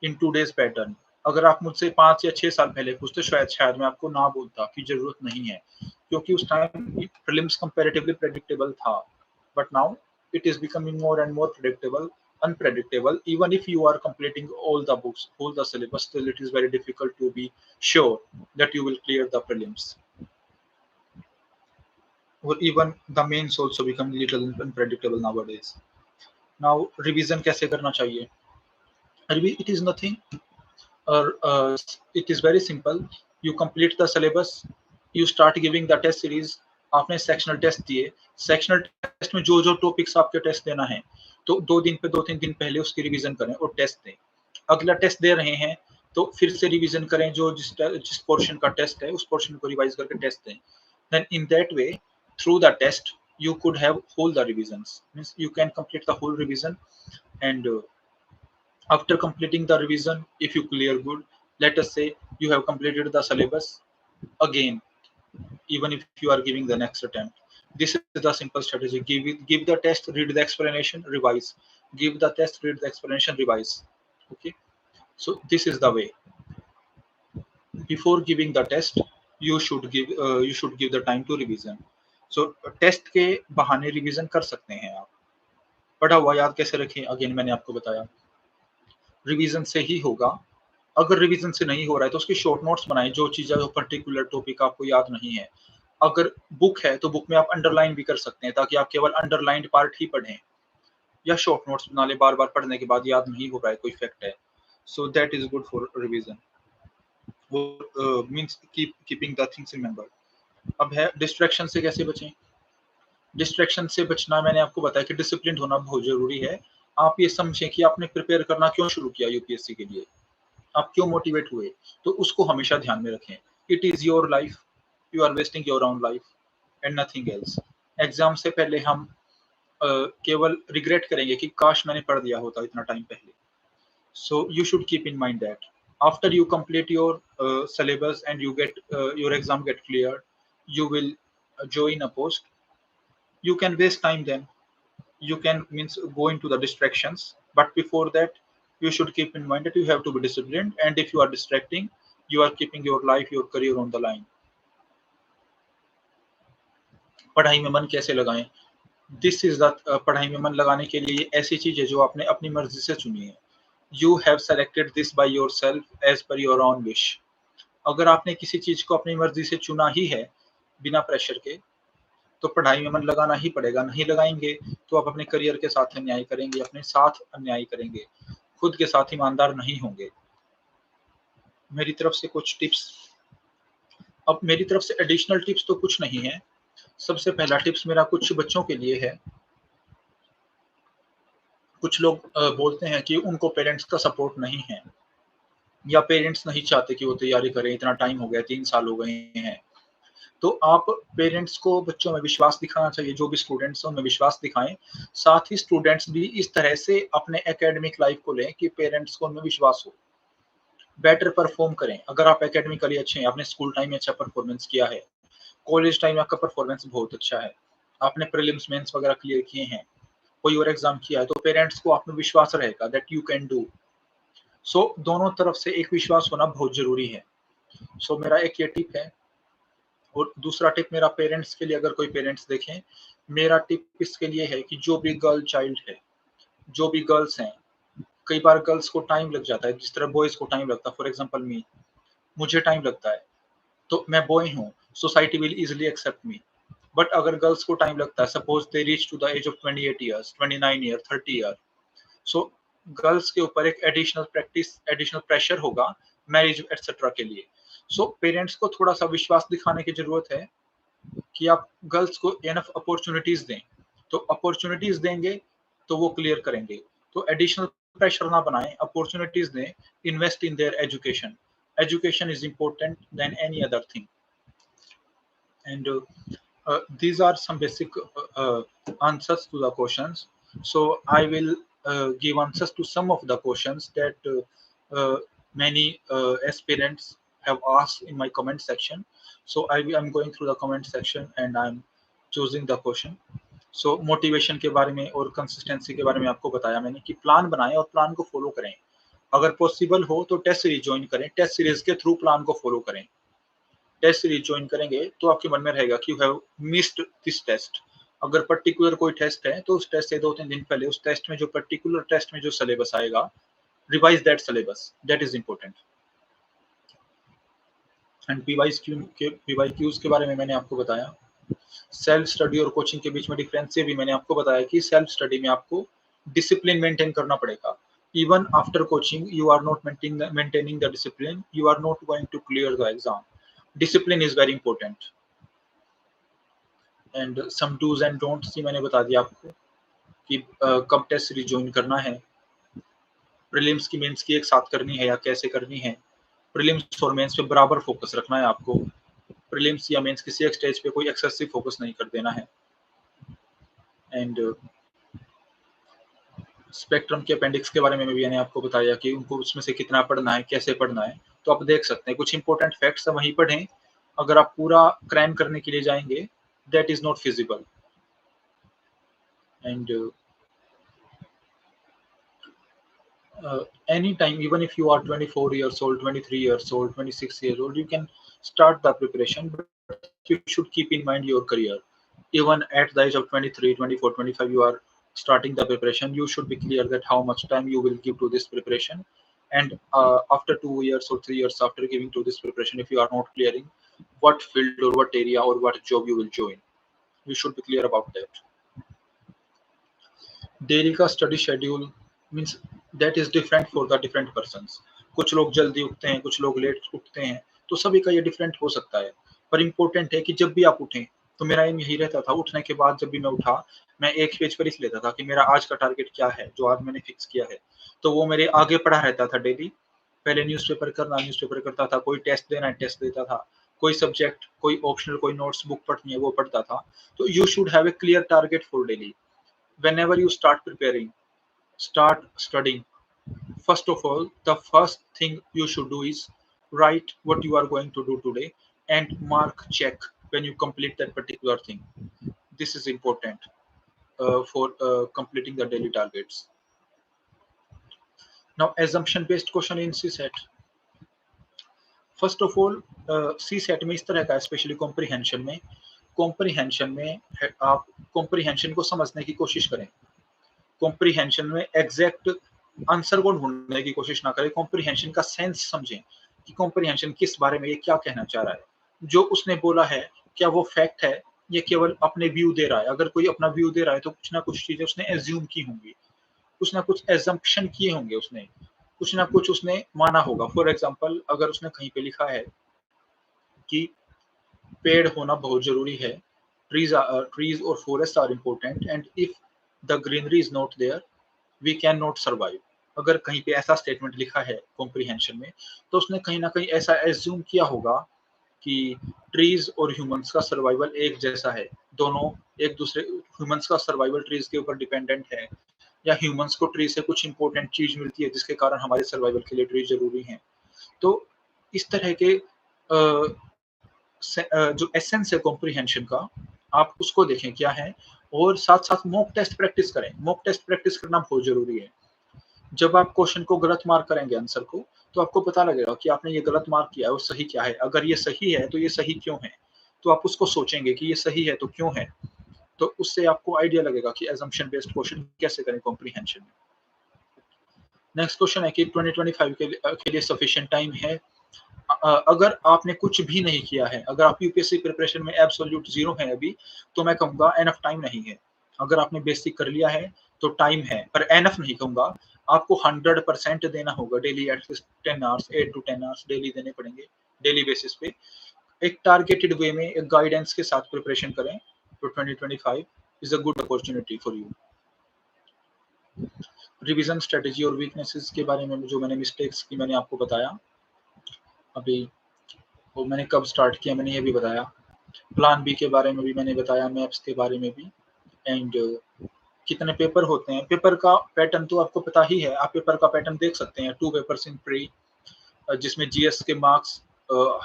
in today's pattern. अगर आप मुझसे 5 या 6 साल पहले पूछते शायद मैं आपको ना बोलता कि जरूरत नहीं है, क्योंकि उस टाइम प्रीलिम्स कंपैरेटिवली प्रेडिक्टेबल था. But now it is becoming more and more unpredictable. Even if you are completing all the books, all the syllabus, still it is very difficult to be sure that you will clear the prelims. Or even the mains also become little unpredictable nowadays. Now revision कैसे करना चाहिए? It is nothing, or it is very simple. You complete the syllabus, you start giving the test series. आपने सेक्शनल टेस्ट दिए, सेक्शनल टेस्ट में जो जो टॉपिक्स आपके टेस्ट देना है तो 2-3 दिन पहले उसकी रिवीजन करें और टेस्ट दें. अगला टेस्ट दे रहे हैं तो फिर से रिवीजन करें, जो जिस पोर्शन का टेस्ट है उस पोर्शन को रिवाइज करके टेस्ट दें. Then in that way through the test you could have whole the revisions, means you can complete the whole revision. And after completing the revision, if you clear good, let us say you have completed the syllabus again, even if you are giving the next attempt. This is the simple strategy. Give the test, read the explanation, revise. Give the test, read the explanation, revise. Okay. So this is the way. Before giving the test, you should give the time to revision. So test के बहाने revision कर सकते हैं आप. पढ़ा हुआ याद कैसे रखें? अगेन मैंने आपको बताया, रिवीजन से ही होगा. अगर रिवीजन से नहीं हो रहा है तो उसकी शॉर्ट नोट्स बनाएं, जो चीज़ें जो पर्टिकुलर टॉपिक आपको याद नहीं है. अगर बुक है तो बुक में आप अंडरलाइन भी कर सकते हैं ताकि आप केवल अंडरलाइंड पार्ट ही पढ़ें, या शॉर्ट नोट्स बना लें. बार बार पढ़ने के बाद याद नहीं हो रहा है, कोई फैक्ट है, so that is good for revision. वो means keeping the things remembered. अब है डिस्ट्रैक्शन से कैसे बचें. डिस्ट्रैक्शन से बचना मैंने आपको बताया कि डिसिप्लिन होना बहुत जरूरी है. आप ये समझें कि आपने प्रिपेयर करना क्यों शुरू किया यूपीएससी के लिए, आप क्यों मोटिवेट हुए, तो उसको हमेशा ध्यान में रखें. It is your life, you are wasting your own life and nothing else. Exam से पहले हम केवल रिग्रेट करेंगे कि काश मैंने पढ़ दिया होता इतना टाइम पहले. So you should keep in mind that after you complete your syllabus and you get your exam get cleared, you will join a post. You can waste time then, you can means go into the distractions, but before that you should keep in mind that you have to be disciplined, and if you are distracting, you are keeping your life, your career on the line. पढ़ाई में मन कैसे लगाएं? दिस इज द पढ़ाई में मन लगाने के लिए ऐसी चीज है जो आपने अपनी मर्जी से चुनी है. You have selected this by yourself as per your own wish. अगर आपने किसी चीज को अपनी मर्जी से चुना ही है बिना प्रेशर के, तो पढ़ाई में मन लगाना ही पड़ेगा. नहीं लगाएंगे तो आप अपने करियर के साथ अन्याय करेंगे, अपने साथ अन्याय करेंगे, खुद के साथ ईमानदार नहीं होंगे. मेरी तरफ से कुछ टिप्स. अब मेरी तरफ से एडिशनल टिप्स तो कुछ नहीं है. सबसे पहला टिप्स मेरा कुछ बच्चों के लिए है. कुछ लोग बोलते हैं कि उनको पेरेंट्स का सपोर्ट नहीं है, या पेरेंट्स नहीं चाहते कि वो तैयारी करें, इतना टाइम हो गया, 3 साल हो गए हैं. तो आप पेरेंट्स को बच्चों में विश्वास दिखाना चाहिए. जो भी स्टूडेंट्स हैं उनमें विश्वास दिखाएं. साथ ही स्टूडेंट्स भी इस तरह से अपने एकेडमिक लाइफ को लें कि पेरेंट्स को उनमें विश्वास हो. बेटर परफॉर्म करें. अगर आप एकेडमिकली अच्छे हैं, आपने स्कूल टाइम में अच्छा परफॉर्मेंस किया है, कॉलेज टाइम में आपका परफॉर्मेंस बहुत अच्छा है, आपने प्रीलिम्स मेंस वगैरह क्लियर किए हैं, कोई और एग्जाम किया है, तो पेरेंट्स को आप में विश्वास रहेगा दैट यू कैन डू. सो दोनों तरफ से एक विश्वास होना बहुत जरूरी है. सो मेरा एक ये टिप है. और दूसरा टिप मेरा पेरेंट्स के लिए, अगर कोई पेरेंट्स देखें, मेरा टिप इसके लिए है कि जो भी गर्ल चाइल्ड है, जो भी गर्ल्स हैं, कई बार गर्ल्स को टाइम लग जाता है जिस तरह बॉयज को टाइम लगता है. फॉर एग्जांपल मी, मुझे टाइम लगता है, तो मैं बॉय हूँ, society will easily accept me. But अगर गर्ल्स को टाइम लगता है, suppose they reach to the age of 28 years, 29 year, 30 year, so girls के ऊपर एक एडिशनल प्रैक्टिस, एडिशनल प्रेशर होगा मैरिज एक्सेट्रा के लिए. सो पेरेंट्स को थोड़ा सा विश्वास दिखाने की जरूरत है कि आप गर्ल्स को एनफ अपॉर्चुनिटीज दें. तो अपॉर्चुनिटीज देंगे तो वो क्लियर करेंगे. तो एडिशनल प्रेशर ना बनाएं, अपॉर्चुनिटीज दें. Invest in their education. Education is important then any other thing. And these are some basic answers to the questions. So I will give answers to some of the questions that many aspirants have asked in my comment section. So I'm going through the comment section and I'm choosing the question. So motivation के बारे में और कंसिस्टेंसी के बारे में आपको बताया मैंने कि प्लान बनाएं और प्लान को फॉलो करें. अगर पॉसिबल हो तो टेस्ट सीरीज ज्वाइन करें, टेस्ट सीरीज के थ्रू प्लान को फॉलो करें. टेस्ट सीरीज ज्वाइन करेंगे तो आपके मन में रहेगा कि you have missed this test. अगर पर्टिकुलर कोई टेस्ट है तो उस टेस्ट से 2-3 दिन पहले उस टेस्ट में जो पर्टिकुलर टेस्ट में जो सिलेबस आएगा, revise that syllabus. That is important. And PYQs के बारे में मैंने आपको बताया. सेल्फ स्टडी और कोचिंग के बीच में डिफरेंस ये भी मैंने आपको बताया कि सेल्फ स्टडी में आपको डिसिप्लिन मेंटेन करना पड़ेगा. Even after coaching you are not maintaining the discipline, you are not going to clear the exam. Discipline is very important. And some dos and don'ts ही मैंने बता दिया आपको कि कब टेस्ट सीरीज ज्वाइन करना है, प्रीलिम्स की मेंस की एक साथ करनी है या कैसे करनी है, प्रीलिम्स और मेंस पे बराबर फोकस रखना है आपको, प्रीलिम्स या मेंस किसी एक स्टेज पे कोई एक्सेसिव फोकस नहीं कर देना है. एंड स्पेक्ट्रम के अपेंडिक्स के बारे में भी मैंने आपको बताया कि उनको उसमें से कितना पढ़ना है, कैसे पढ़ना है. तो आप देख सकते हैं कुछ इंपॉर्टेंट फैक्ट्स वहीं पढ़ें. अगर आप पूरा क्रैम करने के लिए जाएंगे, that is not feasible. And anytime, even if you are 24 years old, 23 years old, 26 years old, you can start the preparation, but you should keep in mind your career. Even at the age of 23, 24, 25, you are starting the preparation. You should be clear that how much time you will give to this preparation. And after 2 years or 3 years after giving to this preparation, if you are not clearing what field or what area or what job you will join, you should be clear about that. Daily का study schedule means that is different for the different persons. कुछ लोग जल्दी उठते हैं, कुछ लोग लेट उठते हैं, तो सभी का ये डिफरेंट हो सकता है. पर इम्पोर्टेंट है कि जब भी आप उठें, तो मेरा एम यही रहता था, उठने के बाद जब भी मैं उठा, मैं एक पेज पर लिख लेता था कि मेरा आज का टारगेट क्या है जो आज मैंने फिक्स किया है. तो वो मेरे आगे पढ़ा रहता था डेली. पहले न्यूज़पेपर करना, न्यूज़पेपर करता था, कोई टेस्ट देना है, टेस्ट देता था, कोई सब्जेक्ट, कोई ऑप्शनल, कोई नोट्स बुक पढ़नी है वो पढ़ता था. तो you should have a clear target for daily. Whenever you start preparing, start studying, first of all, the first thing you should do is write what you are going to do today and mark check when you complete that particular thing. This is important for completing the daily targets. Now, assumption-based question in CSAT. First of all CSAT में इस तरह का, स्पेशली कॉम्प्रीहेंशन में आप कॉम्प्रीहेंशन को समझने की कोशिश करें। कॉम्प्रीहेंशन में एग्जैक्ट आंसर को ढूंढने की कोशिश ना करें, कॉम्प्रीहेंशन का सेंस समझें कि कॉम्प्रीहेंशन किस बारे में ये क्या कहना चाह रहा है। जो उसने बोला है क्या वो फैक्ट है, ये केवल अपने व्यू दे रहा है। अगर कोई अपना व्यू दे रहा है तो कुछ ना कुछ चीजें उसने एज्यूम की होंगी, कुछ ना कुछ एजम्पशन किए होंगे, उसने कुछ ना कुछ उसने माना होगा। फॉर एग्जाम्पल, अगर उसने कहीं पे लिखा है कि पेड़ होना बहुत जरूरी है, ट्रीज और forest are important and if the greenery is not there we can not survive. अगर कहीं पे ऐसा स्टेटमेंट लिखा है कॉम्प्रीहेंशन में, तो उसने कहीं ना कहीं ऐसा एज्यूम किया होगा कि ट्रीज और ह्यूमंस का सर्वाइवल एक जैसा है, दोनों एक दूसरे, ह्यूमंस का सर्वाइवल ट्रीज के ऊपर डिपेंडेंट है, या ह्यूमंस को ट्री से कुछ इंपॉर्टेंट चीज मिलती है जिसके कारण हमारे सर्वाइवल के लिए ट्री जरूरी है। तो इस तरह के जो एसेंस है कॉम्प्रीहेंशन का, आप उसको देखें क्या है, और साथ साथ मॉक टेस्ट प्रैक्टिस करें। मॉक टेस्ट प्रैक्टिस करना बहुत जरूरी है। जब आप क्वेश्चन को गलत मार्क करेंगे आंसर को, तो आपको पता लगेगा कि आपने ये गलत मार्क किया है, वो सही क्या है। अगर ये सही है तो ये सही क्यों है, तो आप उसको सोचेंगे कि ये सही है तो क्यों है। तो उससे आपको आइडिया लगेगा कि assumption बेस्ड क्वेश्चन कैसे करें कॉम्प्रीहेंशन में। नेक्स्ट क्वेश्चन है कि 2025 के लिए सफिशिएंट टाइम है। अगर आपने कुछ भी नहीं किया है, अगर आप यूपीएससी प्रिपरेशन में एब्सोल्यूट जीरो है अभी, तो मैं कहूंगा एनफ टाइम नहीं है। अगर आपने बेसिक कर लिया है तो टाइम है, पर एनफ नहीं कहूंगा। आपको 100% देना होगा daily, at least 10 hours, 8 to 10 hours daily देने पड़ेंगे, डेली बेसिस पे। एक टारगेटेड वे में, एक गाइडेंस के साथ प्रिपरेशन करें, तो 2025 is a good opportunity for you. Revision strategy और वीकनेसेस के बारे में जो मैंने मिस्टेक्स की मैंने आपको बताया अभी, वो मैंने कब स्टार्ट किया मैंने ये भी बताया। प्लान बी के बारे में भी मैंने बताया, मैप्स के बारे में भी। एंड कितने पेपर होते हैं, पेपर का पैटर्न तो आपको पता ही है। आप पेपर का पैटर्न देख सकते हैं, 2 पेपर्स इन प्री, जिसमें जीएस के मार्क्स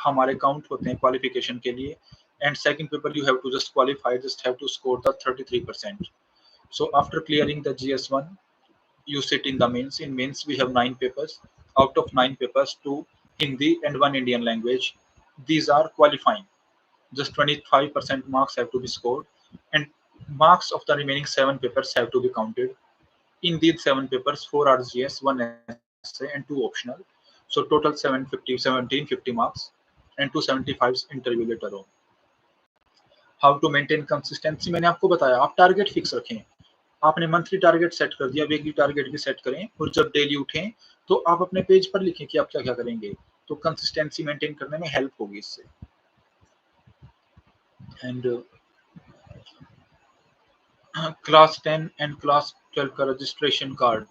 हमारे काउंट होते हैं क्वालिफिकेशन के लिए। And second paper you have to just qualify, just have to score the 33%. So after clearing the GS1, you sit in the mains. In mains we have 9 papers. Out of 9 papers, 2 Hindi and 1 Indian language. These are qualifying. Just 25% marks have to be scored, and marks of the remaining 7 papers have to be counted. In these 7 papers, 4 are GS, 1 essay, and 2 optional. So total 1750 marks, and 275 interview later on. How to maintain consistency मैंने आपको बताया। आप टारगेट फिक्स रखें। आपने मंथली टारगेट सेट कर दिया, वीकली टारगेट भी सेट करें, और जब डेली उठें तो आप अपने पेज पर लिखें कि आप क्या क्या करेंगे। तो कंसिस्टेंसी मेंटेन करने में हेल्प होगी इससे। एंड क्लास 10 एंड क्लास 12 का registration card,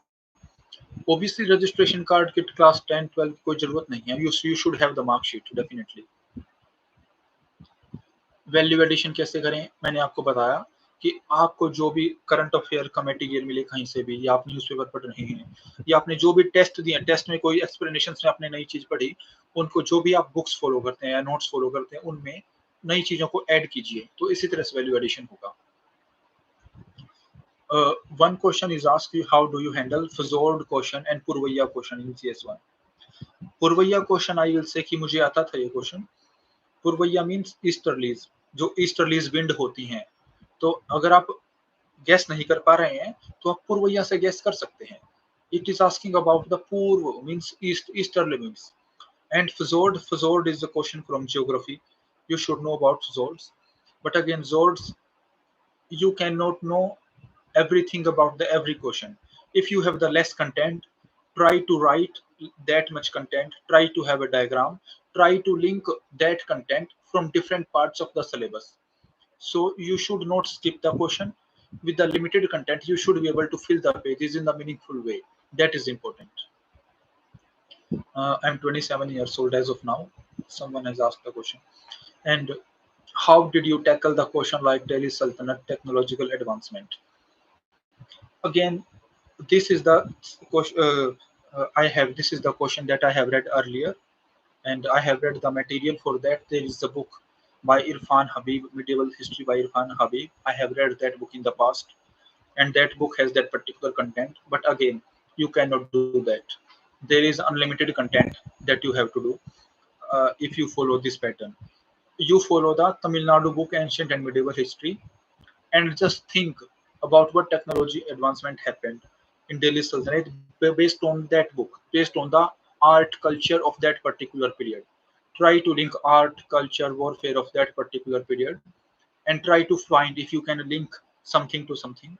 OBC registration card की क्लास 10 12 कोई जरूरत नहीं है। You should have the marksheet definitely. Value addition कैसे करें मैंने आपको बताया कि आपको जो भी करंट अफेयर का मटेरियल मिले कहीं से भी, या आप न्यूज़पेपर पढ़ रहे हैं, या आपने जो भी टेस्ट दिए, टेस्ट में कोई एक्सप्लेनेशन में आपने नई चीज पढ़ी, उनको जो भी आप बुक्स फॉलो करते हैं या नोट्स फॉलो करते हैं, उनमें नई चीजों को ऐड कीजिए। तो इसी तरह से वैल्यू एडिशन होगा। One question is asked you, how do you handle Fazord question and Purvaiya question in CS1? Purvaiya question I will say कि मुझे आता था ये क्वेश्चन। पुरवैया मीन्स ईस्टर्लीज, जो ईस्टर्लीज विंड होती हैं। तो अगर आप गैस नहीं कर पा रहे हैं तो आप पुरवैया से गैस कर सकते हैं। It is asking about the पूर्व means east, easterly means. And fjord, fjord is the question from geography, you should know about Zords. But again, Zords, you cannot know everything about the every question. If you have the less content, try to write that much content, try to have a diagram, try to link that content from different parts of the syllabus. So you should not skip the question. With the limited content, you should be able to fill the pages in the meaningful way. That is important. I'm 27 years old as of now. Someone has asked the question. And how did you tackle the question like Delhi Sultanate technological advancement? Again, this is the question this is the question that I have read earlier, and I have read the material for that. There is a book by Irfan Habib, Medieval History by Irfan Habib. I have read that book in the past, and that book has that particular content. But again, you cannot do that. there is unlimited content that you have to do if you follow this pattern. You follow the Tamil Nadu book, Ancient and Medieval History, and just think about what technology advancement happened in Delhi Sultanate based on that book, based on the art culture of that particular period. Try to link art, culture, warfare of that particular period, and try to find if you can link something to something.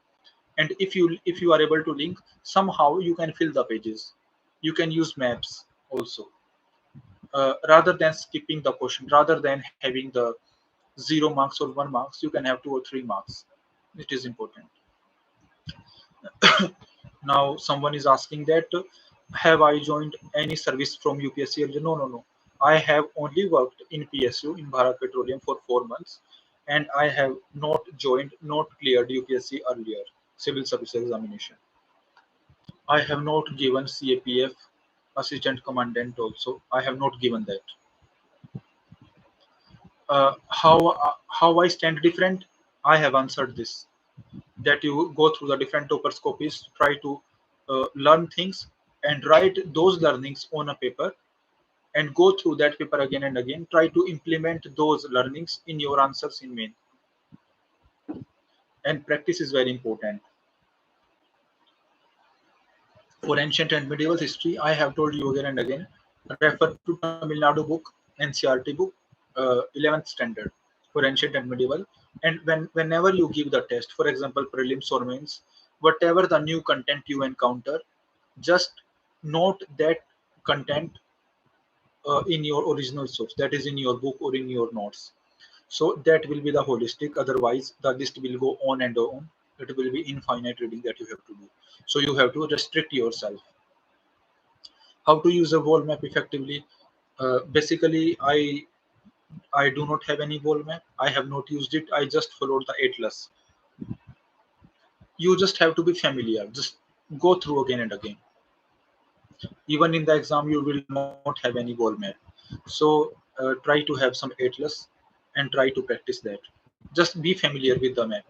And if you are able to link, somehow you can fill the pages. You can use maps also, rather than skipping the question, rather than having the 0 marks or 1 marks, you can have 2 or 3 marks. It is important. Now someone is asking that, have I joined any service from UPSC earlier? No, no, no. I have only worked in PSU, in Bharat Petroleum, for 4 months, and I have not cleared UPSC earlier, civil service examination. I have not given CAPF assistant commandant also. I have not given that. How I stand different? I have answered this. That you go through the different toppers copies, try to learn things and write those learnings on a paper, and go through that paper again and again. Try to implement those learnings in your answers in main. And practice is very important. For ancient and medieval history, I have told you again and again, refer to Tamil Nadu book, NCRT book, 11th standard for ancient and medieval. And whenever you give the test, for example, prelims or mains, whatever the new content you encounter, just note that content in your original source, that is in your book or in your notes. So that will be the holistic. Otherwise, the list will go on and on. It will be infinite reading that you have to do. So you have to restrict yourself. How to use a wall map effectively? Basically, I do not have any wall map. I have not used it. I just followed the atlas. You just have to be familiar. Just go through again and again. Even in the exam, you will not have any wall map. So try to have some atlas and try to practice that. Just be familiar with the map.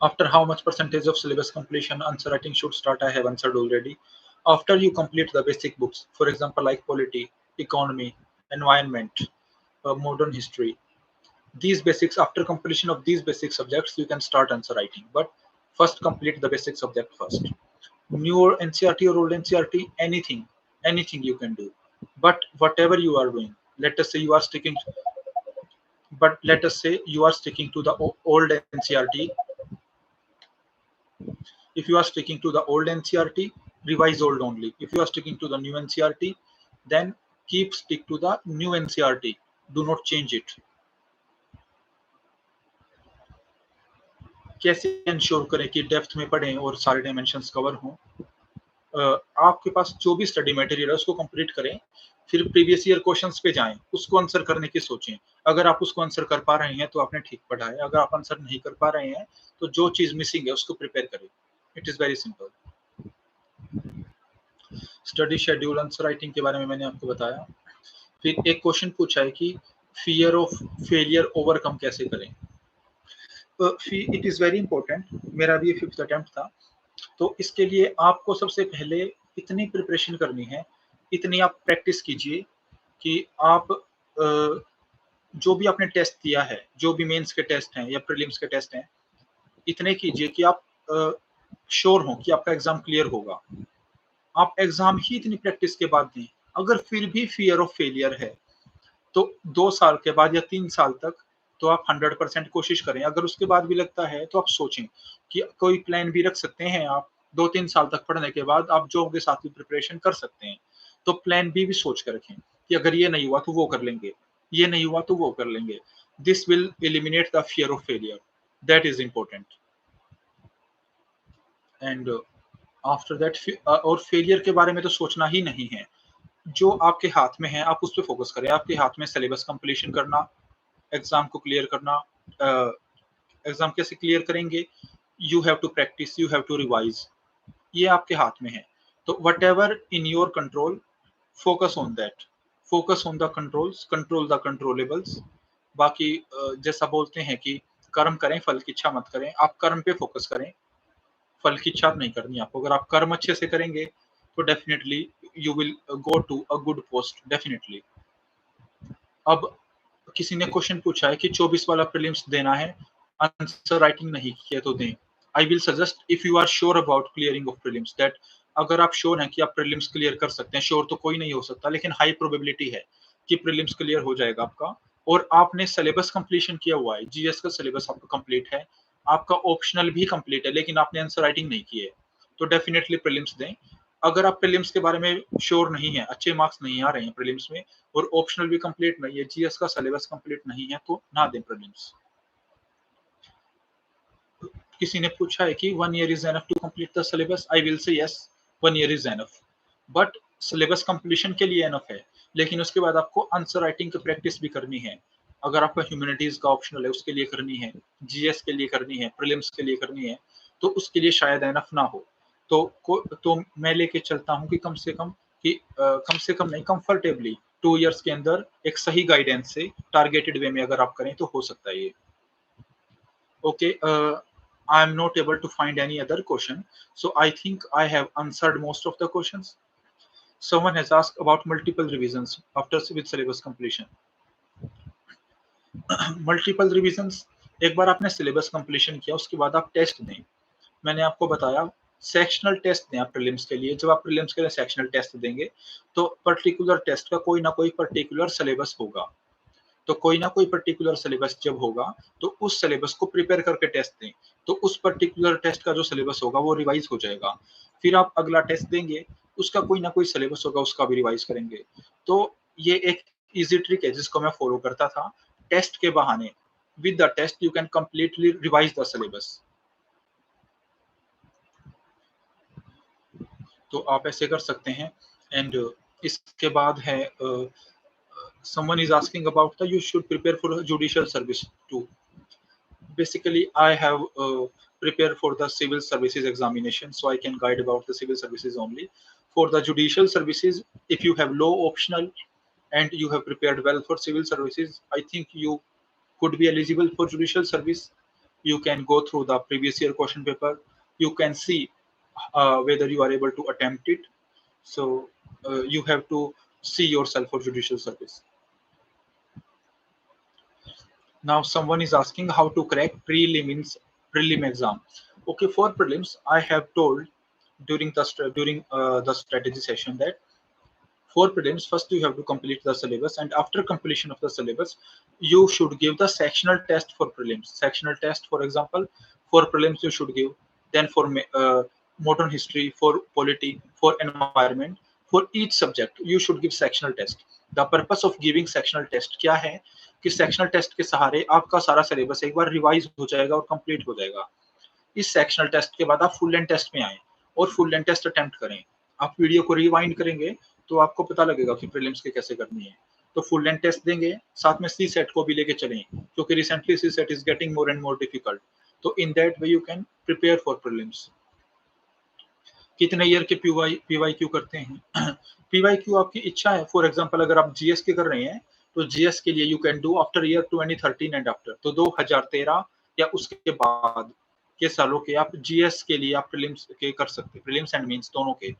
After how much percentage of syllabus completion answer writing should start? I have answered already. After you complete the basic books, for example, like polity, economy, environment, modern history, these basics, after completion of these basic subjects, you can start answer writing. But first complete the basic subject first. Newer NCRT or old NCRT, anything you can do. But whatever you are doing, let us say you are sticking, but let us say you are sticking to the old NCRT. If you are sticking to the old NCRT, revise old only. If you are sticking to the new NCRT, then stick to the new NCRT. Do not change it. कैसे इंश्योर करें कि डेप्थ में पढ़ें और सारे डायमेंशंस कवर हों? आपके पास जो भी स्टडी मटेरियल है उसको कंप्लीट करें, फिर प्रीवियस ईयर क्वेश्चंस पे जाएं, उसको आंसर करने की सोचें। अगर आप उसको आंसर कर पा रहे हैं तो आपने ठीक पढ़ा है, अगर आप आंसर नहीं कर पा रहे हैं तो जो चीज मिसिंग है उसको प्रिपेयर करें। It is very simple. Study schedule answer writing के बारे में मैंने आपको बताया। फिर एक क्वेश्चन पूछा है कि फियर ऑफ फेलियर ओवरकम कैसे करें? It is very important. मेरा भी 5th अटेम्प्ट था, तो इसके लिए आपको सबसे पहले इतनी प्रिपरेशन करनी है, इतनी आप प्रैक्टिस कीजिए कि आप जो भी आपने टेस्ट दिया है, जो भी मेंस के टेस्ट हैं या प्रीलिम्स के टेस्ट हैं, इतने कीजिए कि आप श्योर हों कि आपका एग्जाम क्लियर होगा। आप एग्जाम ही इतनी प्रैक्टिस के बाद दें। अगर फिर भी फियर ऑफ फेलियर है तो 2 साल के बाद या 3 साल तक तो आप 100% कोशिश करें। अगर उसके बाद भी लगता है तो आप सोचें कि कोई प्लान भी रख सकते हैं आप। 2-3 साल तक पढ़ने के बाद आप जॉब के साथ भी प्रिपरेशन कर सकते हैं। तो प्लान बी भी सोच कर रखें कि अगर ये नहीं हुआ तो वो कर लेंगे, ये नहीं हुआ तो वो कर लेंगे। This will eliminate the fear of failure. That is important. And after that और फेलियर के बारे में तो सोचना ही नहीं है। जो आपके हाथ में है आप उस पर फोकस करें। आपके हाथ में सिलेबस कंप्लीशन करना, एग्जाम को क्लियर करना। एग्जाम कैसे क्लियर करेंगे? You have to practice, you have to revise. ये आपके हाथ में है। तो whatever in your control, focus on that. Focus on the controls, control the controllables. बाकी जैसा बोलते हैं कि कर्म करें फल की इच्छा मत करें, आप कर्म पे फोकस करें, फल की इच्छा नहीं करनी आपको। अगर आप कर्म अच्छे से करेंगे तो definitely you will go to a good post definitely. अब किसी ने क्वेश्चन पूछा है कि 24 वाला प्रीलिम्स देना है, आंसर राइटिंग नहीं किया तो दें। I will suggest if you are sure about clearing of prelims that अगर आप श्योर हैं कि आप प्रीलिम्स क्लियर कर सकते हैं, श्योर तो कोई नहीं हो सकता लेकिन हाई प्रोबेबिलिटी है कि प्रीलिम्स क्लियर हो जाएगा आपका, और आपने सिलेबस कंप्लीशन किया हुआ है, जीएस का सिलेबस आपका कंप्लीट है, आपका ऑप्शनल भी कंप्लीट है लेकिन आपने आंसर राइटिंग नहीं की है, तो डेफिनेटली प्रीलिम्स दें। अगर आप प्रीलिम्स के बारे में श्योर नहीं है, अच्छे मार्क्स नहीं आ रहे हैं प्रीलिम्स में और ऑप्शनल भी कंप्लीट नहीं है, जीएस का सिलेबस कंप्लीट नहीं है, तो ना दें प्रीलिम्स। किसी ने पूछा है कि 1 year is enough to complete the syllabus, I will say yes 1 year is enough, but syllabus completion के लिए एनफ है, लेकिन उसके बाद आपको आंसर राइटिंग की प्रैक्टिस भी करनी है। अगर आपका ह्यूमैनिटीज का ऑप्शनल है उसके लिए करनी है, जीएस के लिए करनी है, प्रीलिम्स के लिए करनी है, तो उसके लिए शायद एनफ ना हो। तो मैं लेके चलता हूँ कि कम से कम नहीं, कंफर्टेबली 2 इयर्स के अंदर एक सही गाइडेंस से टारगेटेड वे में अगर आप करें तो हो सकता है ये। Okay, I am not able to find any other question. So I think I have answered most of the questions. Someone has asked about multiple revisions after with syllabus completion. Multiple revisions, एक बार आपने सिलेबस कंप्लीशन किया उसके बाद आप टेस्ट दें। मैंने आपको बताया सेक्शनल टेस्ट दें आप प्रीलिम्स के लिए। जब आप प्रीलिम्स के लिए सेक्शनल टेस्ट देंगे तो पर्टिकुलर टेस्ट का कोई ना कोई पर्टिकुलर सिलेबस होगा, तो कोई ना कोई पर्टिकुलर सिलेबस जब होगा तो उस सिलेबस को प्रिपेयर करके टेस्ट दें, तो उस पर्टिकुलर टेस्ट का जो सिलेबस होगा वो रिवाइज हो जाएगा। फिर आप अगला टेस्ट देंगे, उसका कोई ना कोई सिलेबस होगा, उसका भी रिवाइज करेंगे। तो ये एक इजी ट्रिक है जिसको मैं फॉलो करता था टेस्ट के बहाने। With the test you can completely revise the syllabus. तो आप ऐसे कर सकते हैं। एंड इसके बाद है someone is asking about the you should prepare for a judicial service too. Basically I have prepared for the civil services examination, so I can guide about the civil services only. For the judicial services, if you have low optional and you have prepared well for civil services, I think you could be eligible for judicial service. You can go through the previous year question paper, you can see whether you are able to attempt it. So you have to see yourself for judicial service. Now someone is asking how to crack prelim exam. Okay, for prelims, I have told during the strategy session that for prelims, first you have to complete the syllabus, and after completion of the syllabus, you should give the sectional test for prelims. Sectional test, for example, for prelims you should give. Then for modern history, for polity, for environment, for each subject you should give sectional test. The purpose of giving sectional test क्या है कि सेक्शनल टेस्ट के सहारे आपका सारा सिलेबस एक बार रिवाइज हो जाएगा और कंप्लीट हो जाएगा। इस सेक्शनल टेस्ट के बाद आप फुल लेंथ टेस्ट में आए और फुल लेंथ टेस्ट अटेम्प्ट करें। आप वीडियो को रिवाइंड करेंगे तो आपको पता लगेगा कि प्रीलिम्स के कैसे करनी है। तो फुल लेंथ टेस्ट देंगे, साथ में सी सेट को भी लेके चलें क्योंकि recently CSAT is getting more and more difficult. तो in that way you can prepare for prelims. कितने ईयर के पीवाई क्यू करते हैं? पीवाई क्यू आपकी इच्छा है। फॉर एग्जांपल अगर आप जीएस के कर रहे हैं तो जीएस के लिए you can do after year 2013 and after, तो 2013 या उसके बाद के सालों के आप जीएस के लिए आप प्रीलिम्स के कर सकते हैं, प्रीलिम्स एंड मेंस दोनों के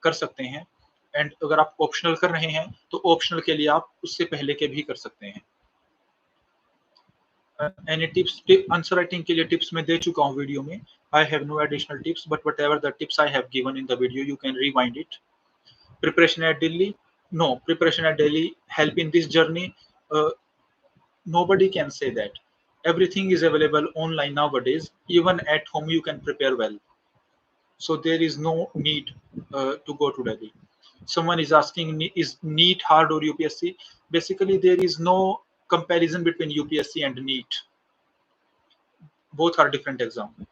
कर सकते हैं। एंड अगर आप ऑप्शनल कर रहे हैं तो ऑप्शनल के लिए आप उससे पहले के भी कर सकते हैं। Any tips? आंसर राइटिंग के लिए टिप्स मैं दे चुका हूँ वीडियो में। I have no additional tips, but whatever the tips I have given in the video, you can rewind it. Preparation at Delhi? No, preparation at Delhi help in this journey. Uh, Nobody can say that. Everything is available online nowadays. Even at home, you can prepare well. So there is no need to go to Delhi. Someone is asking, is NEET hard or UPSC? Basically, there is no comparison between UPSC and NEET. Both are different exams.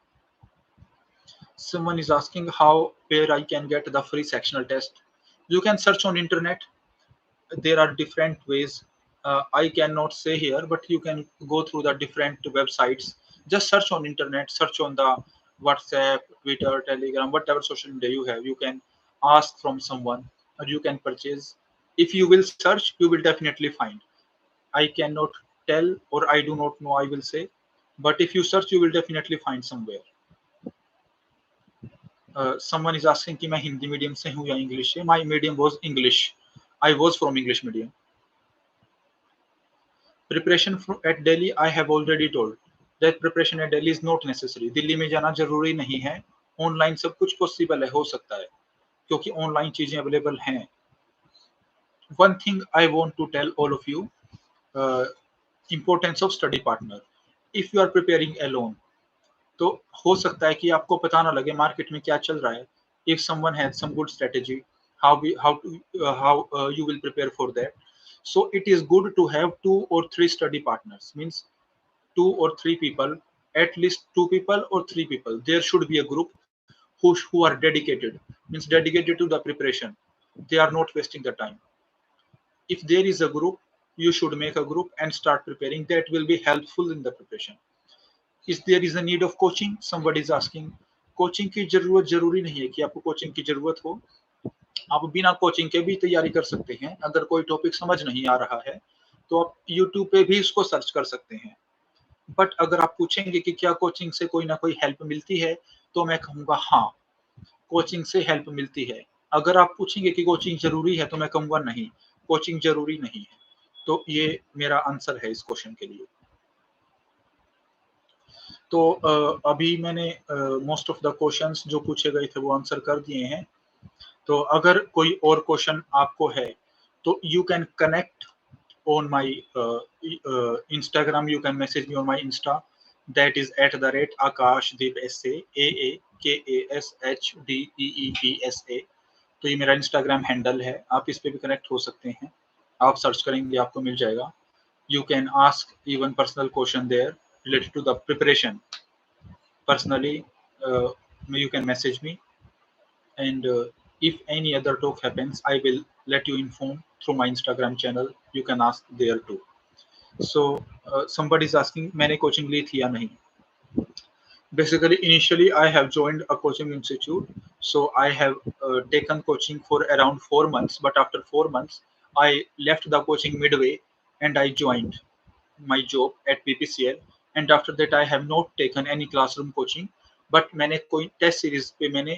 Someone is asking where I can get the free sectional test. You can search on internet. There are different ways. I cannot say here, but you can go through the different websites. Just search on internet, search on the WhatsApp, Twitter, Telegram, whatever social media you have. You can ask from someone or you can purchase. If you will search, you will definitely find. I cannot tell or I do not know, I will say, but if you search, you will definitely find somewhere. Someone is asking कि मैं हिंदी मीडियम से हूँ या इंग्लिश से. My medium was English. I was from English medium. Preparation at Delhi, I have already told that preparation at Delhi is not necessary. Delhi में जाना जरूरी नहीं है. ऑनलाइन सब कुछ पॉसिबल है, हो सकता है, क्योंकि ऑनलाइन चीजें अवेलेबल हैं. One thing I want to tell all of you, uh, importance of study partner. If you are preparing alone, तो हो सकता है कि आपको पता ना लगे मार्केट में क्या चल रहा है. If someone has some good strategy, how you will prepare for that. So it is good to have 2 or 3 study partners. Means 2 or 3 people, at least 2 people or 3 people. There should be a group who are dedicated. Means dedicated to the preparation. They are not wasting the time. If there is a group, you should make a group and start preparing. That will be helpful in the preparation. Is there is a need of coaching? Somebody is asking. Coaching की जरूरत जरूरी नहीं है कि आपको कोचिंग की जरूरत हो. आप बिना कोचिंग के भी तैयारी कर सकते हैं. अगर कोई टॉपिक समझ नहीं आ रहा है तो आप यूट्यूब पे भी इसको सर्च कर सकते हैं. बट अगर आप पूछेंगे कि क्या कोचिंग से कोई ना कोई हेल्प मिलती है, तो मैं कहूँगा हाँ, कोचिंग से हेल्प मिलती है. अगर आप पूछेंगे कि कोचिंग जरूरी है, तो मैं कहूँगा नहीं, कोचिंग जरूरी नहीं है. तो ये मेरा आंसर है इस क्वेश्चन के लिए. तो अभी मैंने मोस्ट ऑफ द क्वेश्चंस जो पूछे गए थे वो आंसर कर दिए हैं. तो अगर कोई और क्वेश्चन आपको है तो you can connect on my Instagram. You can message me on my Insta. That is @akashdeep SA, AAKASHDEEPSA. तो ये मेरा इंस्टाग्राम हैंडल है. आप इस पे भी कनेक्ट हो सकते हैं. आप सर्च करेंगे आपको मिल जाएगा. You can ask even personal question there related to the preparation. Personally, you can message me, and if any other talk happens, I will let you inform through my Instagram channel. You can ask there too. So somebody is asking मैंने coaching ली थी या नहीं. Basically, initially I have joined a coaching institute, so I have taken coaching for around 4 months. But after 4 months, I left the coaching midway and I joined my job at PPCL. And after that, I have not taken any classroom coaching. But मैंने कोई टेस्ट सीरीज पे मैंने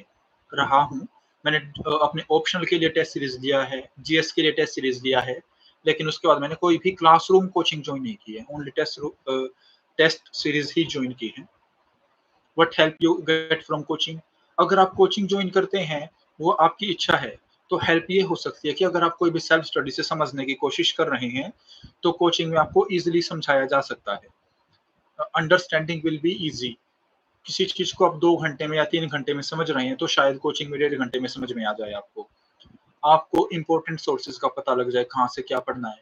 रहा हूँ. मैंने अपने ऑप्शनल के लिए टेस्ट सीरीज दिया है, जीएस के लिए टेस्ट सीरीज दिया है, लेकिन उसके बाद मैंने कोई भी क्लासरूम कोचिंग ज्वाइन नहीं की है. ओनली टेस्ट सीरीज ही ज्वाइन की है. What help you get from coaching? अगर आप कोचिंग ज्वाइन करते हैं, वो आपकी इच्छा है, तो हेल्प ये हो सकती है कि अगर आप कोई भी सेल्फ स्टडी से समझने की कोशिश कर रहे हैं, तो कोचिंग में आपको इजीली समझाया जा सकता है. Understanding will be easy. किसी चीज को आप 2 घंटे में या 3 घंटे में समझ रहे हैं, तो शायद कोचिंग में 1.5 घंटे में समझ में आ जाए. आपको इंपॉर्टेंट सोर्सेज का पता लग जाए, कहाँ से क्या पढ़ना है.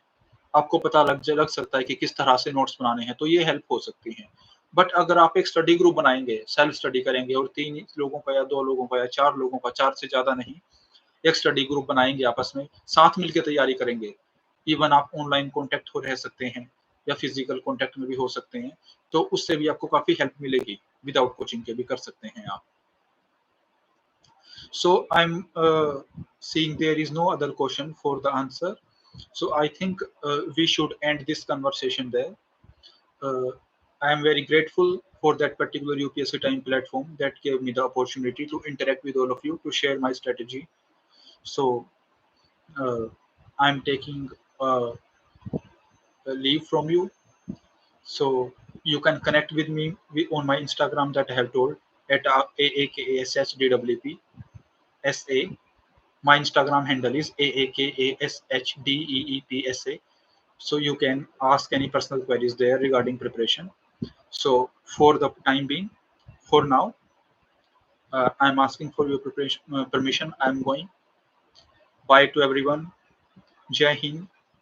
आपको पता लग सकता है कि किस तरह से नोट्स बनाने हैं. तो ये हेल्प हो सकती है. बट अगर आप एक स्टडी ग्रुप बनाएंगे, सेल्फ स्टडी करेंगे, और 3 लोगों का या 2 लोगों का या 4 लोगों का, 4 से ज्यादा नहीं, एक स्टडी ग्रुप बनाएंगे, आपस में साथ मिलकर तैयारी करेंगे. इवन आप ऑनलाइन कॉन्टेक्ट हो रह सकते हैं या फिजिकल कॉन्टेक्ट में भी हो सकते हैं, तो उससे भी आपको काफी हेल्प मिलेगी. विदाउट कोचिंग के भी कर सकते हैं आप. So I'm seeing there is no other question for the answer. So I think we should end this conversation there. I am very grateful for that particular UPSC time platform that gave me the opportunity to interact with all of you, to share my strategy. So I'm taking a leave from you. So you can connect with me on my Instagram that I have told at AAKASHDWPSA. My Instagram handle is AAKASHDEEPSA. So you can ask any personal queries there regarding preparation. So for the time being, for now, I'm asking for your permission. I'm going. Bye to everyone. Jai Hind.